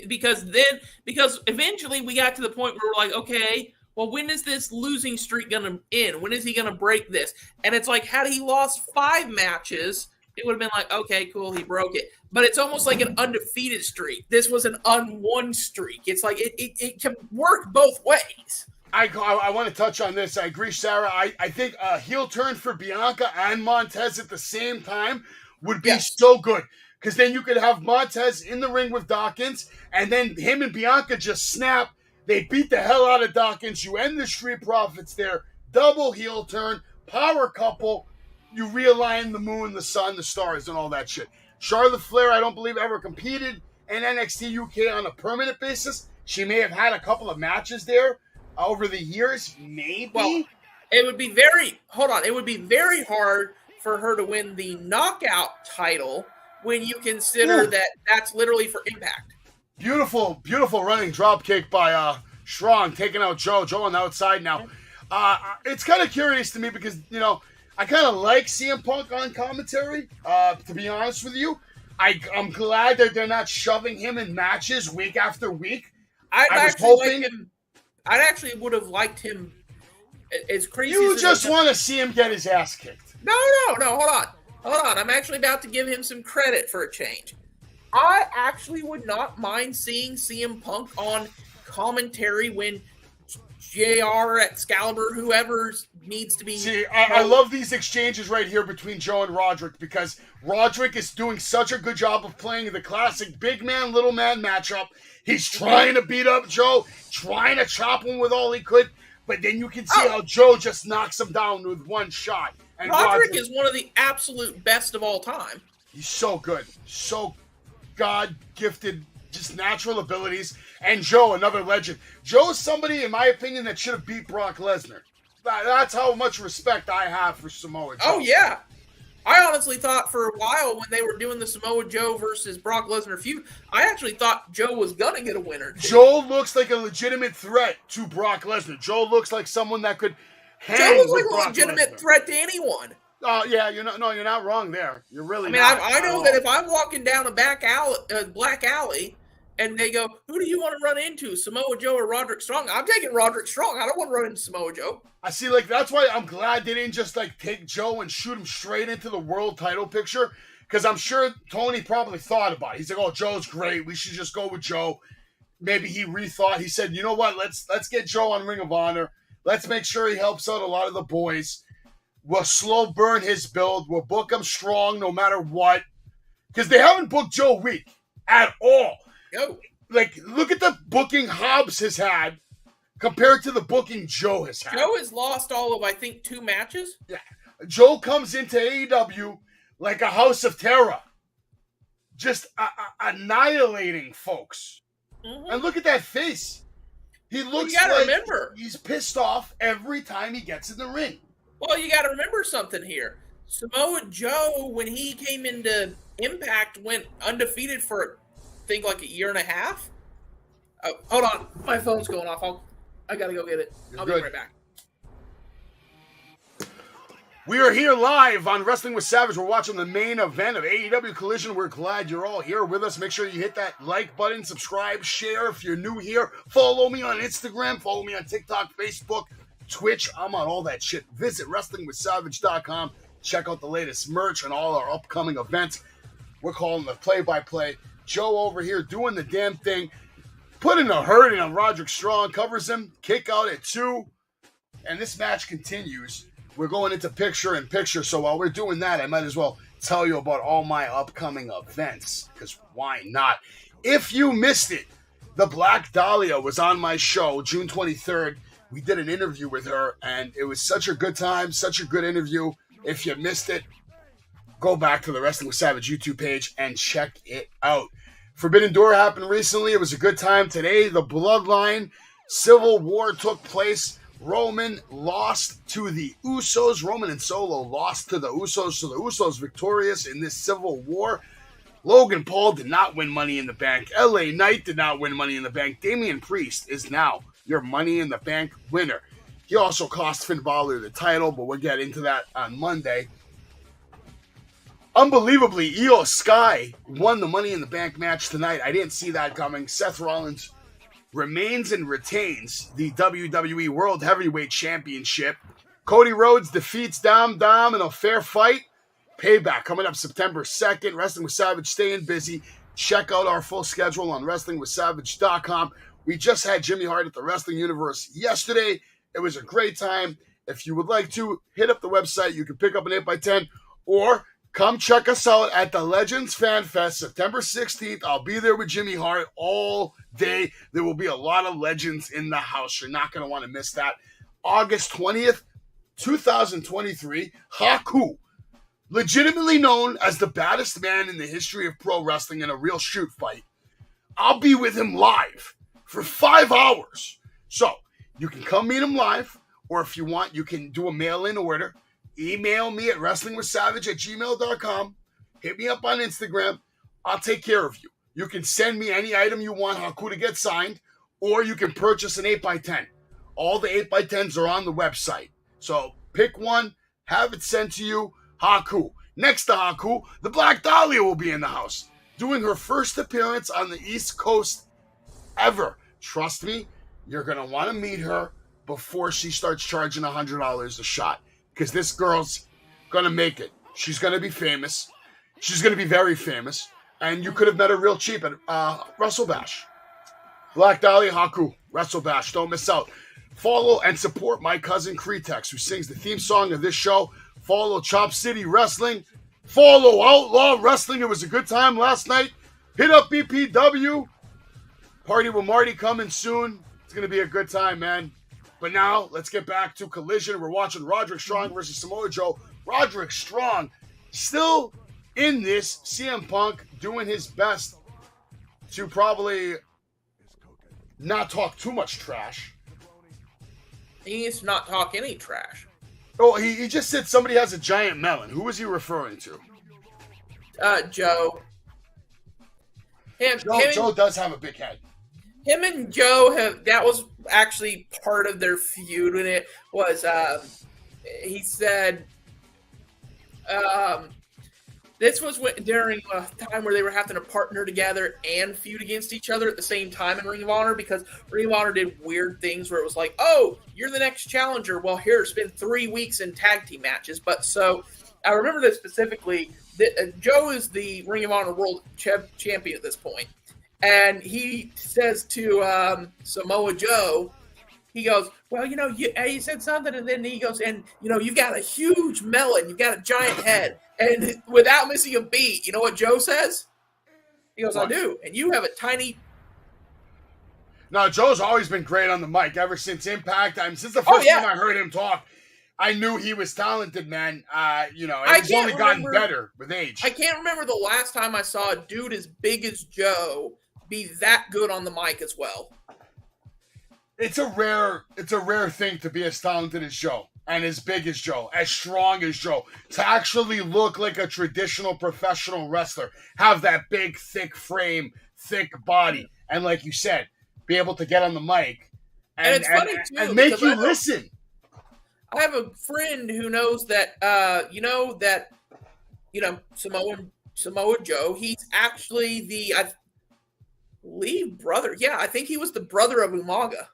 [SPEAKER 4] because eventually we got to the point where we're like, okay, well, when is this losing streak going to end? When is he going to break this? And it's like, had he lost 5 matches, it would have been like, okay, cool, he broke it. But it's almost like an undefeated streak. This was an unwon streak. It's like it can work both ways.
[SPEAKER 1] I want to touch on this. I agree, Sarah. I think a heel turn for Bianca and Montez at the same time would be so good. Because then you could have Montez in the ring with Dawkins, and then him and Bianca just snap. They beat the hell out of Dawkins. You end the Street Profits there. Double heel turn, power couple. You realign the moon, the sun, the stars, and all that shit. Charlotte Flair, I don't believe, ever competed in NXT UK on a permanent basis. She may have had a couple of matches there over the years, maybe.
[SPEAKER 4] Well, it would be very hard for her to win the knockout title when you consider that that's literally for Impact.
[SPEAKER 1] Beautiful running drop kick by Strong, taking out Joe. Joe on the outside now. It's kind of curious to me because, I kind of like CM Punk on commentary, to be honest with you. I'm glad that they're not shoving him in matches week after week. I
[SPEAKER 4] actually would have liked him as crazy.
[SPEAKER 1] You just want to see him get his ass kicked.
[SPEAKER 4] No, hold on. I'm actually about to give him some credit for a change. I actually would not mind seeing CM Punk on commentary when JR, Excalibur, whoever needs to be.
[SPEAKER 1] See, I love these exchanges right here between Joe and Roderick because Roderick is doing such a good job of playing the classic big man, little man matchup. He's trying to beat up Joe, trying to chop him with all he could, but then you can see how Joe just knocks him down with one shot. And
[SPEAKER 4] Roderick is one of the absolute best of all time.
[SPEAKER 1] He's so good. So God-gifted, just natural abilities. And Joe, another legend. Joe's somebody, in my opinion, that should have beat Brock Lesnar. That's how much respect I have for Samoa Joe.
[SPEAKER 4] Oh, yeah. I honestly thought for a while when they were doing the Samoa Joe versus Brock Lesnar feud, I actually thought Joe was going to get a winner.
[SPEAKER 1] Joe looks like a legitimate threat to Brock Lesnar. Joe looks like someone that could hang
[SPEAKER 4] Joe looks
[SPEAKER 1] with
[SPEAKER 4] like a
[SPEAKER 1] Brock
[SPEAKER 4] legitimate
[SPEAKER 1] Lesnar.
[SPEAKER 4] threat to anyone.
[SPEAKER 1] Yeah, you're not wrong there. You're really.
[SPEAKER 4] I mean,
[SPEAKER 1] not
[SPEAKER 4] I know that if I'm walking down a black alley, and they go, "Who do you want to run into, Samoa Joe or Roderick Strong?" I'm taking Roderick Strong. I don't want to run into Samoa Joe.
[SPEAKER 1] I see. Like that's why I'm glad they didn't just like take Joe and shoot him straight into the world title picture. Because I'm sure Tony probably thought about it. He's like, "Oh, Joe's great. We should just go with Joe." Maybe he rethought. He said, "You know what? Let's get Joe on Ring of Honor. Let's make sure he helps out a lot of the boys. We'll slow burn his build. We'll book him strong no matter what." Because they haven't booked Joe weak at all.
[SPEAKER 4] Go.
[SPEAKER 1] Like, look at the booking Hobbs has had compared to the booking Joe has had.
[SPEAKER 4] Joe has lost all of, I think, 2 matches.
[SPEAKER 1] Yeah. Joe comes into AEW like a house of terror. Just annihilating folks.
[SPEAKER 4] Mm-hmm.
[SPEAKER 1] And look at that face. He looks
[SPEAKER 4] you gotta
[SPEAKER 1] like
[SPEAKER 4] remember.
[SPEAKER 1] He's pissed off every time he gets in the ring.
[SPEAKER 4] Well, you got to remember something here. Samoa Joe, when he came into Impact, went undefeated for, I think, like a year and a half. Oh, hold on. My phone's going off. I got to go get it. I'll be right back.
[SPEAKER 1] We are here live on Wrestling with Savage. We're watching the main event of AEW Collision. We're glad you're all here with us. Make sure you hit that like button, subscribe, share if you're new here. Follow me on Instagram. Follow me on TikTok, Facebook, Twitch. I'm on all that shit. Visit WrestlingWithSavage.com. Check out the latest merch and all our upcoming events. We're calling the play-by-play. Joe over here doing the damn thing. Putting a hurting on Roderick Strong. Covers him. Kick out at 2. And this match continues. We're going into picture-in-picture, so while we're doing that, I might as well tell you about all my upcoming events, because why not? If you missed it, the Black Dahlia was on my show June 23rd. We did an interview with her, and it was such a good time, such a good interview. If you missed it, go back to the Wrestling with Savage YouTube page and check it out. Forbidden Door happened recently. It was a good time. Today, the Bloodline Civil War took place. Roman lost to the Usos. Roman and Solo lost to the Usos. So the Usos victorious in this Civil War. Logan Paul did not win Money in the Bank. LA Knight did not win Money in the Bank. Damian Priest is now your Money in the Bank winner. He also cost Finn Balor the title, but we'll get into that on Monday. Unbelievably, Io Sky won the Money in the Bank match tonight. I didn't see that coming. Seth Rollins remains and retains the WWE World Heavyweight Championship. Cody Rhodes defeats Dom in a fair fight. Payback coming up September 2nd. Wrestling with Savage staying busy. Check out our full schedule on WrestlingWithSavage.com. We just had Jimmy Hart at the Wrestling Universe yesterday. It was a great time. If you would like to, hit up the website. You can pick up an 8x10 or come check us out at the Legends Fan Fest, September 16th. I'll be there with Jimmy Hart all day. There will be a lot of legends in the house. You're not going to want to miss that. August 20th, 2023, Haku, legitimately known as the baddest man in the history of pro wrestling in a real shoot fight. I'll be with him live for 5 hours. So you can come meet him live, or if you want, you can do a mail-in order. Email me at wrestlingwithsavage@gmail.com. Hit me up on Instagram. I'll take care of you. You can send me any item you want Haku to get signed, or you can purchase an 8x10. All the 8x10s are on the website. So pick one, have it sent to you. Haku. Next to Haku, the Black Dahlia will be in the house, doing her first appearance on the East Coast ever. Trust me, you're going to want to meet her before she starts charging $100 a shot. Because this girl's going to make it. She's going to be famous. She's going to be very famous. And you could have met her real cheap at Wrestle Bash. Black Dahlia Haku, Wrestle Bash. Don't miss out. Follow and support my cousin Cri Text, who sings the theme song of this show. Follow Chop City Wrestling. Follow Outlaw Wrestling. It was a good time last night. Hit up BPW. Party with Marty coming soon. It's going to be a good time, man. But now, let's get back to Collision. We're watching Roderick Strong versus Samoa Joe. Roderick Strong still in this. CM Punk doing his best to probably not talk too much trash.
[SPEAKER 4] He needs to not talk any trash.
[SPEAKER 1] Oh, he just said somebody has a giant melon. Who was he referring to?
[SPEAKER 4] Joe.
[SPEAKER 1] Joe does have a big head.
[SPEAKER 4] Him and Joe that was actually part of their feud when it was, he said, this was during a time where they were having to partner together and feud against each other at the same time in Ring of Honor, because Ring of Honor did weird things where it was like, oh, you're the next challenger. Well, here, it's been 3 weeks in tag team matches. But so I remember this specifically. Joe is the Ring of Honor World Champion at this point. And he says to Samoa Joe, he goes, well, he said something, and then he goes, and, you've got a huge melon. You've got a giant head. And without missing a beat, you know what Joe says? He goes, what? I do. And you have a tiny...
[SPEAKER 1] No, Joe's always been great on the mic ever since Impact. Since the first time I heard him talk, I knew he was talented, man. And he's only gotten better with age.
[SPEAKER 4] I can't remember the last time I saw a dude as big as Joe be that good on the mic as well.
[SPEAKER 1] It's a rare thing to be as talented as Joe, and as big as Joe, as strong as Joe, to actually look like a traditional professional wrestler, have that big, thick frame, thick body, and like you said, be able to get on the mic and
[SPEAKER 4] it's funny too,
[SPEAKER 1] and make you listen.
[SPEAKER 4] I have a friend who knows that, Samoa Joe, he's actually I believe brother. Yeah, I think he was the brother of Umaga.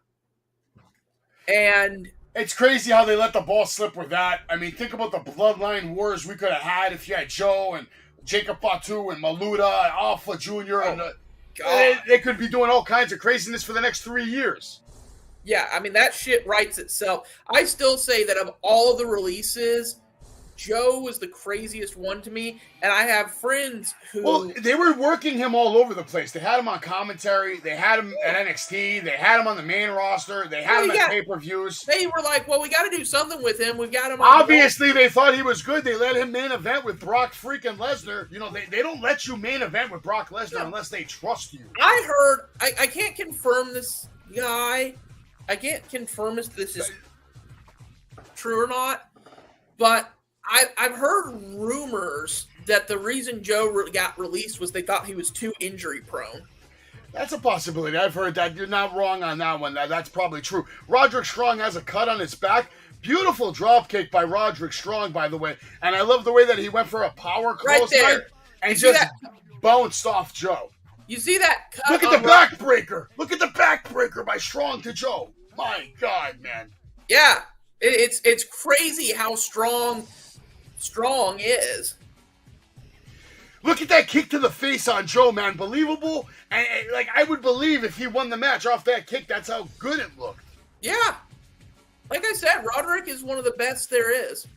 [SPEAKER 4] And
[SPEAKER 1] it's crazy how they let the ball slip with that. I mean, think about the bloodline wars we could have had if you had Joe and Jacob Fatu and Maluda and Alpha Jr. They could be doing all kinds of craziness for the next 3 years.
[SPEAKER 4] Yeah, I mean, that shit writes itself. I still say that of all the releases, Joe was the craziest one to me, and I have friends who...
[SPEAKER 1] Well, they were working him all over the place. They had him on commentary, they had him at NXT, they had him on the main roster, they had him at pay-per-views.
[SPEAKER 4] They were like, well, we got to do something with him. We've got him on...
[SPEAKER 1] Obviously, they thought he was good. They let him main event with Brock freaking Lesnar. They don't let you main event with Brock Lesnar unless they trust you.
[SPEAKER 4] I heard... I can't confirm this guy. I can't confirm if this is true or not, but... I've heard rumors that the reason Joe got released was they thought he was too injury prone.
[SPEAKER 1] That's a possibility. I've heard that. You're not wrong on that one. That's probably true. Roderick Strong has a cut on his back. Beautiful drop kick by Roderick Strong, by the way. And I love the way that he went for a power clothesline and just bounced off Joe.
[SPEAKER 4] You see that cut?
[SPEAKER 1] Look at the backbreaker. Look at the backbreaker by Strong to Joe. My God, man.
[SPEAKER 4] Yeah. It's crazy how strong is.
[SPEAKER 1] Look at that kick to the face on Joe, man. Believable. And I would believe if he won the match off that kick, that's how good it looked.
[SPEAKER 4] Yeah. Like I said, Roderick is one of the best there is.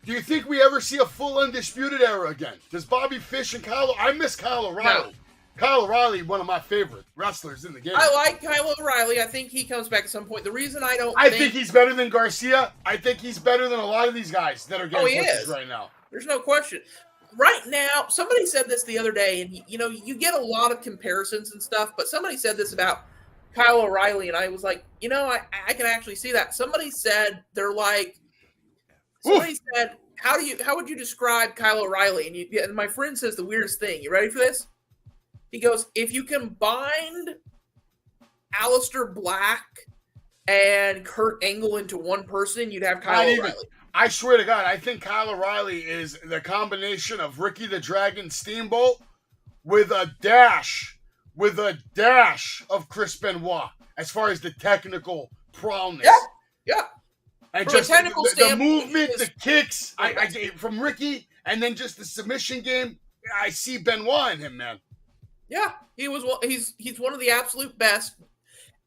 [SPEAKER 1] Do you think we ever see a full Undisputed Era again? Does Bobby Fish and I miss Kyle O'Reilly.
[SPEAKER 4] No.
[SPEAKER 1] Kyle O'Reilly, one of my favorite wrestlers in the game.
[SPEAKER 4] I like Kyle O'Reilly. I think he comes back at some point. The reason
[SPEAKER 1] I think he's better than Garcia. I think he's better than a lot of these guys that are getting pushes right now.
[SPEAKER 4] There's no question. Right now, somebody said this the other day, and you get a lot of comparisons and stuff, but somebody said this about Kyle O'Reilly, and I was like, I can actually see that. Somebody said how would you describe Kyle O'Reilly? And my friend says the weirdest thing. You ready for this? He goes, if you combined Aleister Black and Kurt Angle into one person, you'd have Kyle O'Reilly.
[SPEAKER 1] I swear to God, I think Kyle O'Reilly is the combination of Ricky the Dragon Steamboat with a dash of Chris Benoit as far as the technical prowess.
[SPEAKER 4] Yeah.
[SPEAKER 1] And from just the movement, the kicks, I from Ricky, and then just the submission game. I see Benoit in him, man.
[SPEAKER 4] Yeah, he's one of the absolute best.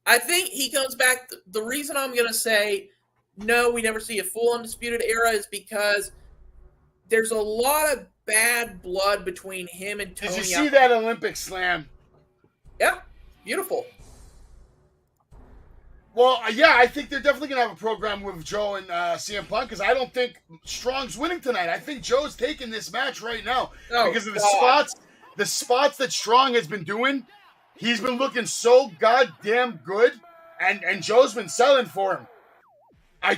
[SPEAKER 4] I think he comes back. The reason I'm going to say no, we never see a full Undisputed Era is because there's a lot of bad blood between him and Tony.
[SPEAKER 1] Did you see that Olympic slam?
[SPEAKER 4] Yeah, beautiful.
[SPEAKER 1] Well, yeah, I think they're definitely going to have a program with Joe and CM Punk because I don't think Strong's winning tonight. I think Joe's taking this match right now because of the spots that Strong has been doing. He's been looking so goddamn good And Joe's been selling for him.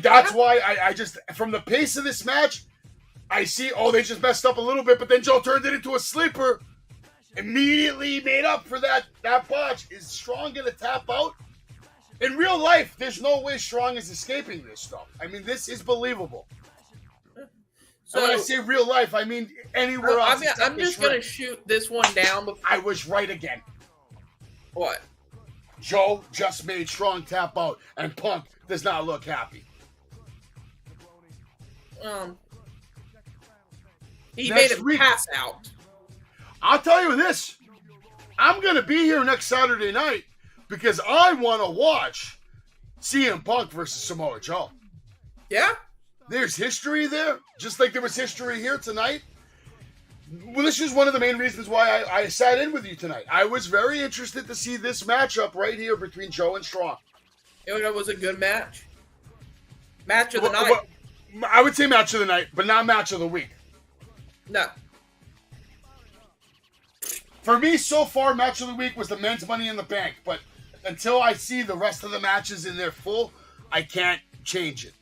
[SPEAKER 1] That's why I just, from the pace of this match, I see, they just messed up a little bit, but then Joe turned it into a sleeper. Immediately made up for that botch. Is Strong going to tap out? In real life, there's no way Strong is escaping this stuff. I mean, this is believable. So when I say real life, I mean anywhere else.
[SPEAKER 4] I'm just going to shoot this one down.
[SPEAKER 1] I was right again.
[SPEAKER 4] What?
[SPEAKER 1] Joe just made Strong tap out, and Punk does not look happy.
[SPEAKER 4] He made him pass out.
[SPEAKER 1] I'll tell you this. I'm going to be here next Saturday night because I want to watch CM Punk versus Samoa Joe.
[SPEAKER 4] Yeah?
[SPEAKER 1] There's history there, just like there was history here tonight. Well, this is one of the main reasons why I sat in with you tonight. I was very interested to see this matchup right here between Joe and Strong.
[SPEAKER 4] It was a good match. Match of the night.
[SPEAKER 1] I would say match of the night, but not match of the week.
[SPEAKER 4] No.
[SPEAKER 1] For me, so far, match of the week was the men's Money in the Bank. But until I see the rest of the matches in their full, I can't change it.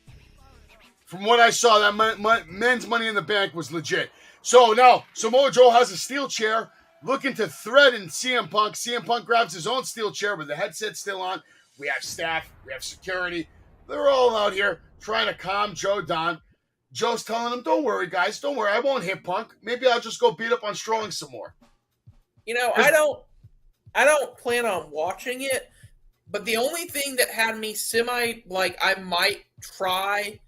[SPEAKER 1] From what I saw, that men's Money in the Bank was legit. So now, Samoa Joe has a steel chair looking to threaten CM Punk. CM Punk grabs his own steel chair with the headset still on. We have staff. We have security. They're all out here trying to calm Joe down. Joe's telling him, don't worry, guys. Don't worry. I won't hit Punk. Maybe I'll just go beat up on Strong some more.
[SPEAKER 4] You know, I don't plan on watching it, but the only thing that had me I might try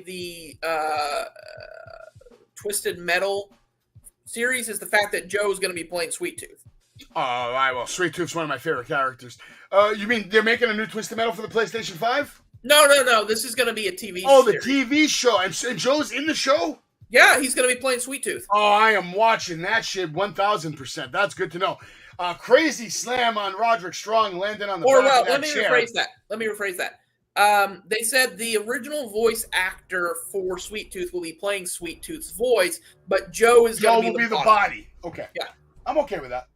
[SPEAKER 4] the Twisted Metal series is the fact that Joe's going to be playing Sweet Tooth.
[SPEAKER 1] Oh, all right. Well, Sweet Tooth's one of my favorite characters. You mean they're making a new Twisted Metal for the PlayStation 5?
[SPEAKER 4] No. This is going to be a TV show.
[SPEAKER 1] Oh, the TV show. And Joe's in the show?
[SPEAKER 4] Yeah, he's going to be playing Sweet Tooth.
[SPEAKER 1] Oh, I am watching that shit 1,000%. That's good to know. Crazy slam on Roderick Strong landing on the back of that chair.
[SPEAKER 4] Let me rephrase that. They said the original voice actor for Sweet Tooth will be playing Sweet Tooth's voice, but Joe will be the body.
[SPEAKER 1] Okay.
[SPEAKER 4] Yeah.
[SPEAKER 1] I'm okay with that.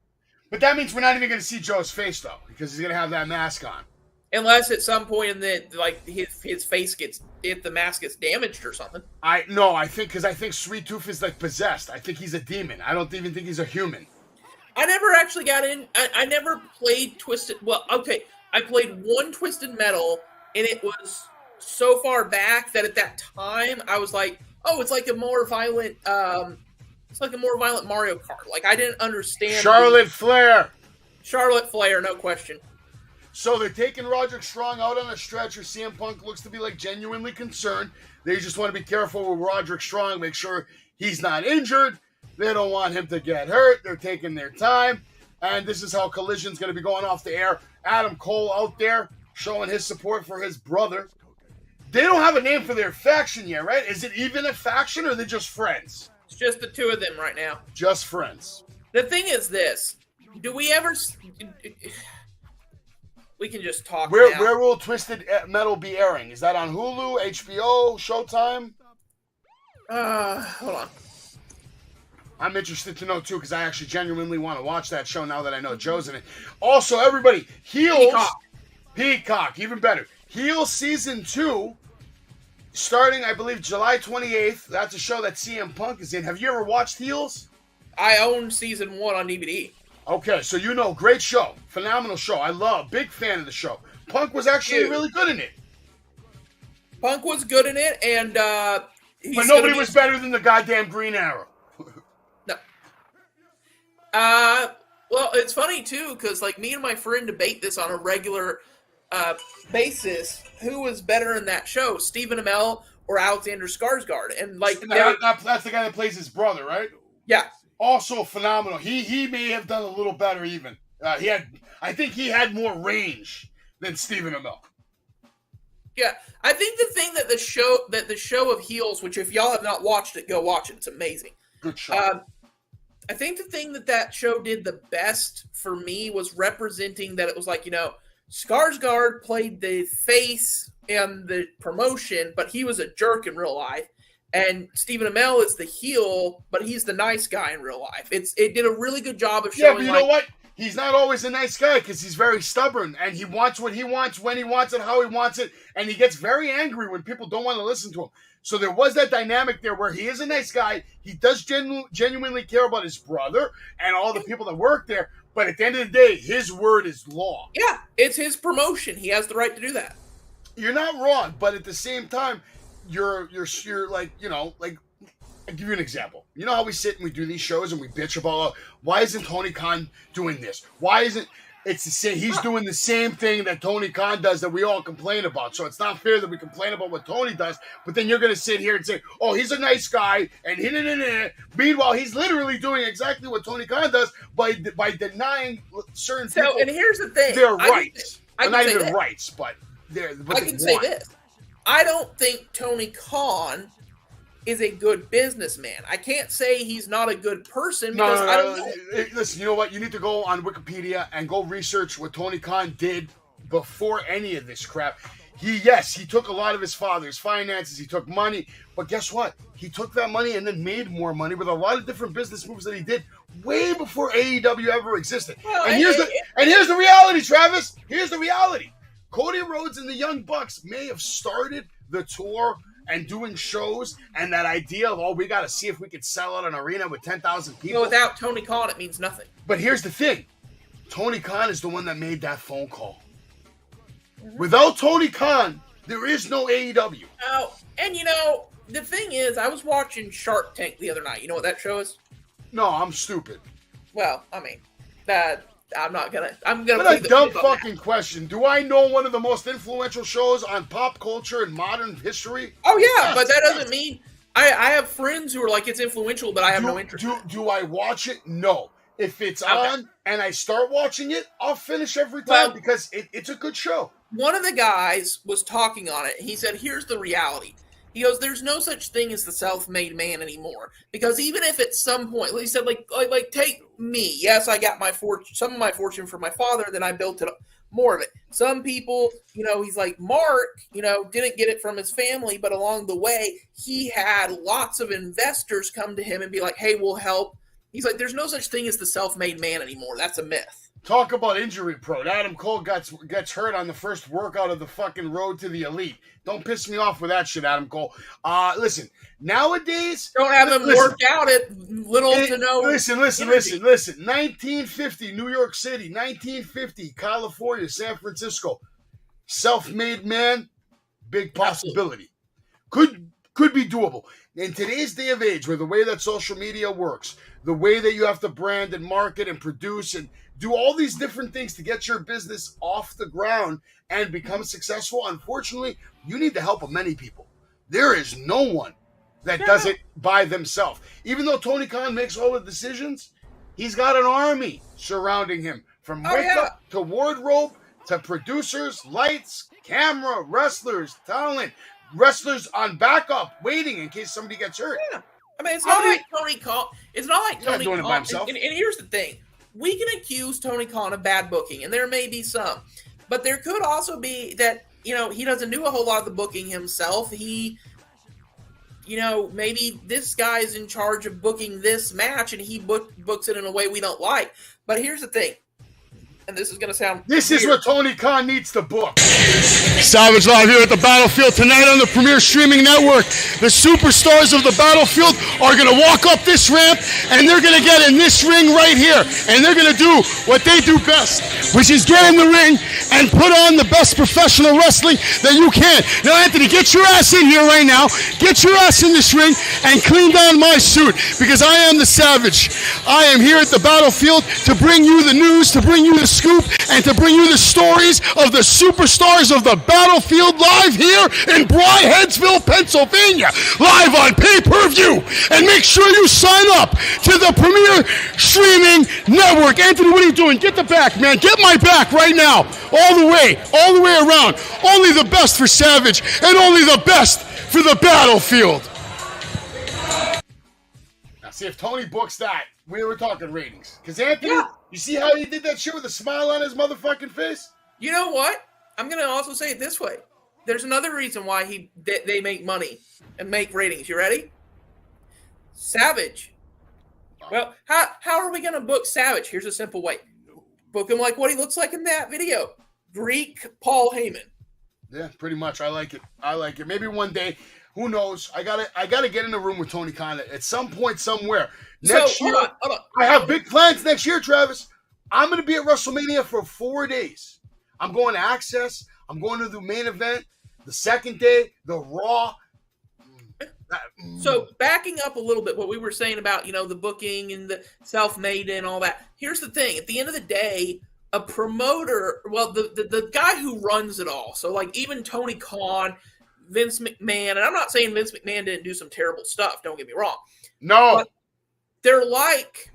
[SPEAKER 1] But that means we're not even going to see Joe's face, though, because he's going to have that mask on.
[SPEAKER 4] Unless at some point in his face if the mask gets damaged or something.
[SPEAKER 1] I think Sweet Tooth is like possessed. I think he's a demon. I don't even think he's a human.
[SPEAKER 4] I never actually got in. I never played Twisted. Well, okay, I played one Twisted Metal, and it was so far back that at that time I was like, oh, it's like a more violent. It's like a more violent Mario Kart. Like I didn't understand.
[SPEAKER 1] Charlotte Flair,
[SPEAKER 4] no question.
[SPEAKER 1] So they're taking Roderick Strong out on a stretcher. CM Punk looks to be like genuinely concerned. They just want to be careful with Roderick Strong, make sure he's not injured. They don't want him to get hurt. They're taking their time. And this is how Collision's going to be going off the air. Adam Cole out there showing his support for his brother. They don't have a name for their faction yet, right? Is it even a faction or are they just friends?
[SPEAKER 4] It's just the two of them right now.
[SPEAKER 1] Just friends.
[SPEAKER 4] The thing is this. Do we ever... We can just talk now.
[SPEAKER 1] Where will Twisted Metal be airing? Is that on Hulu, HBO, Showtime?
[SPEAKER 4] Hold on.
[SPEAKER 1] I'm interested to know, too, because I actually genuinely want to watch that show now that I know Joe's in it. Also, everybody, Heels. Peacock, even better. Heels Season 2, starting, I believe, July 28th. That's a show that CM Punk is in. Have you ever watched Heels?
[SPEAKER 4] I own Season 1 on DVD.
[SPEAKER 1] Okay, so you know, great show. Phenomenal show. Big fan of the show. Punk was actually really good in it.
[SPEAKER 4] Punk was good in it, and
[SPEAKER 1] but nobody was better than the goddamn Green Arrow.
[SPEAKER 4] No. Well, it's funny, too, because, like, me and my friend debate this on a regular basis. Who was better in that show, Stephen Amell or Alexander Skarsgård? And, like...
[SPEAKER 1] That's the guy that plays his brother, right?
[SPEAKER 4] Yeah.
[SPEAKER 1] Also phenomenal. He may have done a little better even. I think he had more range than Stephen Amell.
[SPEAKER 4] Yeah, I think the thing that the show of Heels, which if y'all have not watched it, go watch it. It's amazing.
[SPEAKER 1] Good show.
[SPEAKER 4] I think the thing that show did the best for me was representing that it was like, Skarsgård played the face and the promotion, but he was a jerk in real life. And Stephen Amell is the heel, but he's the nice guy in real life. It did a really good job of showing.
[SPEAKER 1] Yeah, but you know what? he's not always a nice guy because he's very stubborn and he wants what he wants, when he wants it, how he wants it, and he gets very angry when people don't want to listen to him. So there was that dynamic there where he is a nice guy. He does genuinely care about his brother and all the people that work there. But at the end of the day, his word is law.
[SPEAKER 4] Yeah, it's his promotion. He has the right to do that.
[SPEAKER 1] You're not wrong, but at the same time, you're like, like, I'll give you an example. You know how we sit and we do these shows and we bitch about, why isn't Tony Khan doing this? Why isn't it's the same? He's doing the same thing that Tony Khan does that we all complain about. So it's not fair that we complain about what Tony does, but then you're going to sit here and say, oh, he's a nice guy, and meanwhile, he's literally doing exactly what Tony Khan does by denying certain people.
[SPEAKER 4] And here's the thing.
[SPEAKER 1] Their rights.
[SPEAKER 4] I can
[SPEAKER 1] not
[SPEAKER 4] say
[SPEAKER 1] even
[SPEAKER 4] that.
[SPEAKER 1] rights, but
[SPEAKER 4] I can say this. I don't think Tony Khan is a good businessman. I can't say he's not a good person because I don't know.
[SPEAKER 1] Listen, you know what? You need to go on Wikipedia and go research what Tony Khan did before any of this crap. He took a lot of his father's finances. He took money. But guess what? He took that money and then made more money with a lot of different business moves that he did way before AEW ever existed.
[SPEAKER 4] Well,
[SPEAKER 1] and here's the reality, Travis. Here's the reality. Cody Rhodes and the Young Bucks may have started the tour and doing shows and that idea of, we got to see if we could sell out an arena with 10,000 people.
[SPEAKER 4] Well, without Tony Khan, it means nothing.
[SPEAKER 1] But here's the thing. Tony Khan is the one that made that phone call. Mm-hmm. Without Tony Khan, there is no AEW.
[SPEAKER 4] Oh, and the thing is, I was watching Shark Tank the other night. You know what that show is?
[SPEAKER 1] No, I'm stupid.
[SPEAKER 4] Well, I mean, I'm gonna.
[SPEAKER 1] What a dumb fucking question. Do I know one of the most influential shows on pop culture and modern history?
[SPEAKER 4] Oh yeah, yes, but that doesn't mean I have friends who are like, it's influential, but I have no interest.
[SPEAKER 1] Do I watch it? No. If it's on and I start watching it, I'll finish every time because it's a good show.
[SPEAKER 4] One of the guys was talking on it. He said, "Here's the reality." He goes, "There's no such thing as the self-made man anymore. Because even if at some point," he said, like take me. Yes, I got some of my fortune from my father, then I built it up, more of it. Some people, he's like, Mark, didn't get it from his family, but along the way, he had lots of investors come to him and be like, hey, we'll help. He's like, there's no such thing as the self-made man anymore. That's a myth.
[SPEAKER 1] Talk about injury prone. Adam Cole gets hurt on the first workout of the fucking road to the elite. Don't piss me off with that shit, Adam Cole. Listen, nowadays...
[SPEAKER 4] Don't have him work out at little to no...
[SPEAKER 1] Listen. 1950, New York City. 1950, California, San Francisco. Self-made man, big possibility. Could be doable. In today's day of age, where the way that social media works, the way that you have to brand and market and produce and do all these different things to get your business off the ground and become successful, unfortunately, you need the help of many people. There is no one that does it by themselves. Even though Tony Khan makes all the decisions, he's got an army surrounding him, from makeup to wardrobe to producers, lights, camera, wrestlers, talent, wrestlers on backup, waiting in case somebody gets hurt.
[SPEAKER 4] Yeah. I mean, it's not like Tony Khan. It's not like Tony
[SPEAKER 1] Khan.
[SPEAKER 4] By himself. And here's the thing. We can accuse Tony Khan of bad booking, and there may be some. But there could also be that, he doesn't do a whole lot of the booking himself. He, maybe this guy's in charge of booking this match, and he books it in a way we don't like. But here's the thing. And this is going to sound
[SPEAKER 1] This weird. Is what Tony Khan needs to book. Savage Live here at the Battlefield tonight on the Premier Streaming Network. The superstars of the Battlefield are going to walk up this ramp, and they're going to get in this ring right here. And they're going to do what they do best, which is get in the ring and put on the best professional wrestling that you can. Now, Anthony, get your ass in here right now. Get your ass in this ring and clean down my suit, because I am the Savage. I am here at the Battlefield to bring you the news, to bring you the scoop, and to bring you the stories of the superstars of the Battlefield live here in Bryheadsville, Pennsylvania, live on pay-per-view. And make sure you sign up to the Premier Streaming Network. Anthony, what are you doing? Get the back, man. Get my back right now. All the way around. Only the best for Savage, and only the best for the Battlefield. Now, see, if Tony books that, we were talking ratings. Because Anthony, you see how he did that shit with a smile on his motherfucking face?
[SPEAKER 4] You know what? I'm going to also say it this way. There's another reason why they make money and make ratings. You ready? Savage. Well, how are we going to book Savage? Here's a simple way. book him like what he looks like in that video. Greek Paul Heyman.
[SPEAKER 1] Yeah, pretty much. I like it. I like it. Maybe one day, who knows? I gotta get in the room with Tony Khan at some point somewhere. Next year,
[SPEAKER 4] hold on.
[SPEAKER 1] I have big plans next year, Travis. I'm gonna be at WrestleMania for 4 days. I'm going to Access. I'm going to the main event. The second day, the Raw.
[SPEAKER 4] So backing up a little bit, what we were saying about, the booking and the self-made and all that. Here's the thing. At the end of the day, a promoter, well, the guy who runs it all. So like even Tony Khan, Vince McMahon, and I'm not saying Vince McMahon didn't do some terrible stuff. Don't get me wrong.
[SPEAKER 1] No.
[SPEAKER 4] But they're like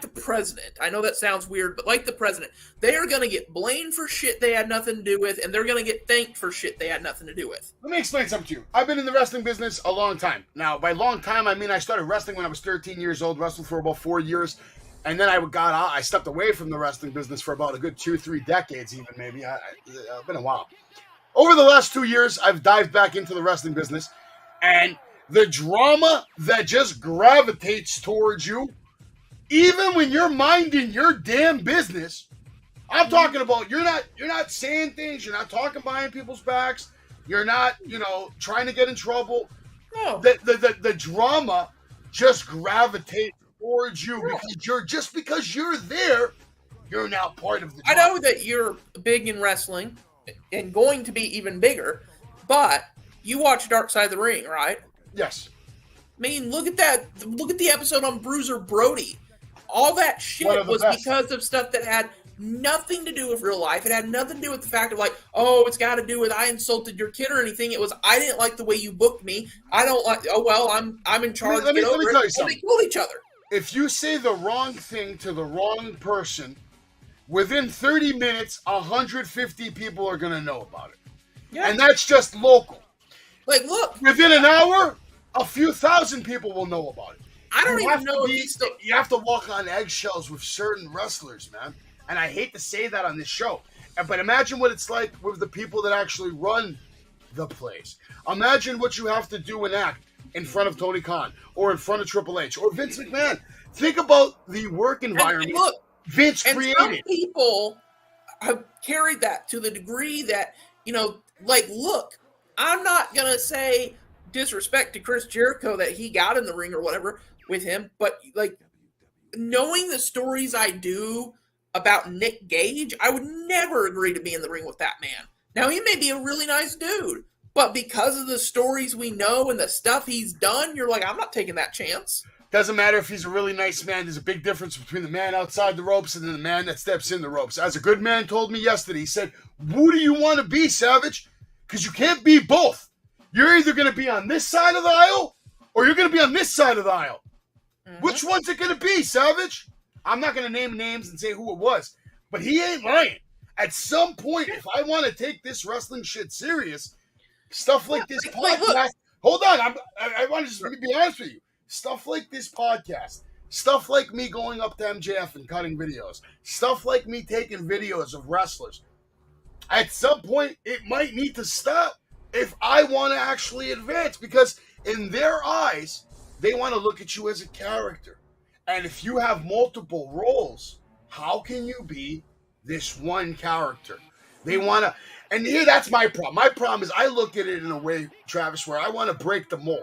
[SPEAKER 4] the president. I know that sounds weird, but like the president, they are going to get blamed for shit they had nothing to do with, and they're going to get thanked for shit they had nothing to do with.
[SPEAKER 1] Let me explain something to you. I've been in the wrestling business a long time. Now, by long time, I mean I started wrestling when I was 13 years old, wrestled for about 4 years, and then I stepped away from the wrestling business for about a good 2-3 decades even, maybe. It's been a while. Over the last 2 years, I've dived back into the wrestling business, and the drama that just gravitates towards you, even when you're minding your damn business, I'm talking about you're not saying things, you're not talking behind people's backs, you're not, trying to get in trouble.
[SPEAKER 4] No.
[SPEAKER 1] The drama just gravitates towards you because you're there, you're now part of the drama.
[SPEAKER 4] I know that you're big in wrestling and going to be even bigger, but you watch Dark Side of the Ring, right?
[SPEAKER 1] Yes.
[SPEAKER 4] I mean, look at that. Look at the episode on Bruiser Brody. All that shit was because of stuff that had nothing to do with real life. It had nothing to do with the fact of it's got to do with I insulted your kid or anything. It was I didn't like the way you booked me. I don't like. Oh well, I'm in charge.
[SPEAKER 1] Let me tell you something.
[SPEAKER 4] They killed each other.
[SPEAKER 1] If you say the wrong thing to the wrong person, within 30 minutes, 150 people are going to know about it. Yeah. And that's just local.
[SPEAKER 4] Look.
[SPEAKER 1] Within an hour, a few thousand people will know about it.
[SPEAKER 4] I don't even know if he's still...
[SPEAKER 1] You have to walk on eggshells with certain wrestlers, man. And I hate to say that on this show. But imagine what it's like with the people that actually run the place. Imagine what you have to do and act in front of Tony Khan or in front of Triple H or Vince McMahon. Think about the work environment
[SPEAKER 4] and look,
[SPEAKER 1] Vince created.
[SPEAKER 4] Some people have carried that to the degree that, look, I'm not going to say disrespect to Chris Jericho that he got in the ring or whatever with him, but knowing the stories I do about Nick Gage, I would never agree to be in the ring with that man. Now, he may be a really nice dude, but because of the stories we know and the stuff he's done, you're like, I'm not taking that chance.
[SPEAKER 1] Doesn't matter if he's a really nice man. There's a big difference between the man outside the ropes and the man that steps in the ropes. As a good man told me yesterday, he said, who do you want to be, Savage? Because you can't be both. You're either going to be on this side of the aisle or you're going to be on this side of the aisle. Mm-hmm. Which one's it going to be, Savage? I'm not going to name names and say who it was, but he ain't lying. At some point, if I want to take this wrestling shit serious, stuff like this podcast... Hold on, I want to just be honest with you. Stuff like this podcast, stuff like me going up to MJF and cutting videos, stuff like me taking videos of wrestlers, at some point, it might need to stop if I want to actually advance, because in their eyes, they want to look at you as a character. And if you have multiple roles, how can you be this one character? They want to, and here that's my problem. My problem is I look at it in a way, Travis, where I want to break the mold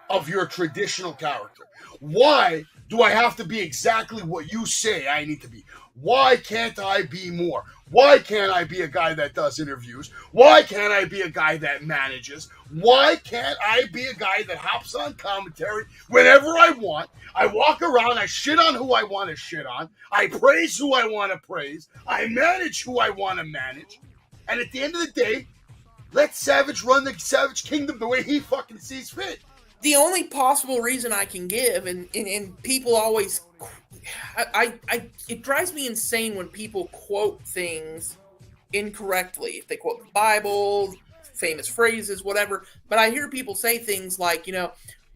[SPEAKER 1] of your traditional character. Why do I have to be exactly what you say I need to be? Why can't I be more? Why can't I be a guy that does interviews? Why can't I be a guy that manages? Why can't I be a guy that hops on commentary whenever I want? I walk around, I shit on who I want to shit on. I praise who I want to praise. I manage who I want to manage. And at the end of the day, let Savage run the Savage Kingdom the way he fucking sees fit.
[SPEAKER 4] The only possible reason I can give, and people always... it drives me insane when people quote things incorrectly. If they quote the Bible, famous phrases, whatever. But I hear people say things like,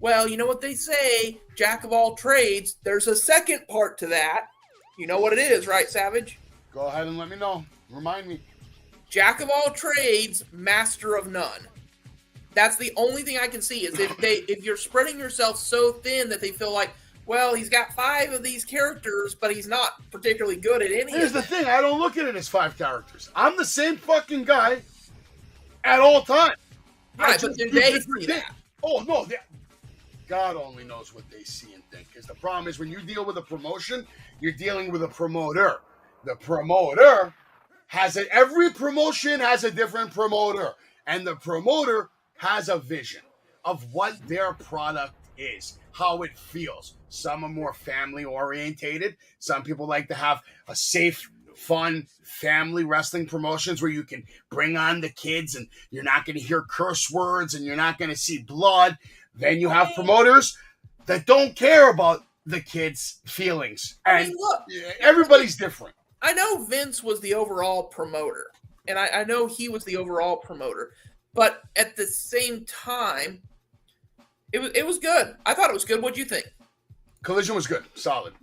[SPEAKER 4] well, you know what they say, jack of all trades. There's a second part to that. You know what it is, right, Savage?
[SPEAKER 1] Go ahead and let me know. Remind me.
[SPEAKER 4] Jack of all trades, master of none. That's the only thing I can see is if you're spreading yourself so thin that they feel like, well, he's got 5 of these characters, but he's not particularly good at any
[SPEAKER 1] Here's
[SPEAKER 4] of
[SPEAKER 1] the
[SPEAKER 4] them.
[SPEAKER 1] thing, I don't look at it as 5 characters. I'm the same fucking guy at all times.
[SPEAKER 4] Right, but do they see that?
[SPEAKER 1] Oh, no. God only knows what they see and think. Because the problem is when you deal with a promotion, you're dealing with a promoter. The promoter every promotion has a different promoter. And the promoter has a vision of what their product is, how it feels. Some are more family orientated. Some people like to have a safe, fun family wrestling promotions where you can bring on the kids and you're not going to hear curse words and you're not going to see blood. Then you have promoters that don't care about the kids' feelings. And
[SPEAKER 4] look,
[SPEAKER 1] everybody's different.
[SPEAKER 4] I know Vince was the overall promoter, and I know he was the overall promoter, but at the same time, it was good. I thought it was good. What'd you think?
[SPEAKER 1] Collision was good. Solid.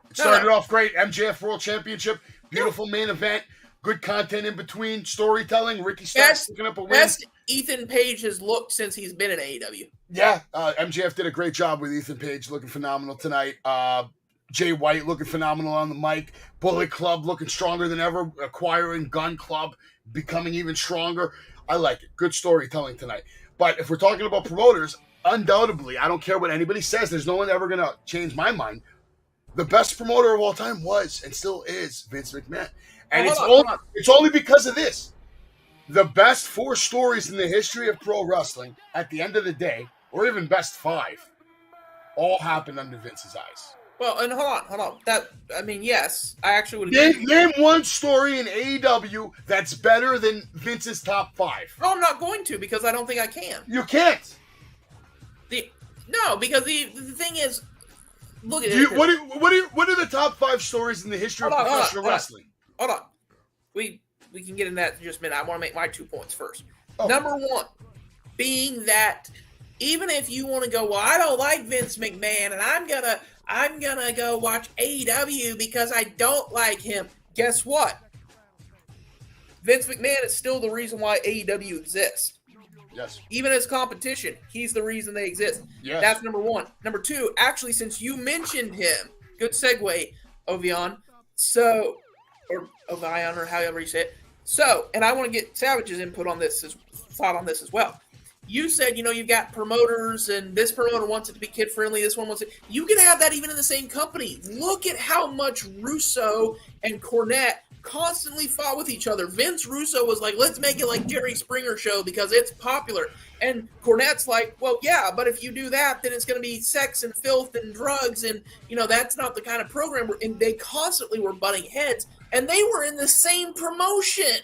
[SPEAKER 1] It started off great. MJF World Championship. Beautiful main event. Good content in between. Storytelling. Ricky Starks picking up a win.
[SPEAKER 4] Best Ethan Page has looked since he's been in AEW.
[SPEAKER 1] Yeah. MJF did a great job with Ethan Page. Looking phenomenal tonight. Jay White looking phenomenal on the mic. Bullet Club looking stronger than ever. Acquiring Gun Club becoming even stronger. I like it. Good storytelling tonight. But if we're talking about promoters, undoubtedly, I don't care what anybody says. There's no one ever going to change my mind. The best promoter of all time was and still is Vince McMahon. And it's only because of this. The best 4 stories in the history of pro wrestling, at the end of the day, or even best 5, all happened under Vince's eyes.
[SPEAKER 4] Well, and hold on. Yes, I actually would agree.
[SPEAKER 1] Name one story in AEW that's better than Vince's top 5.
[SPEAKER 4] No, I'm not going to because I don't think I can.
[SPEAKER 1] You can't.
[SPEAKER 4] Because the thing is, look at it.
[SPEAKER 1] What are the top 5 stories in the history of professional wrestling?
[SPEAKER 4] Hold on. We can get into that in just a minute. I want to make my 2 points first. Number 1, being that even if you want to go, well, I don't like Vince McMahon, and I'm gonna go watch AEW because I don't like him. Guess what? Vince McMahon is still the reason why AEW exists.
[SPEAKER 1] Yes.
[SPEAKER 4] Even as competition, he's the reason they exist.
[SPEAKER 1] Yes.
[SPEAKER 4] That's number 1. Number 2, actually, since you mentioned him, good segue, Ovion. Or Ovion, or however you say it. And I want to get Savage's input on this, thought on this as well. You said, you've got promoters, and this promoter wants it to be kid-friendly, this one wants it. You can have that even in the same company. Look at how much Russo and Cornette constantly fought with each other. Vince Russo was like, let's make it like Jerry Springer show because it's popular. And Cornette's like, well, yeah, but if you do that, then it's going to be sex and filth and drugs, and, that's not the kind of program. And they constantly were butting heads, and they were in the same promotion.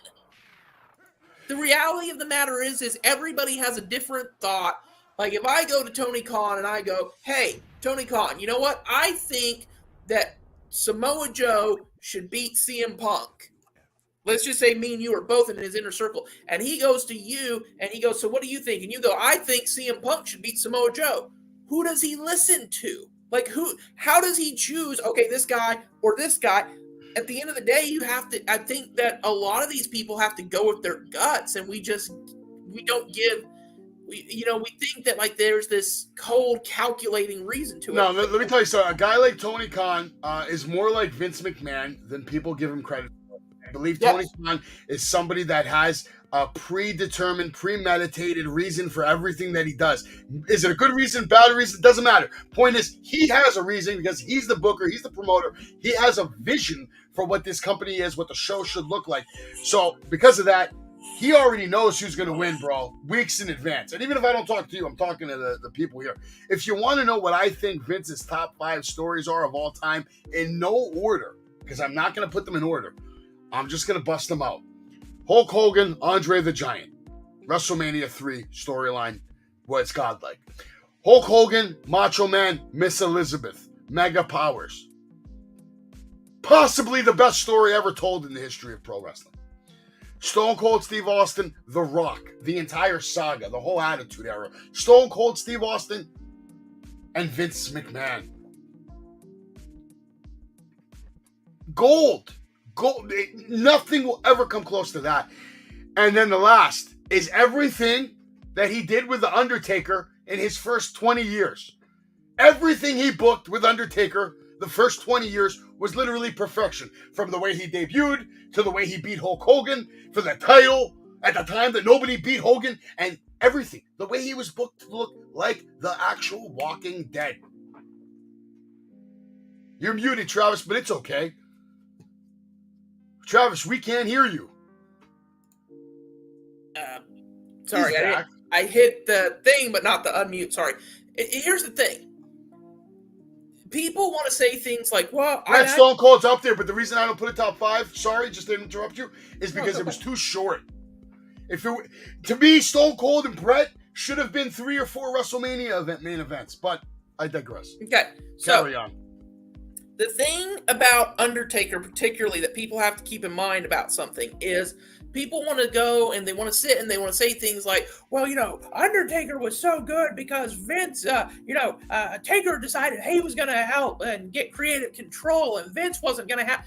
[SPEAKER 4] The reality of the matter is everybody has a different thought. Like, if I go to Tony Khan and I go, hey, Tony Khan, you know what? I think that Samoa Joe should beat CM Punk. Let's just say me and you are both in his inner circle. And he goes to you and he goes, so what do you think? And you go, I think CM Punk should beat Samoa Joe. Who does he listen to? Like, how does he choose, okay, this guy or this guy? At the end of the day, I think that a lot of these people have to go with their guts, and we think that like there's this cold calculating reason to it.
[SPEAKER 1] No, let me tell you something. A guy like Tony Khan is more like Vince McMahon than people give him credit for. I believe Tony Khan is somebody that has a predetermined, premeditated reason for everything that he does. Is it a good reason, bad reason? Doesn't matter. Point is, he has a reason because he's the booker, he's the promoter. He has a vision for what this company is, what the show should look like. So because of that, he already knows who's going to win, bro, weeks in advance. And even if I don't talk to you, I'm talking to the people here. If you want to know what I think Vince's top 5 stories are of all time, in no order, because I'm not going to put them in order, I'm just going to bust them out. Hulk Hogan, Andre the Giant. WrestleMania 3 storyline was godlike. Hulk Hogan, Macho Man, Miss Elizabeth. Mega Powers. Possibly the best story ever told in the history of pro wrestling. Stone Cold Steve Austin, The Rock. The entire saga, the whole Attitude Era. Stone Cold Steve Austin and Vince McMahon. Gold. Nothing will ever come close to that. And then the last is everything that he did with The Undertaker in his first 20 years. Everything he booked with Undertaker the first 20 years was literally perfection. From the way he debuted to the way he beat Hulk Hogan for the title at the time that nobody beat Hogan, and everything. The way he was booked to look like the actual Walking Dead. You're muted, Travis, but it's okay. Travis, we can't hear you.
[SPEAKER 4] Sorry,
[SPEAKER 1] He's back.
[SPEAKER 4] I hit the thing, but not the unmute. Sorry. Here's the thing. People want to say things like, well,
[SPEAKER 1] Brett Stone Cold's up there, but the reason I don't put it top 5, sorry, just to interrupt you, is because it was too short. To me, Stone Cold and Brett should have been 3 or 4 WrestleMania main events, but I digress.
[SPEAKER 4] Okay, so
[SPEAKER 1] Carry on.
[SPEAKER 4] the thing about Undertaker, particularly, that people have to keep in mind about something is people want to go and they want to sit and they want to say things like, well, Undertaker was so good because Vince, Taker decided he was going to help and get creative control and Vince wasn't going to have.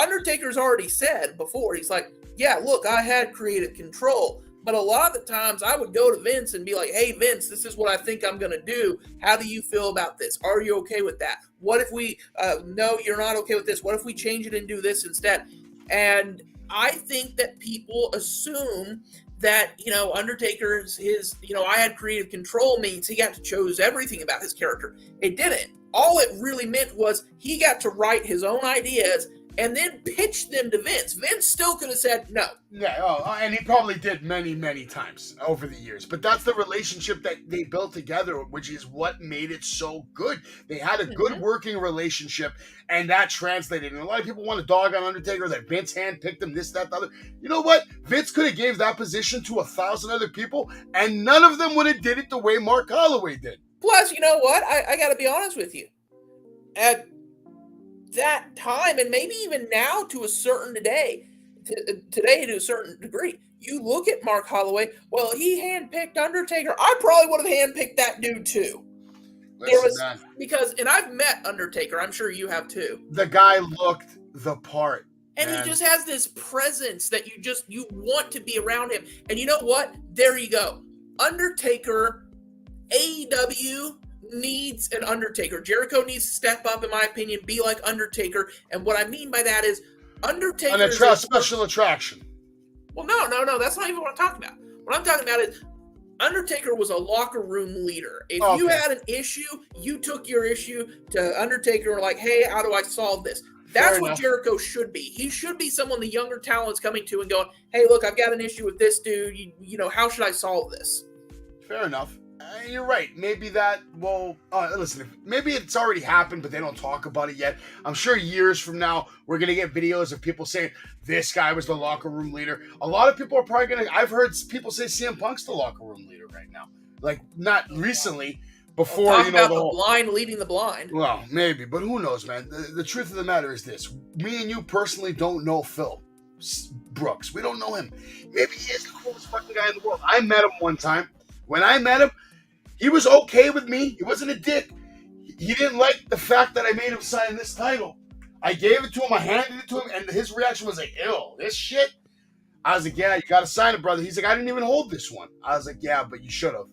[SPEAKER 4] Undertaker's already said before, he's like, yeah, look, I had creative control. But a lot of the times I would go to Vince and be like, hey, Vince, this is what I think I'm going to do. How do you feel about this? Are you okay with that? What if we, no, you're not okay with this. What if we change it and do this instead? And I think that people assume that, Undertaker's I had creative control means he got to choose everything about his character. It didn't. All it really meant was he got to write his own ideas and then pitch them to Vince. Vince still could have said no.
[SPEAKER 1] Yeah, and he probably did many, many times over the years. But that's the relationship that they built together, which is what made it so good. They had a good working relationship, and that translated. And a lot of people want to dog on Undertaker that Vince handpicked him, this, that, the other. You know what? Vince could have gave that position to 1,000 other people, and none of them would have did it the way Mark Holloway did.
[SPEAKER 4] Plus, you know what? I got to be honest with you. At that time, and maybe even now to a certain today to a certain degree, you look at Mark Holloway, well, he handpicked Undertaker. I probably would have handpicked that dude too. And I've met Undertaker, I'm sure you have too.
[SPEAKER 1] The guy looked the part.
[SPEAKER 4] And he just has this presence that you want to be around him. And you know what? There you go. Undertaker, AEW needs an Undertaker. Jericho needs to step up, in my opinion, be like Undertaker. And what I mean by that is Undertaker is a
[SPEAKER 1] special attraction.
[SPEAKER 4] Well, no. That's not even what I'm talking about. What I'm talking about is Undertaker was a locker room leader. If you had an issue, you took your issue to Undertaker and were like, hey, how do I solve this? That's what Jericho should be. He should be someone the younger talent's coming to and going, hey, look, I've got an issue with this dude. How should I solve this?
[SPEAKER 1] Fair enough. You're right. Maybe that listen, maybe it's already happened, but they don't talk about it yet. I'm sure years from now, we're going to get videos of people saying this guy was the locker room leader. A lot of people are probably going to, I've heard people say CM Punk's the locker room leader right now. Like, not recently, before,
[SPEAKER 4] the blind leading the blind.
[SPEAKER 1] Well, maybe, but who knows, man? The truth of the matter is this. Me and you personally don't know Phil Brooks. We don't know him. Maybe he is the coolest fucking guy in the world. I met him one time. When I met him, he was okay with me. He wasn't a dick. He didn't like the fact that I made him sign this title. I gave it to him. I handed it to him, and his reaction was like, ew, this shit? I was like, yeah, you got to sign it, brother. He's like, I didn't even hold this one. I was like, yeah, but you should have.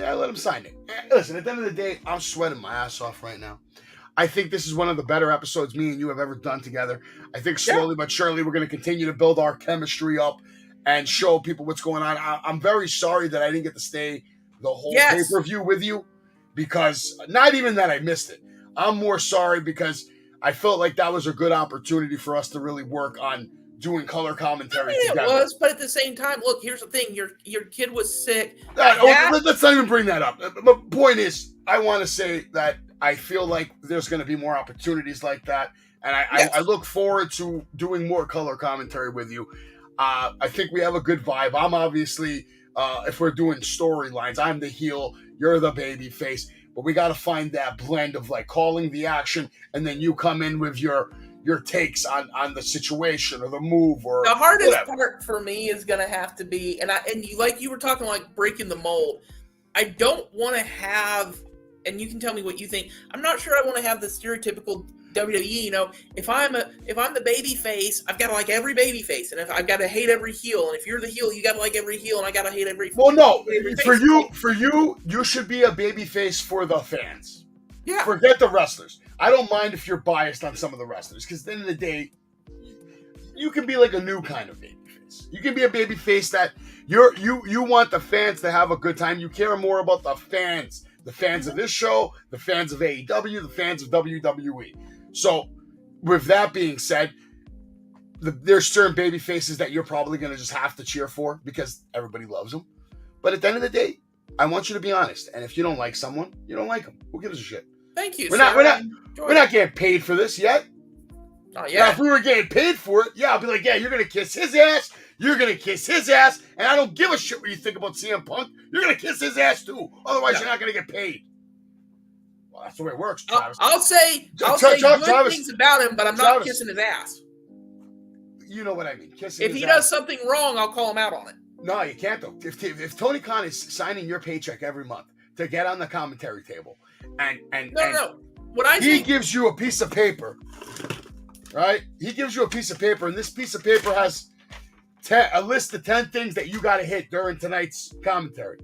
[SPEAKER 1] I let him sign it. Listen, at the end of the day, I'm sweating my ass off right now. I think this is one of the better episodes me and you have ever done together. I think slowly but surely we're going to continue to build our chemistry up and show people what's going on. I'm very sorry that I didn't get to stay the whole pay-per-view with you, because not even that I missed it. I'm more sorry because I felt like that was a good opportunity for us to really work on doing color commentary together.
[SPEAKER 4] It was, but at the same time, look, here's the thing. Your kid was sick.
[SPEAKER 1] Let's not even bring that up. The point is, I want to say that I feel like there's going to be more opportunities like that, and I look forward to doing more color commentary with you. I think we have a good vibe. I'm obviously, if we're doing storylines, I'm the heel, you're the baby face, but we got to find that blend of like calling the action, and then you come in with your takes on the situation or the move or
[SPEAKER 4] the hardest
[SPEAKER 1] whatever.
[SPEAKER 4] part for me is going to have to be, and you, like you were talking like breaking the mold. I don't want to have, and you can tell me what you think. I'm not sure I want to have the stereotypical WWE, if I'm the baby face, I've got to like every baby face, and if I've got to hate every heel, and if you're the heel, you got to like every heel, and I got to hate every.
[SPEAKER 1] Well, no,
[SPEAKER 4] every
[SPEAKER 1] for
[SPEAKER 4] face.
[SPEAKER 1] you should be a baby face for the fans.
[SPEAKER 4] Yeah.
[SPEAKER 1] Forget the wrestlers. I don't mind if you're biased on some of the wrestlers, because at the end of the day, you can be like a new kind of baby face. You can be a baby face that you want the fans to have a good time. You care more about the fans of this show, the fans of AEW, the fans of WWE. So, with that being said, there's certain baby faces that you're probably going to just have to cheer for because everybody loves them. But at the end of the day, I want you to be honest. And if you don't like someone, you don't like them. Who gives a shit?
[SPEAKER 4] Thank you.
[SPEAKER 1] We're not getting paid for this yet.
[SPEAKER 4] Oh,
[SPEAKER 1] Yeah. Now, if we were getting paid for it, I'll be like, yeah, you're gonna kiss his ass. You're gonna kiss his ass, and I don't give a shit what you think about CM Punk. You're gonna kiss his ass too. Otherwise, you're not gonna get paid. Well, that's the way it works, Travis.
[SPEAKER 4] I'll say good things about him, but I'm not kissing his ass.
[SPEAKER 1] You know what I mean? Kissing.
[SPEAKER 4] If he does something wrong, I'll call him out on it.
[SPEAKER 1] No, you can't though. If Tony Khan is signing your paycheck every month to get on the commentary table,
[SPEAKER 4] no.
[SPEAKER 1] He gives you a piece of paper, right? He gives you a piece of paper, and this piece of paper has a list of 10 things that you got to hit during tonight's commentary.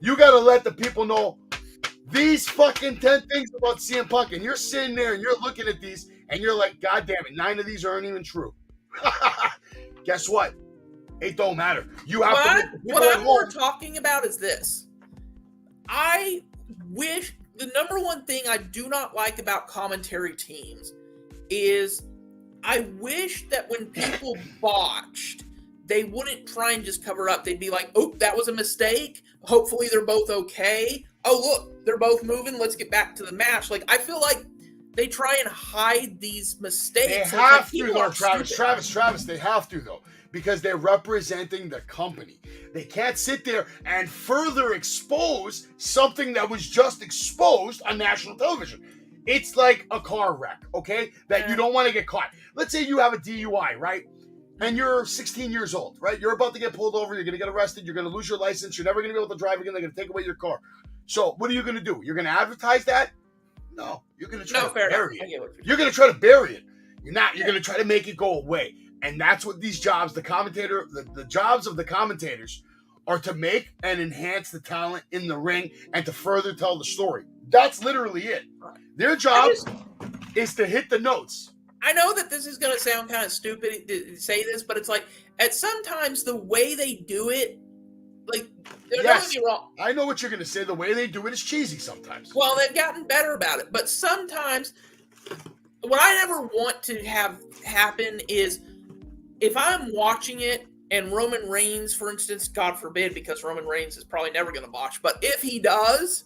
[SPEAKER 1] You got to let the people know these fucking 10 things about CM Punk, and you're sitting there and you're looking at these, and you're like, God damn it, 9 of these aren't even true. Guess what? It don't matter. You have
[SPEAKER 4] what I'm more talking about is this. I wish the number one thing I do not like about commentary teams is I wish that when people botched, they wouldn't try and just cover up. They'd be like, oh, that was a mistake. Hopefully they're both okay. Oh, look, they're both moving. Let's get back to the match. Like, I feel like they try and hide these mistakes.
[SPEAKER 1] They have to, though, Travis. They have to, though, because they're representing the company. They can't sit there and further expose something that was just exposed on national television. It's like a car wreck, okay, that you don't want to get caught. Let's say you have a DUI, right? And you're 16 years old, right? You're about to get pulled over. You're going to get arrested. You're going to lose your license. You're never going to be able to drive again. They're going to take away your car. So what are you going to do? You're going to advertise that? No. You're going to try to bury it. You're going to try to bury it. You're not. You're going to try to make it go away. And that's what these jobs, the jobs of the commentators are to make and enhance the talent in the ring and to further tell the story. That's literally it. Their job is to hit the notes.
[SPEAKER 4] I know that this is going to sound kind of stupid to say this, but it's like, at sometimes the way they do it, like, don't get me wrong.
[SPEAKER 1] I know what you're going to say. The way they do it is cheesy sometimes.
[SPEAKER 4] Well, they've gotten better about it. But sometimes, what I never want to have happen is, if I'm watching it and Roman Reigns, for instance, God forbid, because Roman Reigns is probably never going to botch, but if he does,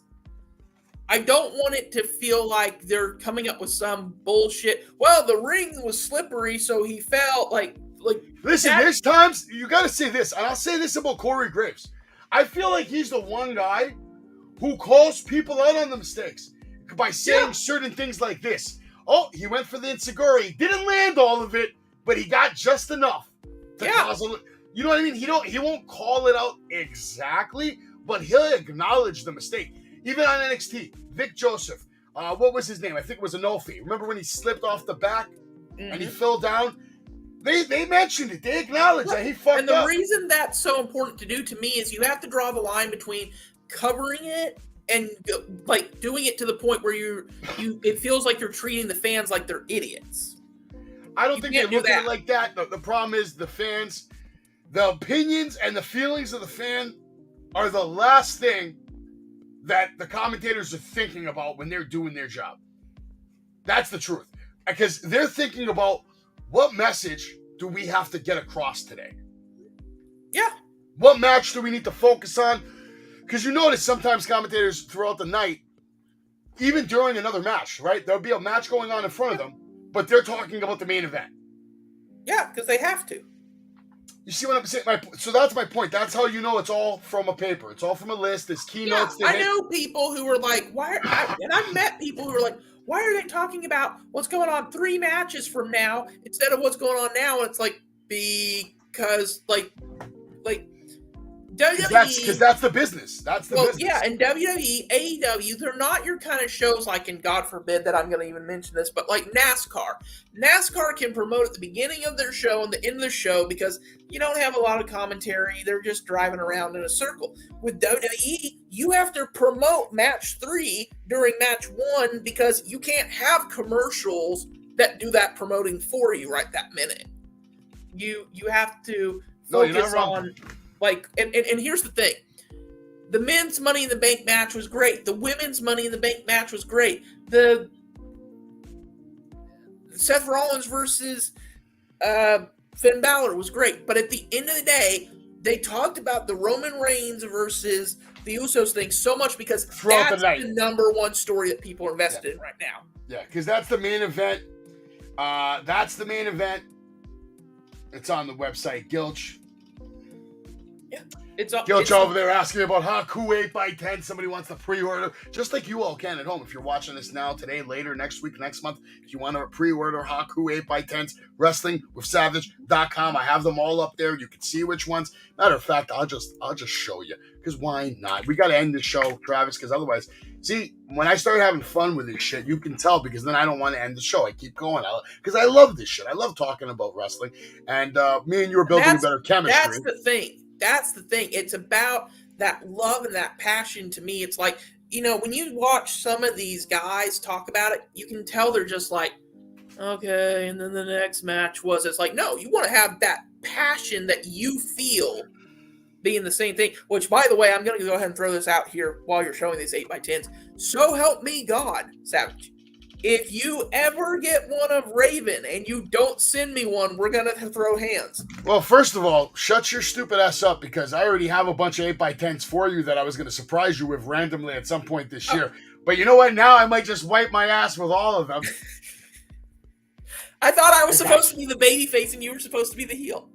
[SPEAKER 4] I don't want it to feel like they're coming up with some bullshit. Well, the ring was slippery, so he fell. Like.
[SPEAKER 1] Listen, there's times you got to say this, and I'll say this about Corey Graves. I feel like he's the one guy who calls people out on the mistakes by saying certain things like this. Oh, he went for the Insegura. He didn't land all of it, but he got just enough to cause a. You know what I mean? He won't call it out exactly, but he'll acknowledge the mistake. Even on NXT, Vic Joseph, what was his name? I think it was Anolfi. Remember when he slipped off the back and he fell down? They mentioned it. They acknowledged that he fucked up.
[SPEAKER 4] And the reason that's so important to do to me is you have to draw the line between covering it and like doing it to the point where it feels like you're treating the fans like they're idiots.
[SPEAKER 1] I don't think they look at it like that. The problem is the fans, the opinions and the feelings of the fan are the last thing that the commentators are thinking about when they're doing their job. That's the truth. Because they're thinking about, what message do we have to get across today?
[SPEAKER 4] Yeah.
[SPEAKER 1] What match do we need to focus on? Because you notice sometimes commentators throughout the night, even during another match, right? There'll be a match going on in front of them, but they're talking about the main event.
[SPEAKER 4] Yeah, because they have to.
[SPEAKER 1] You see what I'm saying? So that's my point. That's how you know it's all from a paper. It's all from a list. There's keynotes.
[SPEAKER 4] Yeah, I know people who are like, and I've met people who are like, why are they talking about what's going on 3 matches from now instead of what's going on now? And it's like, because like WWE,
[SPEAKER 1] that's the business. That's the business.
[SPEAKER 4] Yeah, and WWE, AEW, they're not your kind of shows like, and God forbid that I'm going to even mention this, but like NASCAR. NASCAR can promote at the beginning of their show and the end of the show because you don't have a lot of commentary. They're just driving around in a circle. With WWE, you have to promote match 3 during match 1 because you can't have commercials that do that promoting for you right that minute. You have to focus on, like, and here's the thing. The men's Money in the Bank match was great. The women's Money in the Bank match was great. The Seth Rollins versus Finn Balor was great. But at the end of the day, they talked about the Roman Reigns versus the Usos thing so much because that's the number one story that people are invested in right now.
[SPEAKER 1] Yeah, because that's the main event. It's on the website, Gilch.
[SPEAKER 4] Yeah.
[SPEAKER 1] Gilch over there asking me about Haku 8x10. Somebody wants to pre-order, just like you all can at home. If you're watching this now, today, later, next week, next month, if you want to pre-order Haku 8x10s, WrestlingWithSavage.com. I have them all up there. You can see which ones. Matter of fact, I'll just show you, because why not? We got to end the show, Travis, because otherwise, see, when I start having fun with this shit, you can tell, because then I don't want to end the show. I keep going, because I love this shit. I love talking about wrestling, and me and you are building a better chemistry.
[SPEAKER 4] That's the thing. That's the thing. It's about that love and that passion to me. It's like, when you watch some of these guys talk about it, you can tell they're just like, okay, and then the next match was, it's like, no, you want to have that passion that you feel being the same thing, which, by the way, I'm going to go ahead and throw this out here while you're showing these 8x10s. So help me God, Savage. If you ever get one of Raven and you don't send me one, we're going to throw hands.
[SPEAKER 1] Well, first of all, shut your stupid ass up, because I already have a bunch of 8x10s for you that I was going to surprise you with randomly at some point this year. But you know what? Now I might just wipe my ass with all of them.
[SPEAKER 4] I thought I was supposed to be the baby face and you were supposed to be the heel.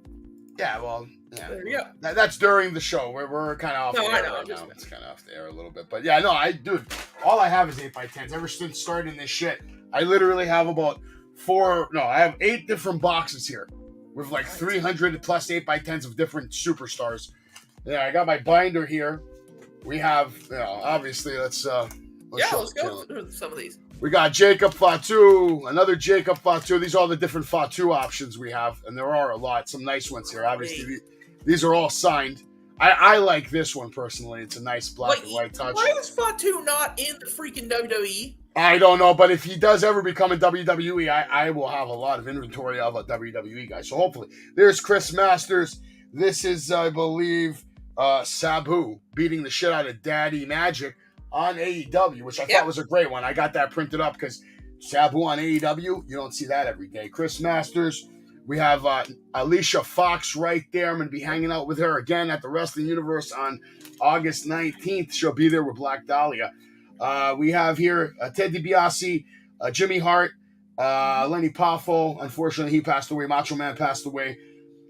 [SPEAKER 1] Yeah, well, yeah.
[SPEAKER 4] There you go.
[SPEAKER 1] That's during the show. We're kind of off the air right now. It's kind of off the air a little bit. But yeah, no, dude, all I have is 8x10s. Ever since starting this shit, I literally have I have 8 different boxes here with like 300 plus 8x10s of different superstars. Yeah, I got my binder here. We have, obviously, let's go
[SPEAKER 4] through some of these.
[SPEAKER 1] We got Jacob Fatu, another Jacob Fatu. These are all the different Fatu options we have, and there are a lot. Some nice ones here. Obviously, these are all signed. I like this one personally. It's a nice black and white touch.
[SPEAKER 4] Why is Fatu not in the freaking WWE?
[SPEAKER 1] I don't know, but if he does ever become in WWE, I will have a lot of inventory of a WWE guy. So hopefully, there's Chris Masters. This is, I believe, Sabu beating the shit out of Daddy Magic on AEW, which I thought was a great one. I got that printed up because Sabu on AEW, you don't see that every day. Chris Masters. We have Alicia Fox right there. I'm going to be hanging out with her again at the Wrestling Universe on August 19th. She'll be there with Black Dahlia. We have here Ted DiBiase, Jimmy Hart, Lenny Poffo. Unfortunately, he passed away. Macho Man passed away.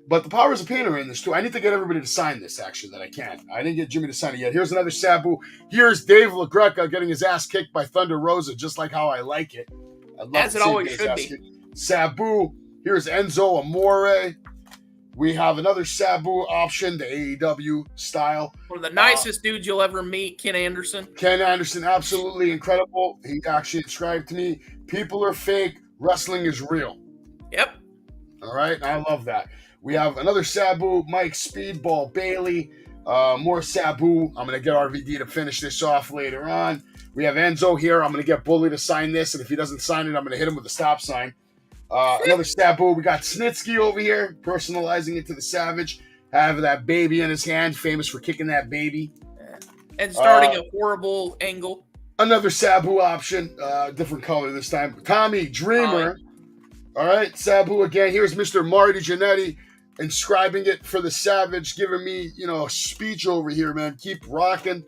[SPEAKER 1] But the Powers of Pain are in this too. I need to get everybody to sign this, actually, that I can't. I didn't get Jimmy to sign it yet. Here's another Sabu. Here's Dave LaGreca getting his ass kicked by Thunder Rosa, just like how I like it.
[SPEAKER 4] As it always should be.
[SPEAKER 1] Sabu. Here's Enzo Amore. We have another Sabu option, the AEW style.
[SPEAKER 4] One of the nicest dudes you'll ever meet, Ken Anderson.
[SPEAKER 1] Ken Anderson, absolutely incredible. He actually described to me, people are fake, wrestling is real.
[SPEAKER 4] Yep.
[SPEAKER 1] All right, I love that. We have another Sabu, Mike Speedball Bailey. More Sabu. I'm going to get RVD to finish this off later on. We have Enzo here. I'm going to get Bully to sign this, and if he doesn't sign it, I'm going to hit him with a stop sign. Another Sabu. We got Snitsky over here, personalizing it to the Savage. Have that baby in his hand, famous for kicking that baby.
[SPEAKER 4] And starting a horrible angle.
[SPEAKER 1] Another Sabu option, different color this time. Tommy Dreamer. All right, Sabu again. Here's Mr. Marty Jannetty inscribing it for the Savage, giving me, a speech over here, man. Keep rocking.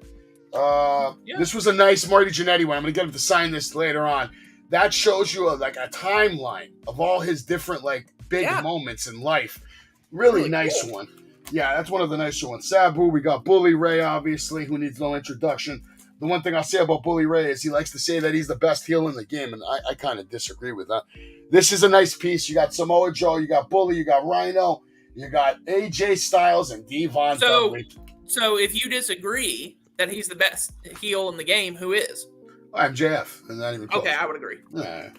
[SPEAKER 1] This was a nice Marty Jannetty one. I'm going to get him to sign this later on. That shows you a timeline of all his different big moments in life. Really nice one. Yeah, that's one of the nicer ones. Sabu, we got Bully Ray, obviously, who needs no introduction. The one thing I'll say about Bully Ray is he likes to say that he's the best heel in the game, and I kind of disagree with that. This is a nice piece. You got Samoa Joe, you got Bully, you got Rhino, you got AJ Styles, and Devon Dudley.
[SPEAKER 4] So if you disagree that he's the best heel in the game, who is?
[SPEAKER 1] MJF, and not even close.
[SPEAKER 4] Okay, I would agree.
[SPEAKER 1] Yeah.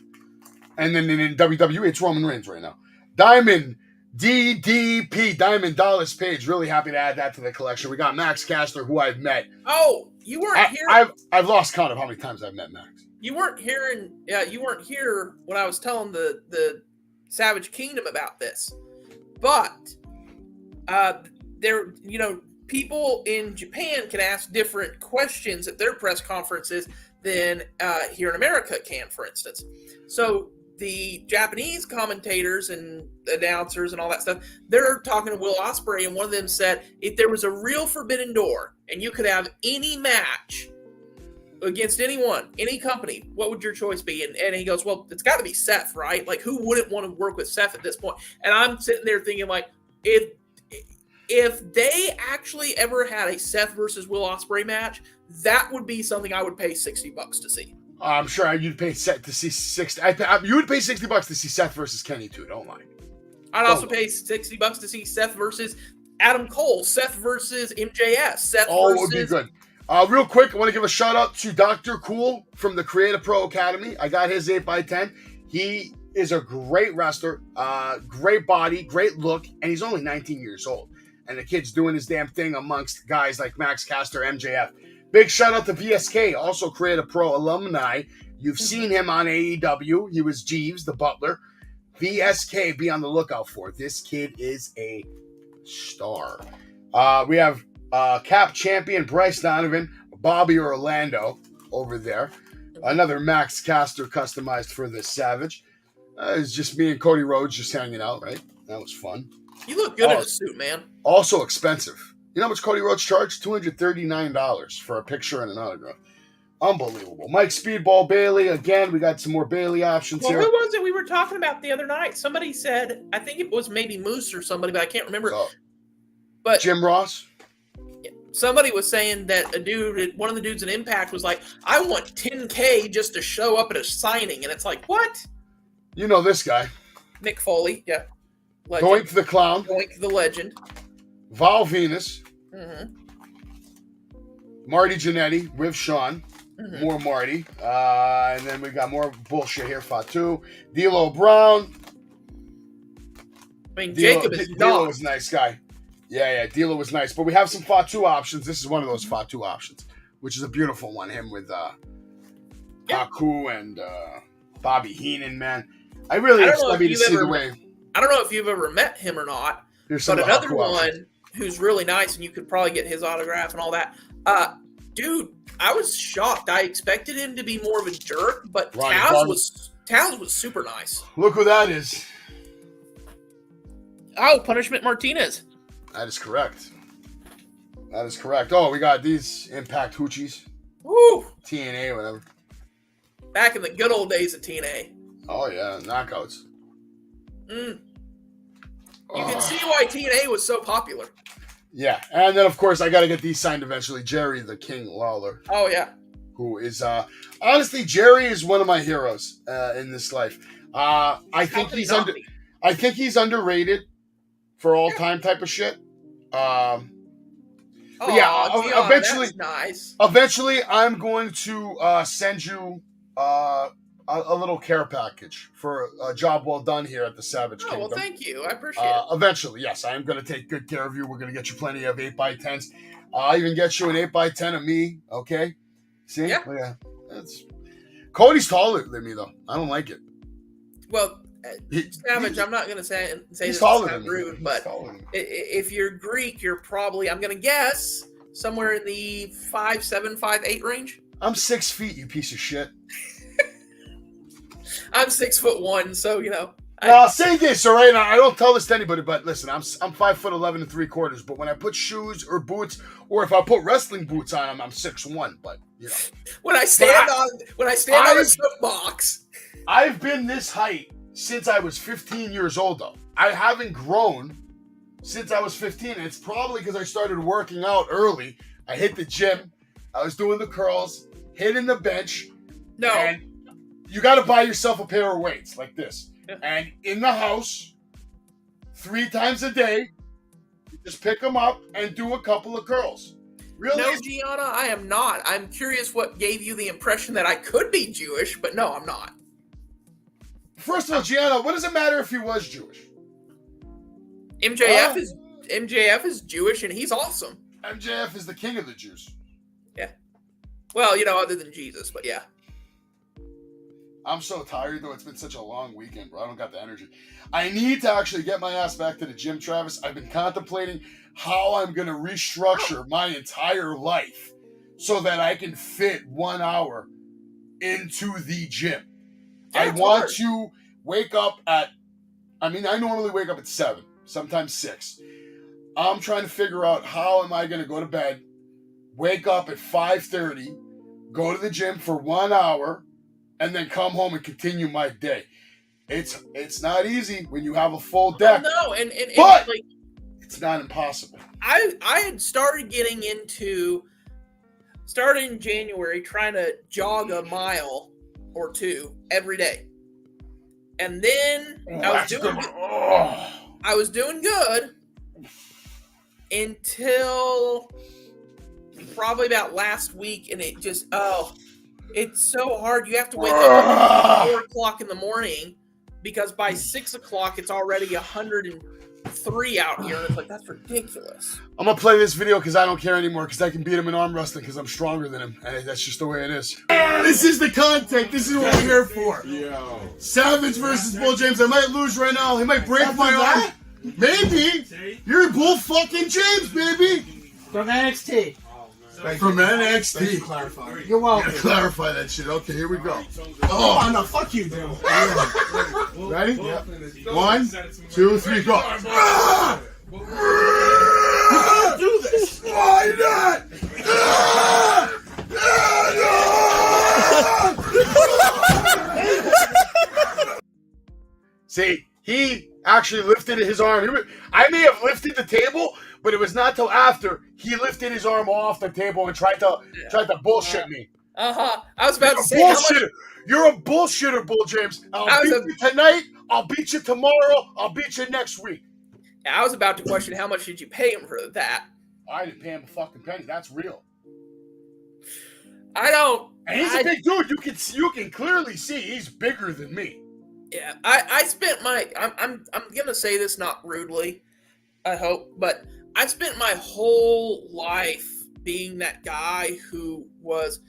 [SPEAKER 1] And then in WWE, it's Roman Reigns right now. Diamond DDP, Diamond Dallas Page. Really happy to add that to the collection. We got Max Caster, who I've met.
[SPEAKER 4] Oh, you weren't here.
[SPEAKER 1] I've lost count of how many times I've met Max.
[SPEAKER 4] You weren't here, you weren't here when I was telling the Savage Kingdom about this, but there, people in Japan can ask different questions at their press conferences than here in America can, for instance. So the Japanese commentators and announcers and all that stuff, they're talking to Will Ospreay, and one of them said, if there was a real forbidden door and you could have any match against anyone, any company, what would your choice be? And he goes, well, it's got to be Seth, right? Like, who wouldn't want to work with Seth at this point? And I'm sitting there thinking, like, if they actually ever had a Seth versus Will Ospreay match, that would be something I would pay $60 to see.
[SPEAKER 1] I'm sure you'd pay Seth to see 60. You would pay $60 to see Seth versus Kenny too. Don't lie.
[SPEAKER 4] I'd also pay $60 to see Seth versus Adam Cole, Seth versus MJF, Seth versus.
[SPEAKER 1] It would be good. Real quick, I want to give a shout out to Dr. Cool from the Creative Pro Academy. I got his 8x10. He is a great wrestler, great body, great look, and he's only 19 years old. And the kid's doing his damn thing amongst guys like Max Caster, MJF. Big shout out to VSK, also Creative Pro alumni. You've seen him on AEW. He was Jeeves, the butler. VSK, be on the lookout for. This kid is a star. We have Cap champion Bryce Donovan, Bobby Orlando over there. Another Max Caster customized for the Savage. It's just me and Cody Rhodes just hanging out, right? That was fun.
[SPEAKER 4] You look good in a suit, man.
[SPEAKER 1] Also expensive. You know how much Cody Rhodes charged? $239 for a picture and an autograph. Unbelievable. Mike Speedball Bailey. Again, we got some more Bailey options here.
[SPEAKER 4] Who was it we were talking about the other night? Somebody said, I think it was maybe Moose or somebody, but I can't remember. But
[SPEAKER 1] Jim Ross?
[SPEAKER 4] Somebody was saying that one of the dudes in Impact was like, I want $10K just to show up at a signing. And it's like, what?
[SPEAKER 1] You know this guy.
[SPEAKER 4] Mick Foley, yeah. Legend.
[SPEAKER 1] Doink the Clown.
[SPEAKER 4] Doink the Legend.
[SPEAKER 1] Val Venus.
[SPEAKER 4] Mm-hmm.
[SPEAKER 1] Marty Jannetty with Sean. Mm-hmm. More Marty. And then we got more bullshit here. Fatu. D'Lo Brown.
[SPEAKER 4] I mean, Jacob is
[SPEAKER 1] D'Lo was a nice guy. Yeah, D'Lo was nice. But we have some Fatu options. This is one of those Fatu options, which is a beautiful one. Him with Haku and Bobby Heenan, man. I really excited to see the way.
[SPEAKER 4] I don't know if you've ever met him or not, but another one who's really nice, and you could probably get his autograph and all that. Dude, I was shocked. I expected him to be more of a jerk, but Taz was super nice.
[SPEAKER 1] Look who that is.
[SPEAKER 4] Oh, Punishment Martinez.
[SPEAKER 1] That is correct. Oh, we got these Impact Hoochies.
[SPEAKER 4] Woo!
[SPEAKER 1] TNA, whatever.
[SPEAKER 4] Back in the good old days of TNA.
[SPEAKER 1] Oh, yeah. Knockouts.
[SPEAKER 4] You can see why TNA was so popular.
[SPEAKER 1] Yeah. And then, of course, I got to get these signed eventually. Jerry the King Lawler.
[SPEAKER 4] Oh, yeah.
[SPEAKER 1] Who is, honestly, Jerry is one of my heroes in this life. I think he's underrated for all time type of shit. Eventually,
[SPEAKER 4] that's nice.
[SPEAKER 1] Eventually, I'm going to send you a little care package for a job well done here at the Savage Kingdom.
[SPEAKER 4] Well, thank you. I appreciate it.
[SPEAKER 1] Eventually, yes, I am going to take good care of you. We're going to get you plenty of 8x10s. I'll even get you an 8x10 of me, okay? See?
[SPEAKER 4] Yeah.
[SPEAKER 1] Oh, yeah. Cody's taller than me, though. I don't like it.
[SPEAKER 4] Well, Savage, I'm not going to say this is rude, but if you're Greek, you're probably, I'm going to guess, somewhere in the 5'7", 5'8" range.
[SPEAKER 1] I'm 6 feet, you piece of shit.
[SPEAKER 4] I'm 6'1", so
[SPEAKER 1] I'll say this, all right? I don't tell this to anybody, but listen, I'm 5'11" and 3/4. But when I put shoes or boots, or if I put wrestling boots on, I'm 6'1". But
[SPEAKER 4] when I stand on a soapbox,
[SPEAKER 1] I've been this height since I was 15 years old. Though I haven't grown since I was 15. And it's probably because I started working out early. I hit the gym. I was doing the curls, hitting the bench.
[SPEAKER 4] No.
[SPEAKER 1] And you got to buy yourself a pair of weights like this. And in the house, 3 times a day You just pick them up and do a couple of curls. Really?
[SPEAKER 4] No, Gianna, I am not. I'm curious what gave you the impression that I could be Jewish, but no, I'm not.
[SPEAKER 1] First of all, Gianna, what does it matter if he was Jewish?
[SPEAKER 4] MJF is Jewish and he's awesome.
[SPEAKER 1] MJF is the king of the Jews.
[SPEAKER 4] Yeah. Well, other than Jesus, but yeah.
[SPEAKER 1] I'm so tired, though. It's been such a long weekend, bro. I don't got the energy. I need to actually get my ass back to the gym, Travis. I've been contemplating how I'm going to restructure my entire life so that I can fit 1 hour into the gym. I want to wake up at, I normally wake up at 7, sometimes 6. I'm trying to figure out how am I going to go to bed, wake up at 5:30, go to the gym for 1 hour, and then come home and continue my day. It's not easy when you have a full deck.
[SPEAKER 4] No,
[SPEAKER 1] but it's not impossible.
[SPEAKER 4] I had started getting into, in January, trying to jog a mile or 2 every day. And then I was doing good until probably about last week, and it just, it's so hard. You have to wake up at 4 o'clock in the morning because by 6 o'clock it's already 103 out here. It's like, that's ridiculous.
[SPEAKER 1] I'm going to play this video because I don't care anymore because I can beat him in arm wrestling because I'm stronger than him. And that's just the way it is. This is the content. This is what we're here for. Yo. Savage versus Bull James. I might lose right now. He might break my arm. Maybe. You're Bull fucking James, baby.
[SPEAKER 5] From NXT.
[SPEAKER 1] From NXT.
[SPEAKER 6] Clarify. You're welcome.
[SPEAKER 1] Clarify that shit. Okay, here we go.
[SPEAKER 6] Oh, no, fuck you, dude.
[SPEAKER 1] Ready? Yep. 1, 2, 3, go.
[SPEAKER 6] You can't do this.
[SPEAKER 1] Why not? See, he actually lifted his arm. I may have lifted the table, but it was not till after he lifted his arm off the table and tried to bullshit me.
[SPEAKER 4] I was about to say,
[SPEAKER 1] bullshitter. You're a bullshitter, Bull James. I'll beat you tonight. I'll beat you tomorrow. I'll beat you next week.
[SPEAKER 4] I was about to question how much did you pay him for that?
[SPEAKER 1] I didn't pay him a fucking penny. That's real.
[SPEAKER 4] I don't.
[SPEAKER 1] And he's a big dude. You can clearly see he's bigger than me.
[SPEAKER 4] Yeah, I spent my. I'm gonna say this not rudely, I hope, but I spent my whole life being that guy who was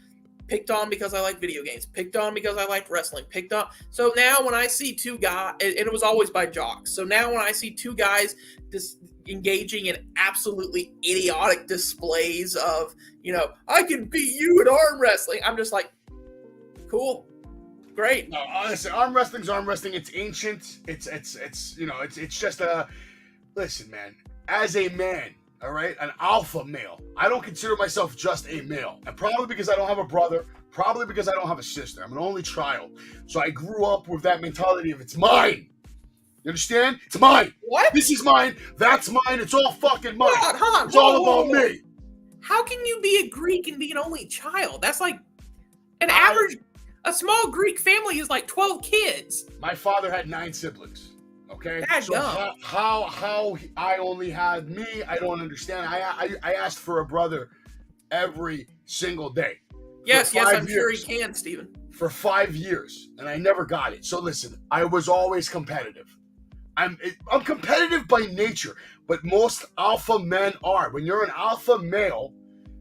[SPEAKER 4] picked on because I like video games, picked on because I like wrestling, picked on. So now when I see two guys, and it was always by jocks. So now when I see two guys just engaging in absolutely idiotic displays of, I can beat you in arm wrestling, I'm just like, cool, great.
[SPEAKER 1] No, listen, arm wrestling's arm wrestling. It's ancient. It's just a. Listen, man. As a man, all right, an alpha male. I don't consider myself just a male, and probably because I don't have a brother, probably because I don't have a sister. I'm an only child, so I grew up with that mentality of it's mine. You understand? It's mine.
[SPEAKER 4] What?
[SPEAKER 1] This is mine. That's mine. It's all fucking mine.
[SPEAKER 4] Hold on.
[SPEAKER 1] It's all about me.
[SPEAKER 4] How can you be a Greek and be an only child? That's like an average. A small Greek family is like 12 kids.
[SPEAKER 1] My father had 9 siblings. Okay,
[SPEAKER 4] That's
[SPEAKER 1] so
[SPEAKER 4] dumb.
[SPEAKER 1] how I only had me, I don't understand. I asked for a brother every single day.
[SPEAKER 4] Yes, I'm sure he can, Steven.
[SPEAKER 1] For 5 years, and I never got it. So listen, I was always competitive. I'm competitive by nature, but most alpha men are. When you're an alpha male,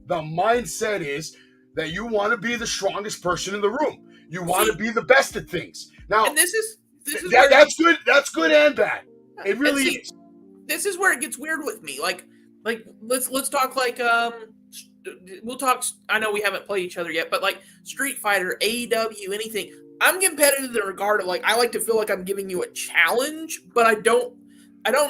[SPEAKER 1] the mindset is that you want to be the strongest person in the room. You want to be the best at things. Now,
[SPEAKER 4] and this is
[SPEAKER 1] that's good. That's good and bad. It really is.
[SPEAKER 4] This is where it gets weird with me. Like let's talk like we'll talk. I know we haven't played each other yet, but like Street Fighter, AEW, anything. I'm competitive in the regard of like I like to feel like I'm giving you a challenge, but I don't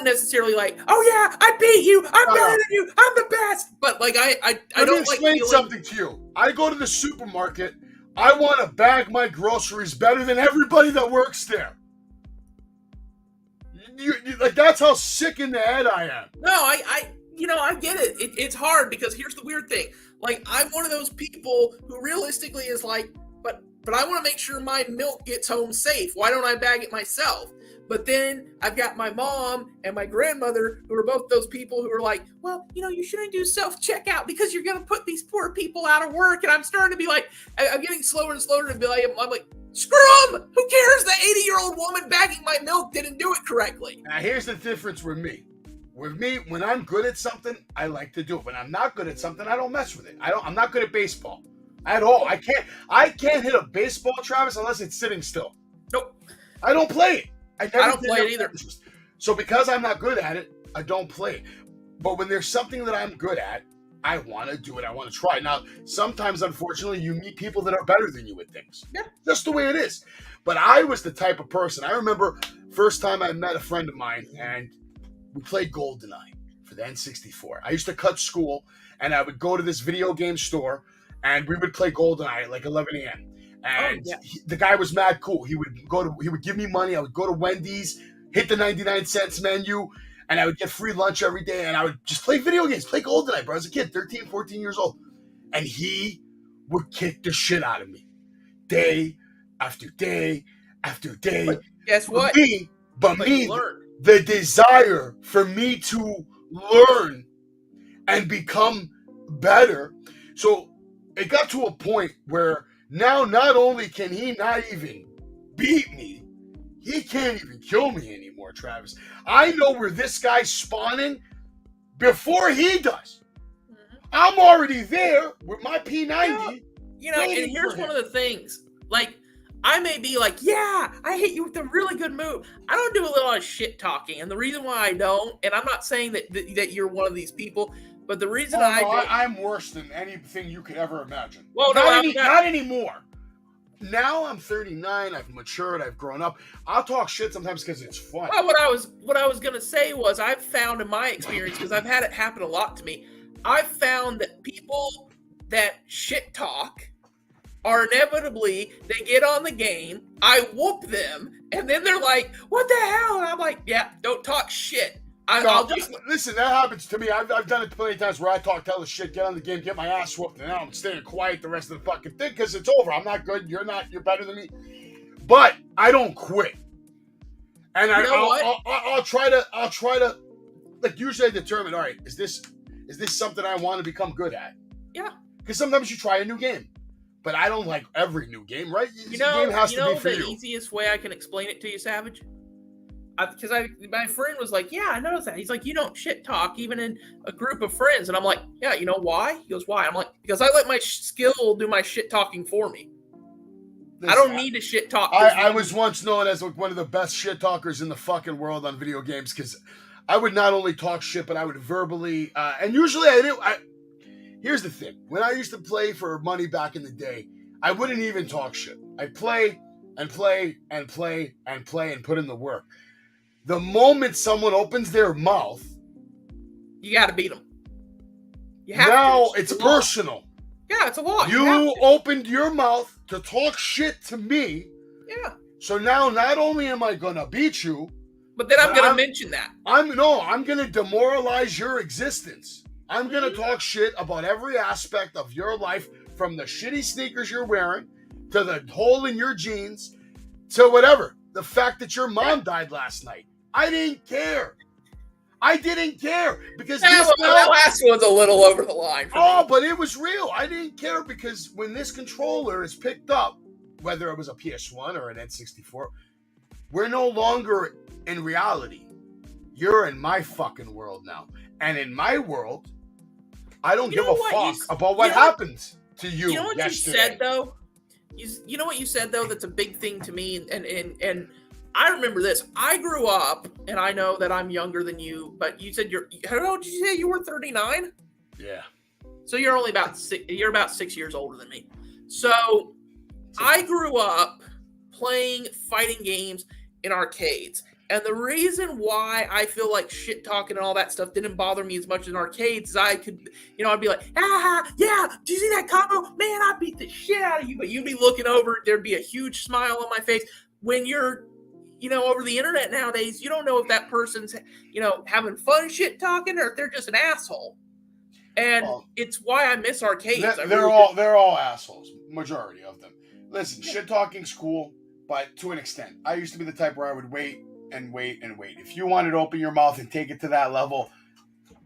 [SPEAKER 4] necessarily like. Oh yeah, I beat you. I'm better than you. I'm the best. But like I don't like
[SPEAKER 1] explain something to you. I go to the supermarket. I want to bag my groceries better than everybody that works there. Like that's how sick in the head I am.
[SPEAKER 4] No, I get it. It's hard because here's the weird thing. Like I'm one of those people who realistically is like, but but I want to make sure my milk gets home safe. Why don't I bag it myself? But then I've got my mom and my grandmother who are both those people who are like, well, you shouldn't do self-checkout because you're going to put these poor people out of work. And I'm starting to be like, I'm getting slower and slower to be like, I'm like, screw them. Who cares? The 80-year-old woman bagging my milk didn't do it correctly.
[SPEAKER 1] Now, here's the difference with me. With me, when I'm good at something, I like to do it. When I'm not good at something, I don't mess with it. I'm not good at baseball at all. I can't hit a baseball, Travis, unless it's sitting still.
[SPEAKER 4] Nope.
[SPEAKER 1] I don't play it. I
[SPEAKER 4] don't play it either.
[SPEAKER 1] So because I'm not good at it, I don't play it. But when there's something that I'm good at, I want to do it. I want to try. Now, sometimes, unfortunately, you meet people that are better than you at things.
[SPEAKER 4] Yeah.
[SPEAKER 1] Just the way it is. But I was the type of person. I remember first time I met a friend of mine, and we played GoldenEye for the N64. I used to cut school, and I would go to this video game store, and we would play GoldenEye at like 11 a.m. And the guy was mad cool. He would give me money. I would go to Wendy's, hit the 99 cents menu, and I would get free lunch every day. And I would just play video games, play GoldenEye, bro. I was a kid, 13, 14 years old. And he would kick the shit out of me. Day after day after day.
[SPEAKER 4] But guess what?
[SPEAKER 1] But me, the desire for me to learn and become better. So it got to a point where now, not only can he not even beat me, he can't even kill me anymore, Travis. I know where this guy's spawning before he does. I'm already there with my P90.
[SPEAKER 4] And here's one of the things. Like, I may be like, yeah, I hit you with a really good move. I don't do a lot of shit talking. And the reason why I don't, and I'm not saying that you're one of these people, but the reason
[SPEAKER 1] I'm worse than anything you could ever imagine.
[SPEAKER 4] Well,
[SPEAKER 1] not anymore. Now I'm 39. I've matured. I've grown up. I'll talk shit sometimes because it's fun.
[SPEAKER 4] Well, what I was gonna say was I've found in my experience, because I've had it happen a lot to me. I've found that people that shit talk are inevitably, they get on the game, I whoop them, and then they're like, "What the hell?" And I'm like, "Yeah, don't talk shit." I'll just
[SPEAKER 1] listen. That happens to me. I've done it plenty of times where I talk hella shit, get on the game, get my ass whooped, and now I'm staying quiet the rest of the fucking thing because it's over. I'm not good. You're not. You're better than me. But I don't quit. And I'll try to like usually I determine. All right, is this something I want to become good at?
[SPEAKER 4] Yeah.
[SPEAKER 1] Because sometimes you try a new game, but I don't like every new game, right?
[SPEAKER 4] Game has to be for you. The easiest way I can explain it to you, Savage. Because my friend was like, yeah, I noticed that. He's like, you don't shit talk even in a group of friends. And I'm like, yeah, you know why? He goes, why? I'm like, because I let my skill do my shit talking for me. I don't need to shit talk.
[SPEAKER 1] I was once known as one of the best shit talkers in the fucking world on video games because I would not only talk shit, but I would verbally, and usually here's the thing. When I used to play for money back in the day, I wouldn't even talk shit. I'd play and play and play and play and put in the work. The moment someone opens their mouth,
[SPEAKER 4] you got to beat them.
[SPEAKER 1] It's personal.
[SPEAKER 4] Yeah, it's a law.
[SPEAKER 1] You opened your mouth to talk shit to me.
[SPEAKER 4] Yeah.
[SPEAKER 1] So now not only am I going to beat you,
[SPEAKER 4] but then I'm going to mention that.
[SPEAKER 1] I'm going to demoralize your existence. I'm going to talk shit about every aspect of your life, from the shitty sneakers you're wearing to the hole in your jeans to whatever. The fact that your mom died last night. I didn't care. Because
[SPEAKER 4] that last one's a little over the line.
[SPEAKER 1] But it was real. I didn't care because when this controller is picked up, whether it was a PS1 or an N64, we're no longer in reality. You're in my fucking world now. And in my world, I don't give a fuck about what happened to you.
[SPEAKER 4] You know what
[SPEAKER 1] yesterday.
[SPEAKER 4] You said though? You know what you said though? That's a big thing to me, and I remember this. I grew up, and I know that I'm younger than you, but you said how old did you say you were? 39?
[SPEAKER 1] Yeah.
[SPEAKER 4] So you're only about 6 years older than me. So I grew up playing fighting games in arcades. And the reason why I feel like shit talking and all that stuff didn't bother me as much in arcades is I could, I'd be like, yeah, do you see that combo? Man, I beat the shit out of you. But you'd be looking over, there'd be a huge smile on my face. When you're, over the internet nowadays, you don't know if that person's, having fun shit talking or if they're just an asshole. And it's why I miss arcades.
[SPEAKER 1] They're all assholes, majority of them. listen, shit talking's cool, but to an extent. I used to be the type where I would wait and wait and wait. If you wanted to open your mouth and take it to that level,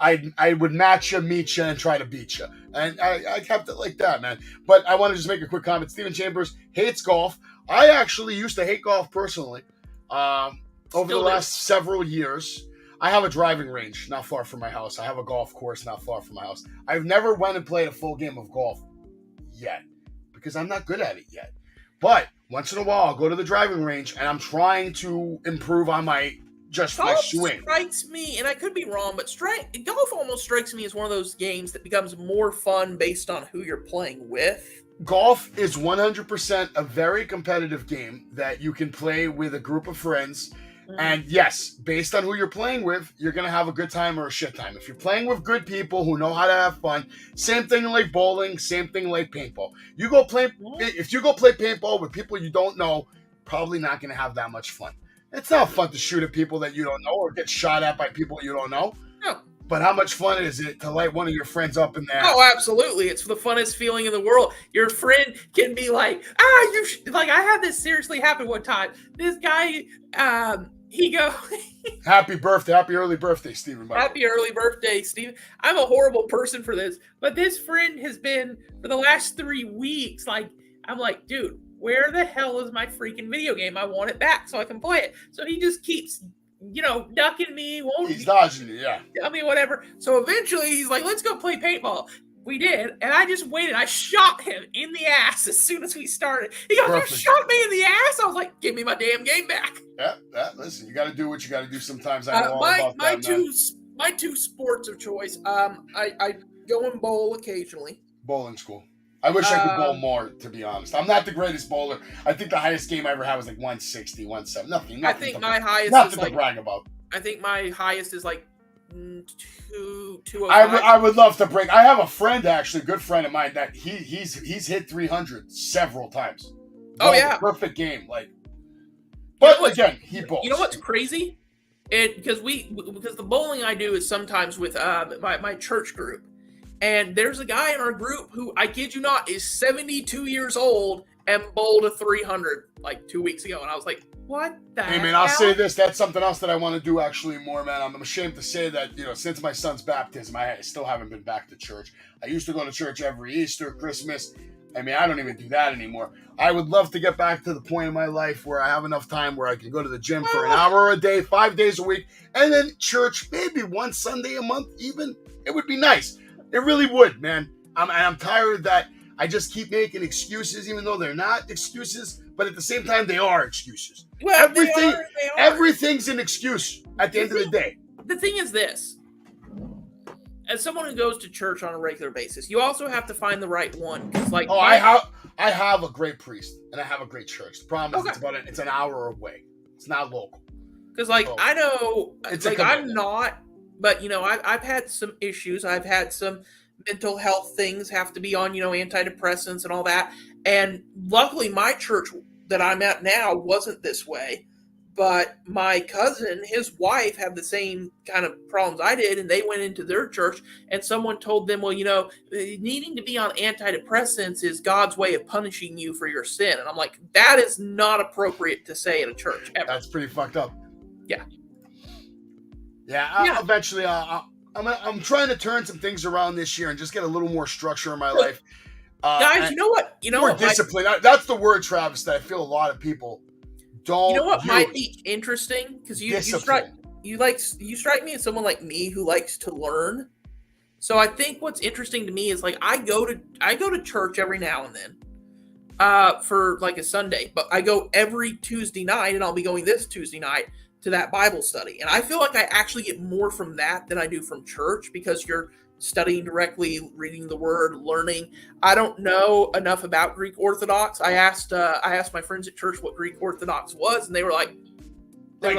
[SPEAKER 1] I would match you, meet you, and try to beat you. And I kept it like that, man. But I want to just make a quick comment. Steven Chambers hates golf. I actually used to hate golf personally. Over the last several years, I have a driving range not far from my house. I have a golf course not far from my house. I've never went and played a full game of golf yet because I'm not good at it yet. But once in a while, I'll go to the driving range and I'm trying to improve on my swing.
[SPEAKER 4] Strikes me, and I could be wrong, but golf almost strikes me as one of those games that becomes more fun based on who you're playing with.
[SPEAKER 1] Golf is 100% a very competitive game that you can play with a group of friends. And yes, based on who you're playing with, you're going to have a good time or a shit time. If you're playing with good people who know how to have fun, same thing like bowling, same thing like paintball. If you go play paintball with people you don't know, probably not going to have that much fun. It's not fun to shoot at people that you don't know or get shot at by people you don't know.
[SPEAKER 4] No.
[SPEAKER 1] But how much fun is it to light one of your friends up in there?
[SPEAKER 4] Oh, absolutely. It's the funnest feeling in the world. Your friend can be like, I had this seriously happen one time. This guy, he go,
[SPEAKER 1] happy early birthday, Stephen.
[SPEAKER 4] Happy early birthday, Stephen. I'm a horrible person for this, but this friend has been, for the last 3 weeks, I'm like, dude, where the hell is my freaking video game? I want it back so I can play it. So he just keeps, ducking me.
[SPEAKER 1] He's dodging you, yeah.
[SPEAKER 4] I mean, whatever. So eventually he's like, let's go play paintball. We did, and I just waited. I shot him in the ass as soon as we started. He goes, perfect. You shot me in the ass? I was like, give me my damn game back.
[SPEAKER 1] Yeah, listen, you got to do what you got to do sometimes. I know all about
[SPEAKER 4] my
[SPEAKER 1] that,
[SPEAKER 4] my two sports of choice, I go and bowl occasionally.
[SPEAKER 1] Bowling's cool. I wish I could bowl more, to be honest. I'm not the greatest bowler. I think the highest game I ever had was like 160, 170. Nothing
[SPEAKER 4] I think my highest
[SPEAKER 1] nothing
[SPEAKER 4] is
[SPEAKER 1] to brag about.
[SPEAKER 4] I think my highest is like 205.
[SPEAKER 1] I would love to break. I have a friend, actually, a good friend of mine, that he's hit 300 several times.
[SPEAKER 4] Oh, yeah.
[SPEAKER 1] Perfect game. But again, he bowls.
[SPEAKER 4] You know what's crazy? Because the bowling I do is sometimes with my church group. And there's a guy in our group who, I kid you not, is 72 years old and bowled a 300 like 2 weeks ago. And I was like, what the hell?
[SPEAKER 1] Hey, man, I'll say this. That's something else that I want to do actually more, man. I'm ashamed to say that, since my son's baptism, I still haven't been back to church. I used to go to church every Easter, Christmas. I mean, I don't even do that anymore. I would love to get back to the point in my life where I have enough time where I can go to the gym for an hour a day, 5 days a week, and then church maybe one Sunday a month even. It would be nice. It really would, man. I'm tired that I just keep making excuses, even though they're not excuses. But at the same time, they are excuses.
[SPEAKER 4] Well,
[SPEAKER 1] everything's an excuse at the end of the day.
[SPEAKER 4] The thing is this. As someone who goes to church on a regular basis, you also have to find the right one.
[SPEAKER 1] I have a great priest, and I have a great church. The problem is it's an hour away. It's not local.
[SPEAKER 4] Because, I know, I'm not... But, I've had some issues. I've had some mental health things, have to be on, antidepressants and all that. And luckily, my church that I'm at now wasn't this way. But my cousin, his wife, had the same kind of problems I did. And they went into their church and someone told them, well, needing to be on antidepressants is God's way of punishing you for your sin. And I'm like, that is not appropriate to say at a church ever.
[SPEAKER 1] That's pretty fucked up.
[SPEAKER 4] Yeah.
[SPEAKER 1] Yeah, eventually, I'm trying to turn some things around this year and just get a little more structure in my life.
[SPEAKER 4] Guys, you know what?
[SPEAKER 1] More discipline. That's the word, Travis, that I feel a lot of people don't.
[SPEAKER 4] You know what might be interesting? Because you strike me as someone like me who likes to learn. So I think what's interesting to me is I go to church every now and then for a Sunday, but I go every Tuesday night, and I'll be going this Tuesday night to that Bible study. And I feel like I actually get more from that than I do from church because you're studying directly, reading the word, learning. I don't know enough about Greek Orthodox. I asked my friends at church what Greek Orthodox was, and they were like,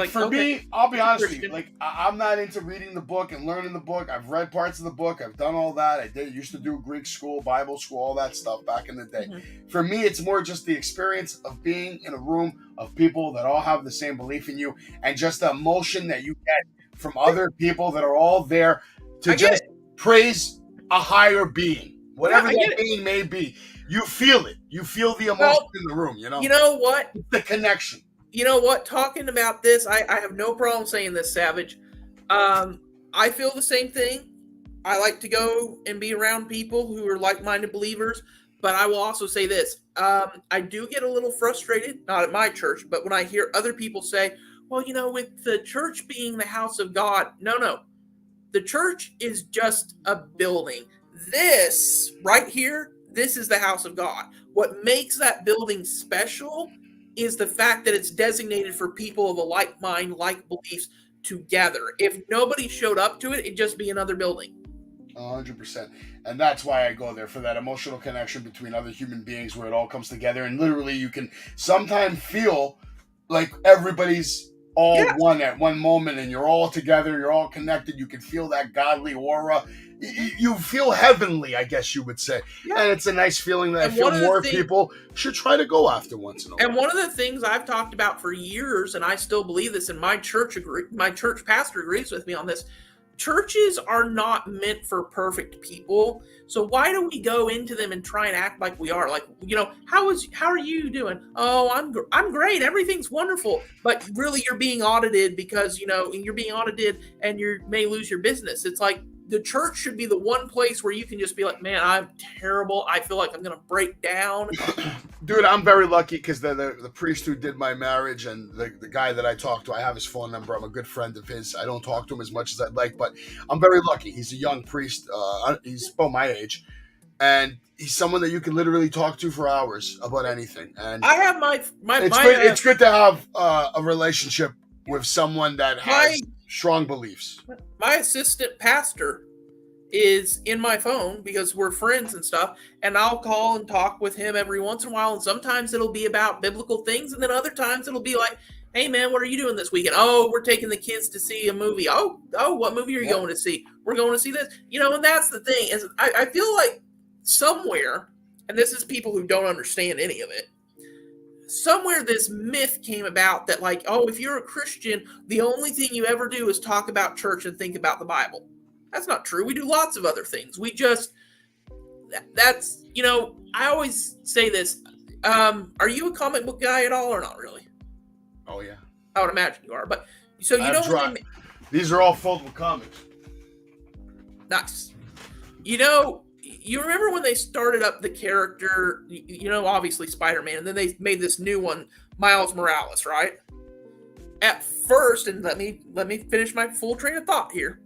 [SPEAKER 1] for me, I'll be honest with you. I'm not into reading the book and learning the book. I've read parts of the book. I've done all that. I used to do Greek school, Bible school, all that stuff back in the day. Mm-hmm. For me, it's more just the experience of being in a room of people that all have the same belief in you, and just the emotion that you get from other people that are all there to just praise a higher being, whatever that being may be. You feel it. You feel the emotion in the room.
[SPEAKER 4] You know what?
[SPEAKER 1] The connection.
[SPEAKER 4] You know what? Talking about this, I have no problem saying this, Savage. I feel the same thing. I like to go and be around people who are like-minded believers, but I will also say this. I do get a little frustrated, not at my church, but when I hear other people say, well, with the church being the house of God. No. The church is just a building. This right here, this is the house of God. What makes that building special is the fact that it's designated for people of a like mind, like beliefs together. If nobody showed up to it, it'd just be another building.
[SPEAKER 1] 100%. And that's why I go there, for that emotional connection between other human beings where it all comes together. And literally you can sometimes feel like everybody's all one at one moment, and you're all together, you're all connected. You can feel that godly aura. You feel heavenly, I guess you would say. Yeah. And it's a nice feeling that I feel more people should try to go after once in a while.
[SPEAKER 4] And one of the things I've talked about for years, and I still believe this, and my church pastor agrees with me on this, churches are not meant for perfect people. So why do we go into them and try and act like we are? Like, how are you doing? Oh, I'm great. Everything's wonderful. But really you're being audited because, you're being audited and you may lose your business. It's like the church should be the one place where you can just be like, man, I'm terrible. I feel like I'm going to break down.
[SPEAKER 1] Dude, I'm very lucky because the priest who did my marriage and the guy that I talked to, I have his phone number. I'm a good friend of his. I don't talk to him as much as I'd like, but I'm very lucky. He's a young priest. He's about my age. And he's someone that you can literally talk to for hours about anything. And
[SPEAKER 4] I have
[SPEAKER 1] it's good to have a relationship with someone that has strong beliefs.
[SPEAKER 4] My assistant pastor is in my phone because we're friends and stuff, and I'll call and talk with him every once in a while, and sometimes it'll be about biblical things, and then other times it'll be like, hey man, what are you doing this weekend? Oh, we're taking the kids to see a movie. Oh, what movie are you going to see? We're going to see this. And that's the thing, is I feel like somewhere, and this is people who don't understand any of it, somewhere this myth came about that like, oh, if you're a Christian, the only thing you ever do is talk about church and think about the Bible. That's not true. We do lots of other things. We just, that's, I always say this. Are you a comic book guy at all or not really?
[SPEAKER 1] Oh, yeah.
[SPEAKER 4] I would imagine you are. But so
[SPEAKER 1] these are all filled with comics.
[SPEAKER 4] Nice. You remember when they started up the character, obviously Spider-Man, and then they made this new one, Miles Morales, right? At first, and let me finish my full train of thought here.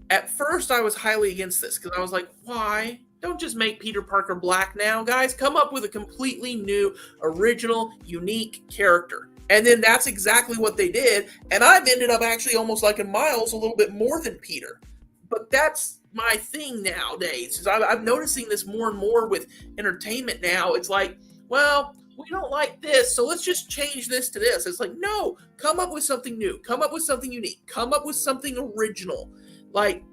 [SPEAKER 4] At first, I was highly against this because I was like, why? Don't just make Peter Parker black now, guys. Come up with a completely new, original, unique character. And then that's exactly what they did. And I've ended up actually almost liking Miles a little bit more than Peter. But that's my thing nowadays. I'm noticing this more and more with entertainment now. It's like, well, we don't like this, so let's just change this to this. It's like, no, come up with something new. Come up with something unique. Come up with something original. Like,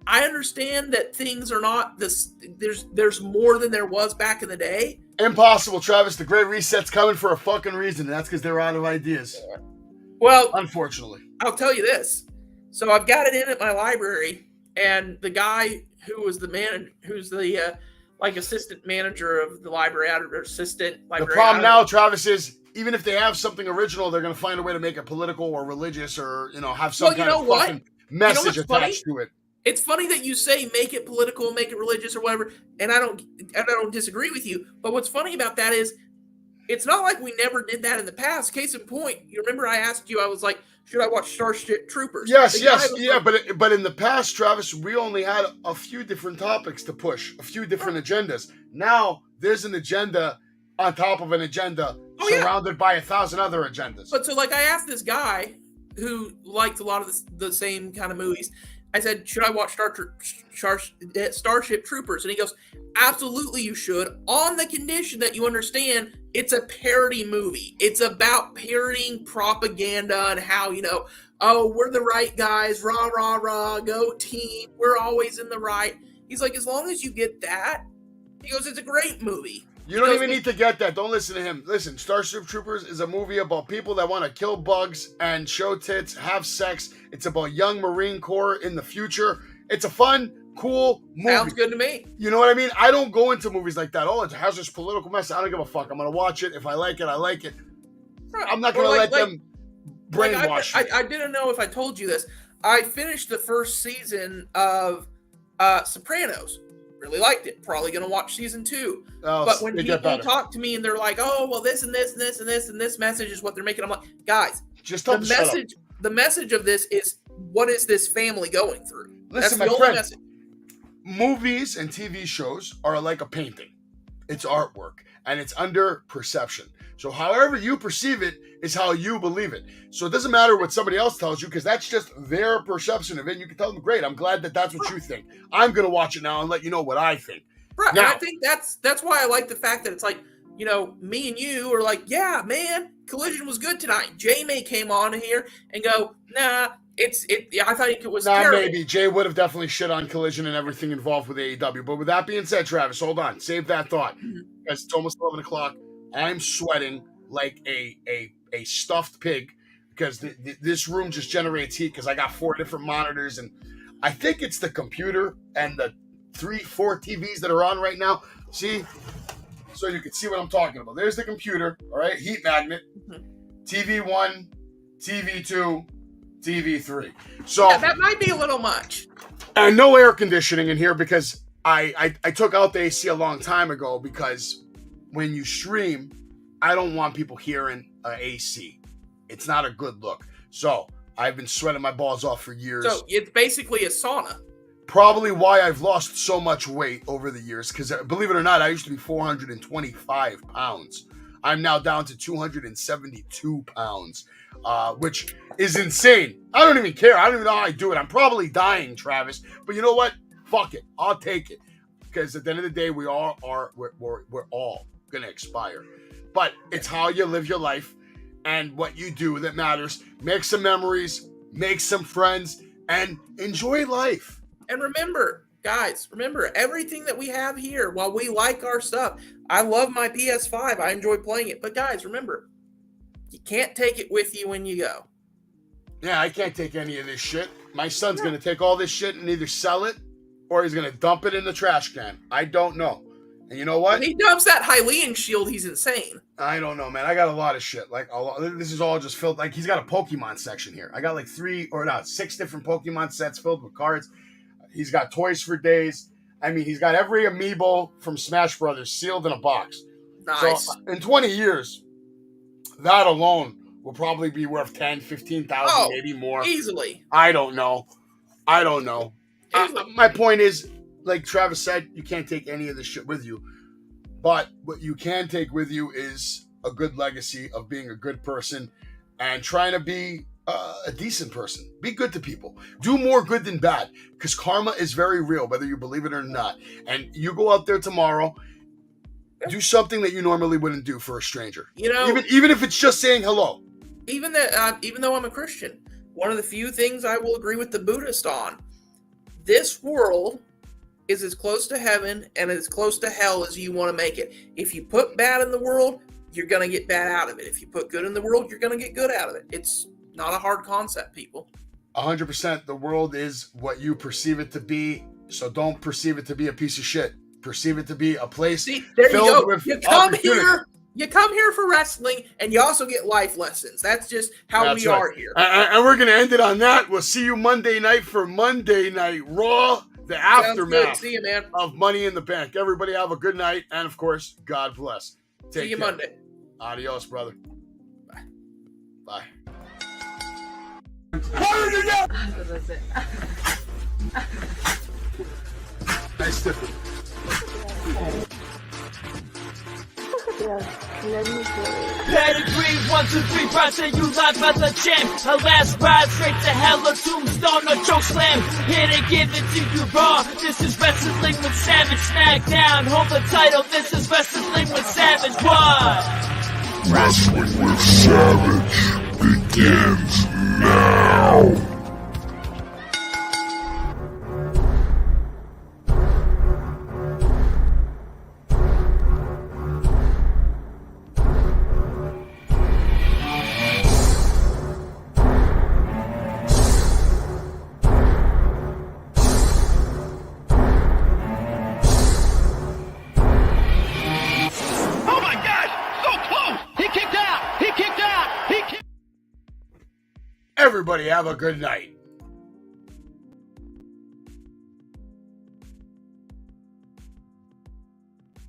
[SPEAKER 4] I understand that things are not this. There's more than there was back in the day.
[SPEAKER 1] Impossible, Travis. The Great Reset's coming for a fucking reason, and that's because they're out of ideas.
[SPEAKER 4] Well,
[SPEAKER 1] unfortunately,
[SPEAKER 4] I'll tell you this. So I've got it in at my library, and the guy who's the assistant manager of the library, or assistant librarian.
[SPEAKER 1] The problem now, Travis, is even if they have something original, they're going to find a way to make it political or religious, or have some kind of fucking message attached to it.
[SPEAKER 4] It's funny that you say make it political, make it religious, or whatever, and I don't disagree with you. But what's funny about that is, it's not like we never did that in the past. Case in point, you remember I asked you, I was like, should I watch Starship Troopers?
[SPEAKER 1] Yes, yeah, like, but in the past, Travis, we only had a few different topics to push, a few different agendas. Now there's an agenda on top of an agenda, surrounded by 1,000 other agendas.
[SPEAKER 4] But so, like, I asked this guy who liked a lot of the same kind of movies. I said, should I watch Starship Troopers? And he goes, absolutely you should, on the condition that you understand it's a parody movie. It's about parodying propaganda and how, oh, we're the right guys, rah, rah, rah, go team, we're always in the right. He's like, as long as you get that, he goes, it's a great movie.
[SPEAKER 1] You don't even need to get that. Don't listen to him. Listen, Starship Troopers is a movie about people that want to kill bugs and show tits, have sex. It's about young Marine Corps in the future. It's a fun, cool movie.
[SPEAKER 4] Sounds good to me.
[SPEAKER 1] You know what I mean? I don't go into movies like that. Oh, it has this political message. I don't give a fuck. I'm gonna watch it. If I like it, I like it. I'm not gonna let them brainwash me.
[SPEAKER 4] I didn't know if I told you this. I finished the first season of Sopranos. Really liked it. Probably gonna watch season 2. But when people talk to me and they're like, "Oh, well, this and this and this and this and this message is what they're making," I'm like, guys,
[SPEAKER 1] just tell them to shut up.
[SPEAKER 4] The message of this is, what is this family going through?
[SPEAKER 1] Listen,
[SPEAKER 4] That's
[SPEAKER 1] my
[SPEAKER 4] the
[SPEAKER 1] friend.
[SPEAKER 4] only message.
[SPEAKER 1] Movies and TV shows are like a painting. It's artwork, and it's under perception. So however you perceive it is how you believe it. So it doesn't matter what somebody else tells you, because that's just their perception of it. You can tell them, great, I'm glad that that's what you think. I'm going to watch it now and let you know what I think.
[SPEAKER 4] Right,
[SPEAKER 1] now,
[SPEAKER 4] and I think that's why I like the fact that it's like, you know, me and you are like, yeah, man, Collision was good tonight. Jay may came on here and go, nah, I thought it was terrible.
[SPEAKER 1] Maybe. Jay would have definitely shit on Collision and everything involved with AEW. But with that being said, Travis, hold on. Save that thought. Because it's almost 11 o'clock. I'm sweating like a stuffed pig because this room just generates heat because I got 4 different monitors. And I think it's the computer and the 3-4 TVs that are on right now. See? So you can see what I'm talking about. There's the computer, all right? Heat magnet. TV 1, TV 2, TV 3. So
[SPEAKER 4] yeah, that might be a little much.
[SPEAKER 1] And no air conditioning in here because I took out the AC a long time ago because when you stream, I don't want people hearing AC. It's not a good look. So I've been sweating my balls off for years.
[SPEAKER 4] So it's basically a sauna.
[SPEAKER 1] Probably why I've lost so much weight over the years, because believe it or not, I used to be 425 pounds. I'm now down to 272 pounds, which is insane. I don't even care. I don't even know how I do it. I'm probably dying, Travis. But you know what? Fuck it. I'll take it. Because at the end of the day, we're all going to expire. But it's how you live your life and what you do that matters. Make some memories, make some friends, and enjoy life.
[SPEAKER 4] And remember, guys, everything that we have here, while we like our stuff, I love my PS5. I enjoy playing it. But guys, remember, you can't take it with you when you go.
[SPEAKER 1] Yeah, I can't take any of this shit. My son's going to take all this shit and either sell it or he's going to dump it in the trash can. I don't know. And you know what?
[SPEAKER 4] When he dumps that Hylian shield, he's insane.
[SPEAKER 1] I don't know, man. I got a lot of shit. This is all just filled. Like, he's got a Pokemon section here. I got 6 different Pokemon sets filled with cards. He's got toys for days. I mean, he's got every amiibo from Smash Brothers sealed in a box.
[SPEAKER 4] Nice.
[SPEAKER 1] So in 20 years, that alone will probably be worth 10, 15,000, maybe more.
[SPEAKER 4] Easily.
[SPEAKER 1] I don't know. My point is, like Travis said, you can't take any of this shit with you. But what you can take with you is a good legacy of being a good person and trying to be a decent person. Be good to people. Do more good than bad, because karma is very real, whether you believe it or not. And you go out there tomorrow, do something that you normally wouldn't do for a stranger.
[SPEAKER 4] You know,
[SPEAKER 1] even if it's just saying hello.
[SPEAKER 4] Even though I'm a Christian, one of the few things I will agree with the Buddhist on: this world is as close to heaven and as close to hell as you want to make it. If you put bad in the world, you're going to get bad out of it. If you put good in the world, you're going to get good out of it. It's not a hard concept, people.
[SPEAKER 1] 100%. The world is what you perceive it to be. So don't perceive it to be a piece of shit. Perceive it to be a place filled with opportunity.
[SPEAKER 4] You come here for wrestling, and you also get life lessons. That's just how we are here.
[SPEAKER 1] And we're going to end it on that. We'll see you Monday night for Monday Night Raw, the aftermath
[SPEAKER 4] See you, man.
[SPEAKER 1] of Money in the Bank. Everybody have a good night, and of course, God bless.
[SPEAKER 4] See you Monday.
[SPEAKER 1] Adios, brother.
[SPEAKER 4] Bye.
[SPEAKER 1] Bye. Nice stiffen.
[SPEAKER 2] Pedigree, 1, 2, 3, brought to you live by the champ. Her last ride straight to hell, a tombstone, a choke slam. Here to give it to you raw. This is Wrestling with Savage. SmackDown, hold the title. This is Wrestling with Savage. What?
[SPEAKER 3] Wrestling with Savage begins now.
[SPEAKER 1] Everybody have a good night.